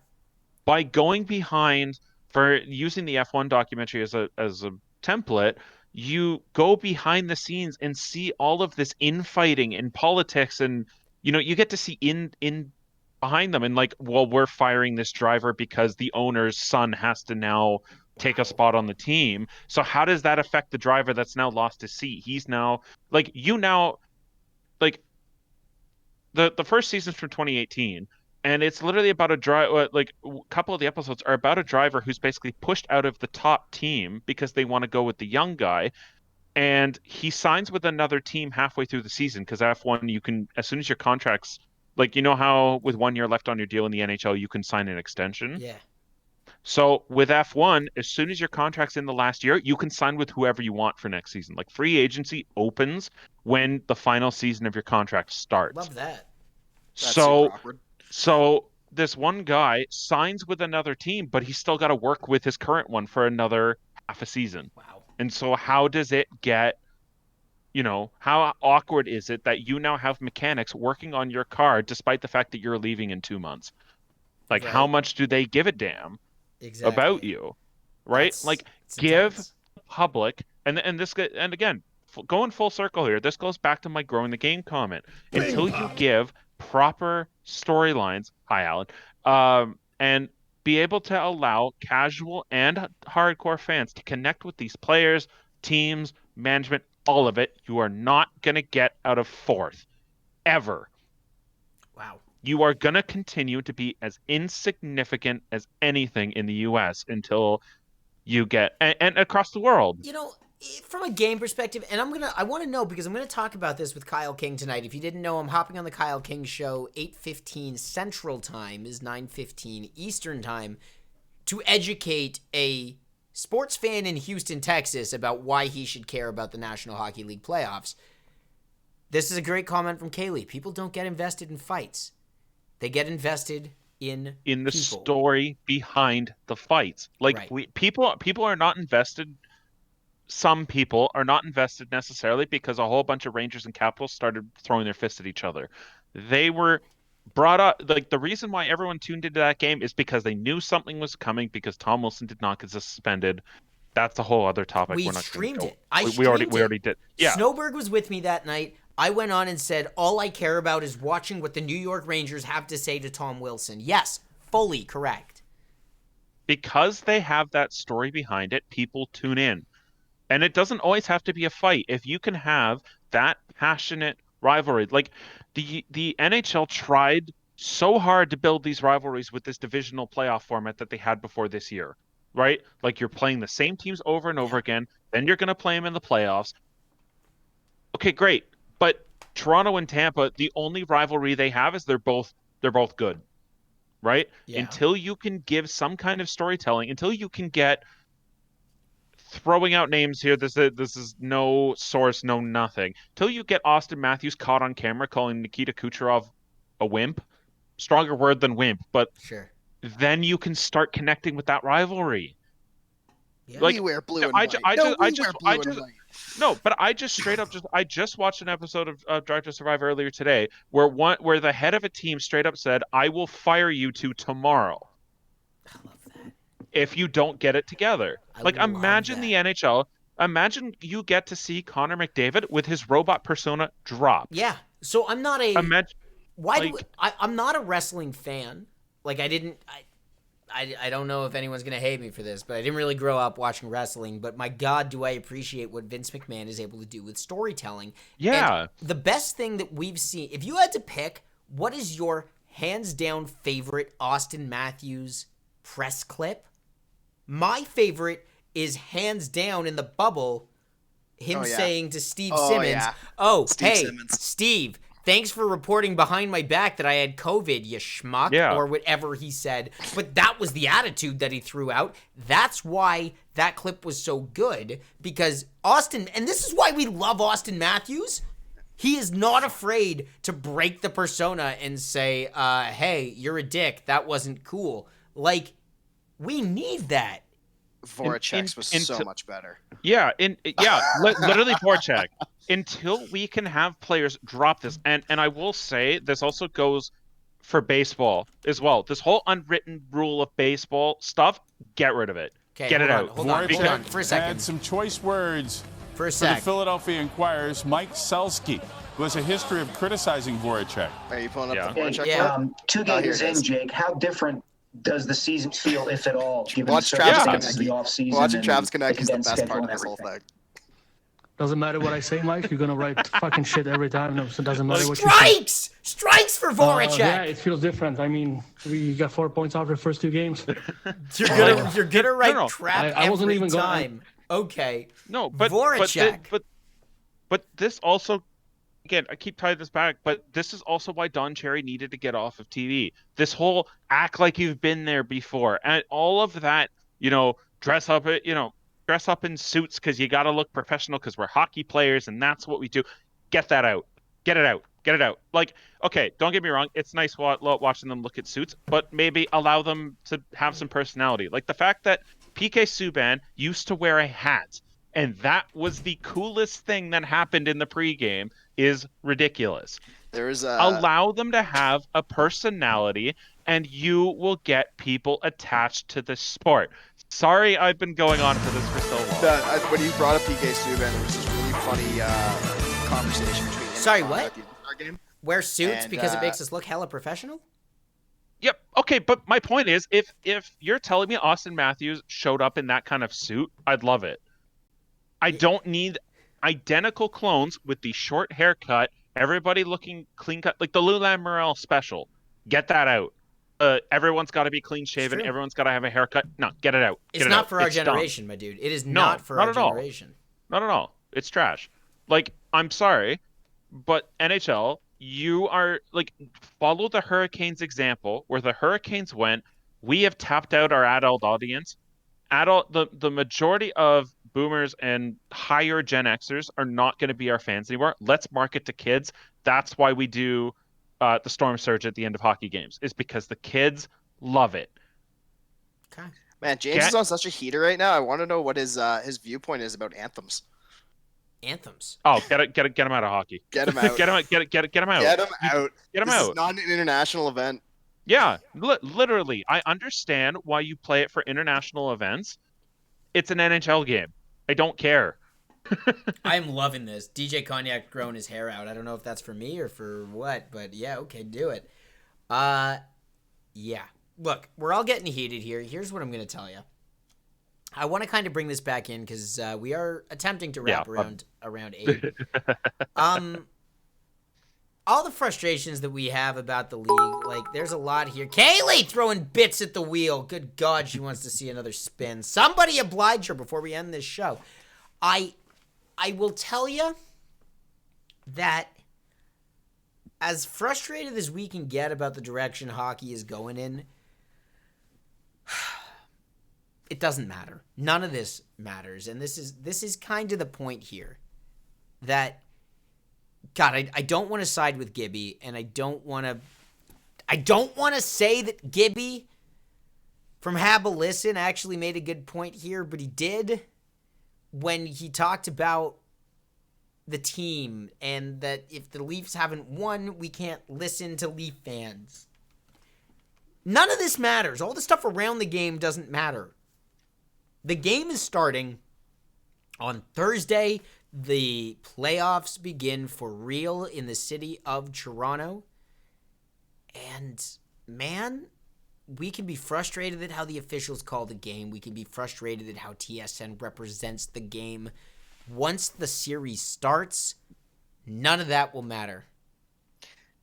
By going behind, for using the F1 documentary as a template, you go behind the scenes and see all of this infighting and politics, and you get to see in behind them, and like, well, we're firing this driver because the owner's son has to now take a spot on the team. So how does that affect the driver that's now lost his seat? He's now like the first season's from 2018, and it's literally about a driver. Like a couple of the episodes are about a driver who's basically pushed out of the top team because they want to go with the young guy, and he signs with another team halfway through the season because F1 you can, as soon as your contract's like, how with 1 year left on your deal in the NHL you can sign an extension. Yeah. So with F1, as soon as your contract's in the last year, you can sign with whoever you want for next season. Like, free agency opens when the final season of your contract starts. Love that. That's super awkward. So this one guy signs with another team, but he's still got to work with his current one for another half a season. Wow. And so how does it get, how awkward is it that you now have mechanics working on your car despite the fact that you're leaving in 2 months? Like, right. How much do they give a damn about you? Right? Give the public, and again, going full circle here, this goes back to my growing the game comment. Until you give proper storylines, hi Alan, and be able to allow casual and hardcore fans to connect with these players, teams, management, all of it, you are not going to get out of fourth ever. Wow. You are going to continue to be as insignificant as anything in the US until you get, and across the world. You know, from a game perspective, and I want to know, because I'm going to talk about this with Kyle King tonight. If you didn't know, I'm hopping on the Kyle King show, 8:15 Central Time is 9:15 Eastern Time, to educate a sports fan in Houston, Texas, about why he should care about the National Hockey League playoffs. This is a great comment from Kaylee. People don't get invested in fights. They get invested in the people. Story behind the fights. Like, right. People are not invested. Some people are not invested necessarily because a whole bunch of Rangers and Capitals started throwing their fists at each other. They were brought up, like, the reason why everyone tuned into that game is because they knew something was coming, because Tom Wilson did not get suspended. That's a whole other topic. We We're not streamed go. it. We already did. Yeah. Snowberg was with me that night. I went on and said, all I care about is watching what the New York Rangers have to say to Tom Wilson. Yes, fully correct. Because they have that story behind it, people tune in. And it doesn't always have to be a fight. If you can have that passionate rivalry, like the NHL tried so hard to build these rivalries with this divisional playoff format that they had before this year, right? Like, you're playing the same teams over and over again, then you're going to play them in the playoffs. Okay, great. But Toronto and Tampa, the only rivalry they have is they're both good, right? Yeah. Until you can give some kind of storytelling, until you can get throwing out names here, this is no source, no nothing. Till you get Austin Matthews caught on camera calling Nikita Kucherov a wimp, stronger word than wimp, but sure. Then you can start connecting with that rivalry. Yeah. Like, we wear blue and white. No, but I just straight up I just watched an episode of Drive to Survive earlier today where the head of a team straight up said, "I will fire you two tomorrow." I love that. If you don't get it together. Like, imagine the NHL. Imagine you get to see Connor McDavid with his robot persona drop. Yeah. So I'm not a I'm not a wrestling fan. Like, I don't know if anyone's going to hate me for this, but I didn't really grow up watching wrestling. But my God, do I appreciate what Vince McMahon is able to do with storytelling. Yeah. And the best thing that we've seen, if you had to pick, what is your hands down favorite Austin Matthews press clip? My favorite is hands down in the bubble, him saying to Steve Simmons, Simmons. Steve, thanks for reporting behind my back that I had COVID, you schmuck, or whatever he said. But that was the attitude that he threw out. That's why that clip was so good, because Austin, and this is why we love Austin Matthews, he is not afraid to break the persona and say, hey, you're a dick, that wasn't cool. Like, we need that. Voracek's was so much better. Yeah, literally Voracek. Until we can have players drop this, and I will say this also goes for baseball as well. This whole unwritten rule of baseball stuff, get rid of it. Okay, get it out. Hold on for a second. Had some choice words for the Philadelphia Inquirer's Mike Selsky, who has a history of criticizing Voracek. Are you pulling up the Voracek? Yeah. 2 games in, Jake. How different does the season feel, if at all, given Watch the Travis circumstances of the offseason? Watching Travis Connect is the best part of this whole thing. Doesn't matter what I say, Mike. You're gonna write fucking shit every time. No, so it doesn't matter what you say. Strikes for Voracek. Yeah, it feels different. I mean, we got 4 points off the first 2 games. You're gonna write trap I wasn't every even time. Okay. No, but Voracek. But this also, again, I keep tying this back, but this is also why Don Cherry needed to get off of TV. This whole act like you've been there before, and all of that, dress up in suits because you got to look professional because we're hockey players and that's what we do. Get that out. Get it out. Like, okay, don't get me wrong. It's nice watching them look at suits, but maybe allow them to have some personality. Like the fact that PK Subban used to wear a hat and that was the coolest thing that happened in the pregame is ridiculous. Allow them to have a personality and you will get people attached to the sport. Sorry, I've been going on for this for so long. When you brought up PK Subban, there was this really funny conversation between him Sorry, and what? at the All-Star game. Wear suits because it makes us look hella professional? Yep. Okay, but my point is, if you're telling me Austin Matthews showed up in that kind of suit, I'd love it. I don't need identical clones with the short haircut, everybody looking clean cut, like the Lou Lamoriello special. Get that out. everyone's got to be clean shaven. Everyone's got to have a haircut. No, get it out. It's not for our generation, my dude. It is not for our generation. Not at all. It's trash. Like, I'm sorry, but NHL, you are like, follow the Hurricanes example. Where the Hurricanes went, we have tapped out our adult audience. The majority of boomers and higher Gen Xers are not going to be our fans anymore. Let's market to kids. That's why we do the Storm Surge at the end of hockey games, is because the kids love it. Okay. Man, James is on such a heater right now. I want to know what his viewpoint is about anthems. Anthems. Oh, get him out of hockey. Get him out. Get him out. Get him out. Get him out. Get him this out. Is not an international event. Yeah, literally. I understand why you play it for international events. It's an NHL game. I don't care. I'm loving this. DJ Cognac growing his hair out. I don't know if that's for me or for what, but yeah, okay, do it. Yeah. Look, we're all getting heated here. Here's what I'm going to tell you. I want to kind of bring this back in because we are attempting to wrap around 8. All the frustrations that we have about the league, like, there's a lot here. Kaylee throwing bits at the wheel. Good God, she wants to see another spin. Somebody oblige her before we end this show. I will tell you that as frustrated as we can get about the direction hockey is going in, it doesn't matter. None of this matters. And this is kind of the point here. That, God, I don't want to side with Gibby, and I don't want to say that Gibby from Hab-A-Listen actually made a good point here, but he did when he talked about the team and that if the Leafs haven't won, we can't listen to Leaf fans. None of this matters. All the stuff around the game doesn't matter. The game is starting on Thursday. The playoffs begin for real in the city of Toronto. And, man, we can be frustrated at how the officials call the game. We can be frustrated at how TSN represents the game. Once the series starts, none of that will matter.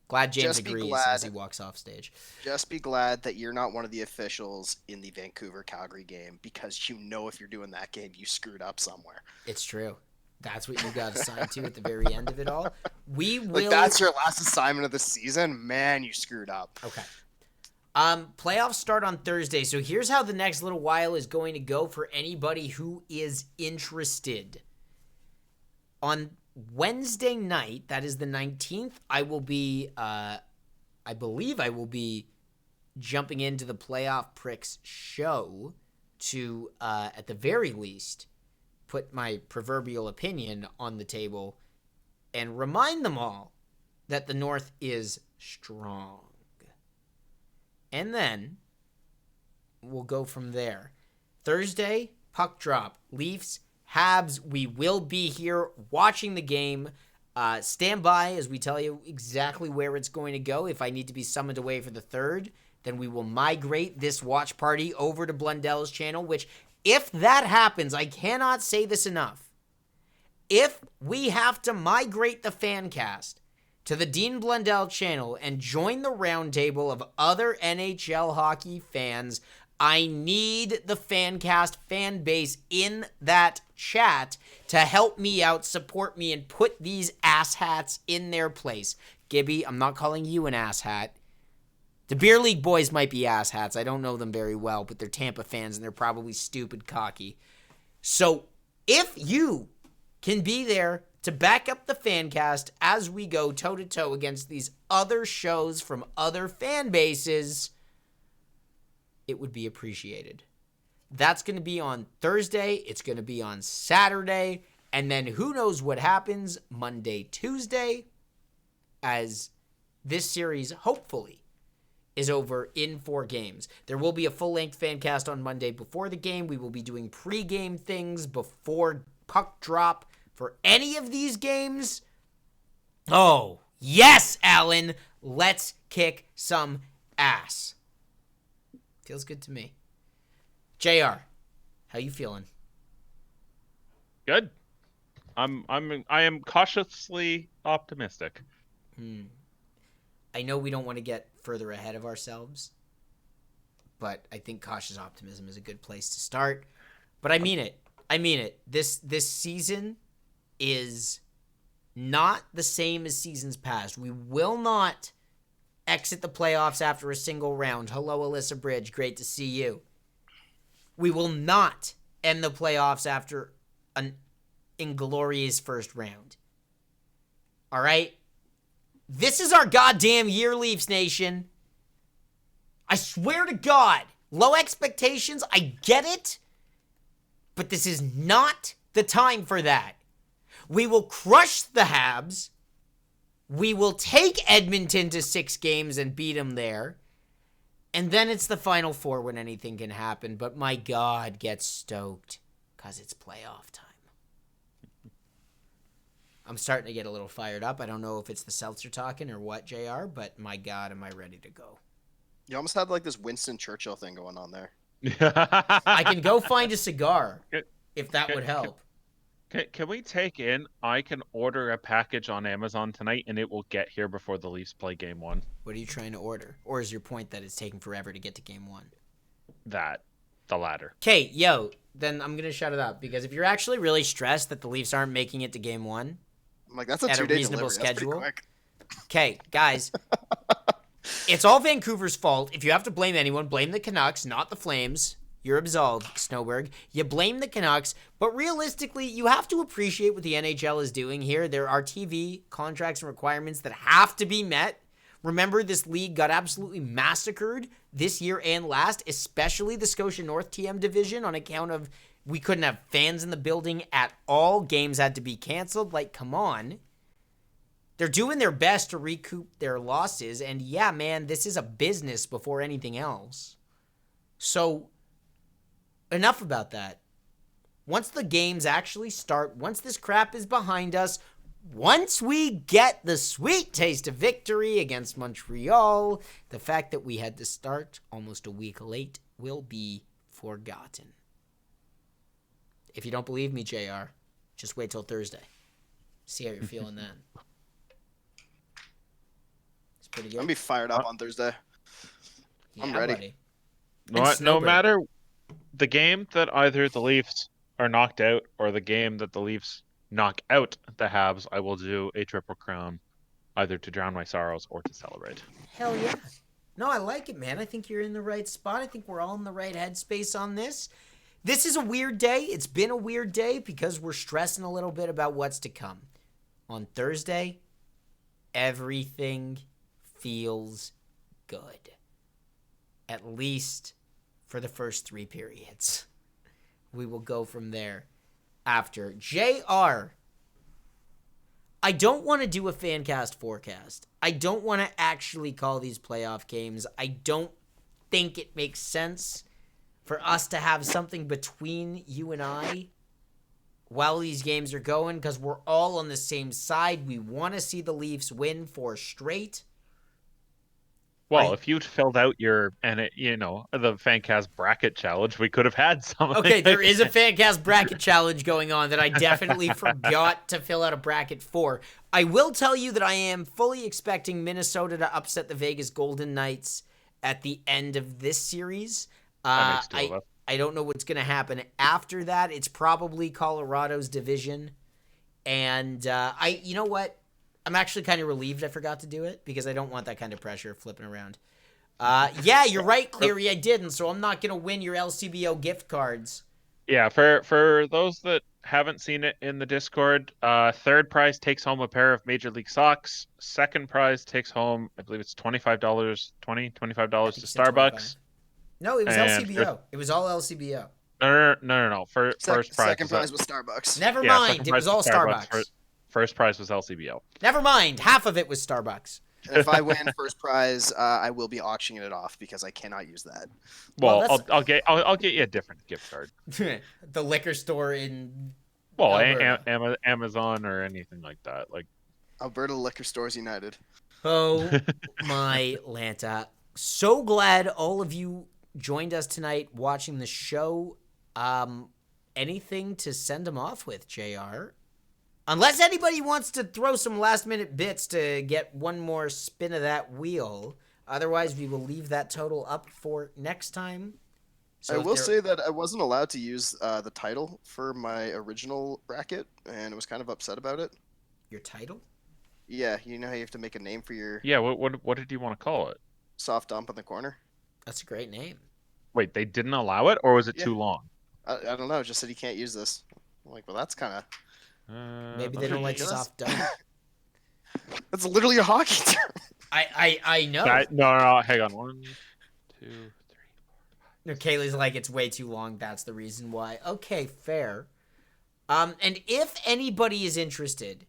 Glad James agrees as he walks off stage. Just be glad that you're not one of the officials in the Vancouver-Calgary game, because you know if you're doing that game, you screwed up somewhere. It's true. That's what you got assigned to at the very end of it all. We will. Like, that's your last assignment of the season? Man, you screwed up. Okay. Playoffs start on Thursday, so here's how the next little while is going to go for anybody who is interested. On Wednesday night, that is the 19th, I believe I will be jumping into the Playoff Pricks show to, at the very least, put my proverbial opinion on the table and remind them all that the North is strong. And then we'll go from there. Thursday, puck drop. Leafs, Habs. We will be here watching the game. Stand by as we tell you exactly where it's going to go. If I need to be summoned away for the third, then we will migrate this watch party over to Blundell's channel, which, if that happens, I cannot say this enough. If we have to migrate the FanCast to the Dean Blundell channel and join the roundtable of other NHL hockey fans, I need the FanCast fan base in that chat to help me out, support me, and put these asshats in their place. Gibby, I'm not calling you an asshat. The Beer League boys might be asshats. I don't know them very well, but they're Tampa fans, and they're probably stupid cocky. So if you can be there to back up the FanCast as we go toe-to-toe against these other shows from other fan bases, it would be appreciated. That's going to be on Thursday. It's going to be on Saturday. And then who knows what happens Monday, Tuesday, as this series, hopefully, is over in 4 games. There will be a full-length FanCast on Monday before the game. We will be doing pre-game things before puck drop for any of these games. Oh, yes, Alan. Let's kick some ass. Feels good to me. JR, how you feeling? Good. I am cautiously optimistic. I know we don't want to get further ahead of ourselves, but I think cautious optimism is a good place to start. But I mean it. This season is not the same as seasons past. We will not exit the playoffs after a single round. Hello, Alyssa Bridge. Great to see you. We will not end the playoffs after an inglorious first round. All right? This is our goddamn year, Leafs Nation. I swear to God, low expectations, I get it, but this is not the time for that. We will crush the Habs. We will take Edmonton to 6 games and beat them there. And then it's the Final Four when anything can happen. But my God, get stoked because it's playoff time. I'm starting to get a little fired up. I don't know if it's the seltzer talking or what, JR, but my God, am I ready to go. You almost had like this Winston Churchill thing going on there. I can go find a cigar if that would help. Can we take in? I can order a package on Amazon tonight, and it will get here before the Leafs play Game 1. What are you trying to order? Or is your point that it's taking forever to get to Game 1? The latter. Okay, yo, then I'm going to shut it up. Because if you're actually really stressed that the Leafs aren't making it to Game 1, I'm like, that's a at 2-day a reasonable delivery. schedule. Okay, guys. It's all Vancouver's fault. If you have to blame anyone, blame the Canucks, not the Flames. You're absolved, Snowberg. You blame the Canucks, but realistically, you have to appreciate what the NHL is doing here. There are TV contracts and requirements that have to be met. Remember, this league got absolutely massacred this year and last, especially the Scotia North TM division on account of we couldn't have fans in the building at all. Games had to be canceled. Like, come on. They're doing their best to recoup their losses, and yeah, man, this is a business before anything else. So, enough about that. Once the games actually start, once this crap is behind us, once we get the sweet taste of victory against Montreal, the fact that we had to start almost a week late will be forgotten. If you don't believe me, JR, just wait till Thursday. See how you're feeling then. It's pretty good. I'm gonna be fired up on Thursday. Yeah, I'm ready. Buddy. No matter the game that either the Leafs are knocked out or the game that the Leafs knock out the Habs, I will do a triple crown, either to drown my sorrows or to celebrate. Hell yeah. No, I like it, man. I think you're in the right spot. I think we're all in the right headspace on this. This is a weird day. It's been a weird day because we're stressing a little bit about what's to come. On Thursday, everything feels good. At least for the first 3 periods. We will go from there after. JR, I don't want to do a FanCast forecast. I don't want to actually call these playoff games. I don't think it makes sense for us to have something between you and I while these games are going, because we're all on the same side. We want to see the Leafs win 4 straight. Well, Right. if you'd filled out the FanCast bracket challenge, we could have had something. Okay, there is a FanCast bracket challenge going on that I definitely forgot to fill out a bracket for. I will tell you that I am fully expecting Minnesota to upset the Vegas Golden Knights at the end of this series. That makes 2 of us. I don't know what's going to happen after that. It's probably Colorado's division. And you know what? I'm actually kind of relieved I forgot to do it because I don't want that kind of pressure flipping around. Yeah, you're right, Cleary. I didn't, so I'm not going to win your LCBO gift cards. Yeah, for those that haven't seen it in the Discord, third prize takes home a pair of Major League socks. Second prize takes home, I believe it's $25 to Starbucks. 25. No, it was And LCBO. It was all LCBO. No. First prize. Second prize was Starbucks. Never Yeah, mind. second It prize was all was Starbucks. First prize was LCBO. Never mind. Half of it was Starbucks. And if I win first prize, I will be auctioning it off because I cannot use that. Well, Well, that's- I'll get you a different gift card. The liquor store in Well, Alberta. Amazon or anything like that. Like, Alberta Liquor Stores United. Oh my Lanta. So glad all of you joined us tonight watching the show. Anything to send them off with, JR? Unless anybody wants to throw some last minute bits to get one more spin of that wheel, Otherwise, we will leave that total up for next time. So I will say that I wasn't allowed to use the title for my original bracket, and I was kind of upset about it. Your title? Yeah, you know how you have to make a name for your Yeah, what did you want to call it? soft dump in the corner? That's a great name. Wait, they didn't allow it, or was it Yeah. too long? I don't know. It just said you can't use this. I'm like, well, that's kind of. Maybe they don't like soft dump. That's literally a hockey term. I know. No, hang on. 1, 2, 3. No, Kaylee's like, it's way too long. That's the reason why. Okay, fair. And if anybody is interested,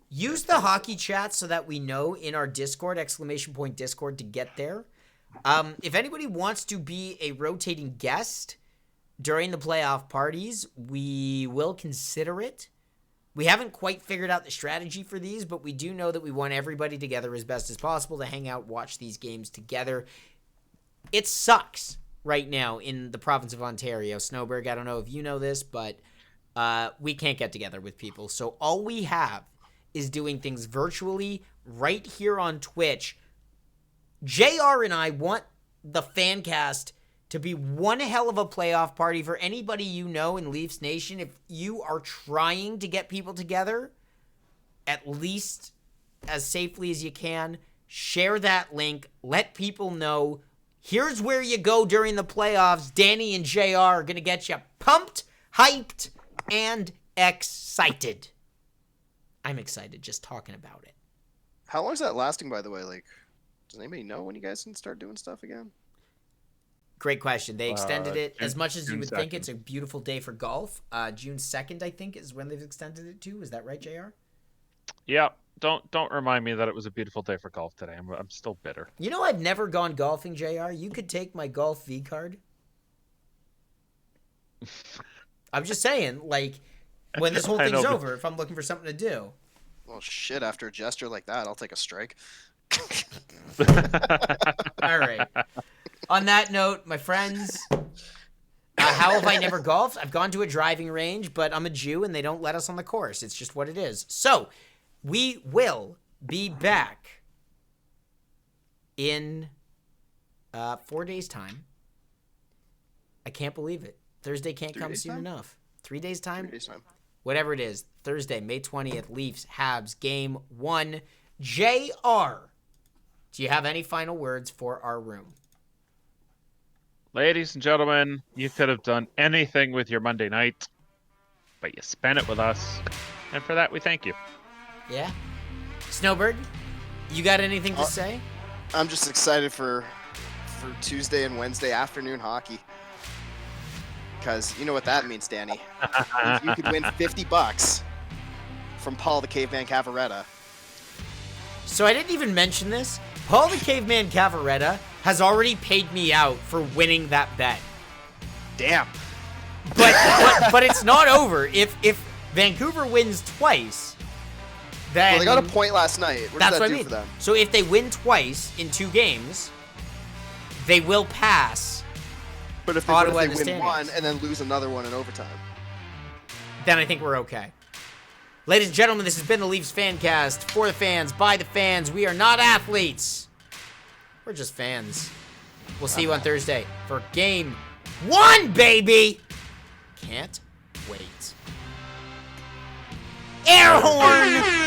use the hockey chat so that we know in our Discord, !Discord, to get there. If anybody wants to be a rotating guest during the playoff parties, we will consider it. We haven't quite figured out the strategy for these, but we do know that we want everybody together as best as possible to hang out, watch these games together. It sucks right now in the province of Ontario. Snowberg, I don't know if you know this, but we can't get together with people. So all we have is doing things virtually right here on Twitch. JR and I want the FanCast to be one hell of a playoff party for anybody you know in Leafs Nation. If you are trying to get people together, at least as safely as you can, share that link. Let people know. Here's where you go during the playoffs. Danny and JR are going to get you pumped, hyped, and excited. I'm excited just talking about it. How long is that lasting, by the way? Like, does anybody know when you guys can start doing stuff again? Great question. They extended it as much as you June would 2nd. think. It's a beautiful day for golf. June 2nd, I think, is when they've extended it to. Is that right, JR? Yeah, don't remind me that it was a beautiful day for golf today. I'm still bitter. You know, I've never gone golfing, JR. You could take my golf V card. I'm just saying, like, when this whole I thing's know, but- over, if I'm looking for something to do. Well, shit, after a gesture like that, I'll take a strike. All right. On that note, my friends, how have I never golfed? I've gone to a driving range, but I'm a Jew and they don't let us on the course. It's just what it is. So, we will be back in 4 days' time. I can't believe it. Thursday can't come soon enough. 3 days' time? 3 days time. Whatever it is. Thursday, May 20th, Leafs-Habs, Game 1. JR, do you have any final words for our room? Ladies and gentlemen, you could have done anything with your Monday night, but you spent it with us, and for that we thank you. Yeah? Snowbird, you got anything to say? I'm just excited for Tuesday and Wednesday afternoon hockey. Because you know what that means, Danny. You could win $50 from Paul the Caveman Cavaretta. So I didn't even mention this. Paul the Caveman Cavaretta has already paid me out for winning that bet. Damn. But it's not over. If Vancouver wins twice, then Well, they got a point last night. What does that's that what do I mean. for them? So if they win twice in 2 games, they will pass. But if they, Ottawa what in if the they win standings. one and then lose another one in overtime? Then I think we're okay. Ladies and gentlemen, this has been the Leafs FanCast. For the fans, by the fans. We are not athletes. We're just fans. We'll see you on Thursday for Game 1, baby! Can't wait. Air horn!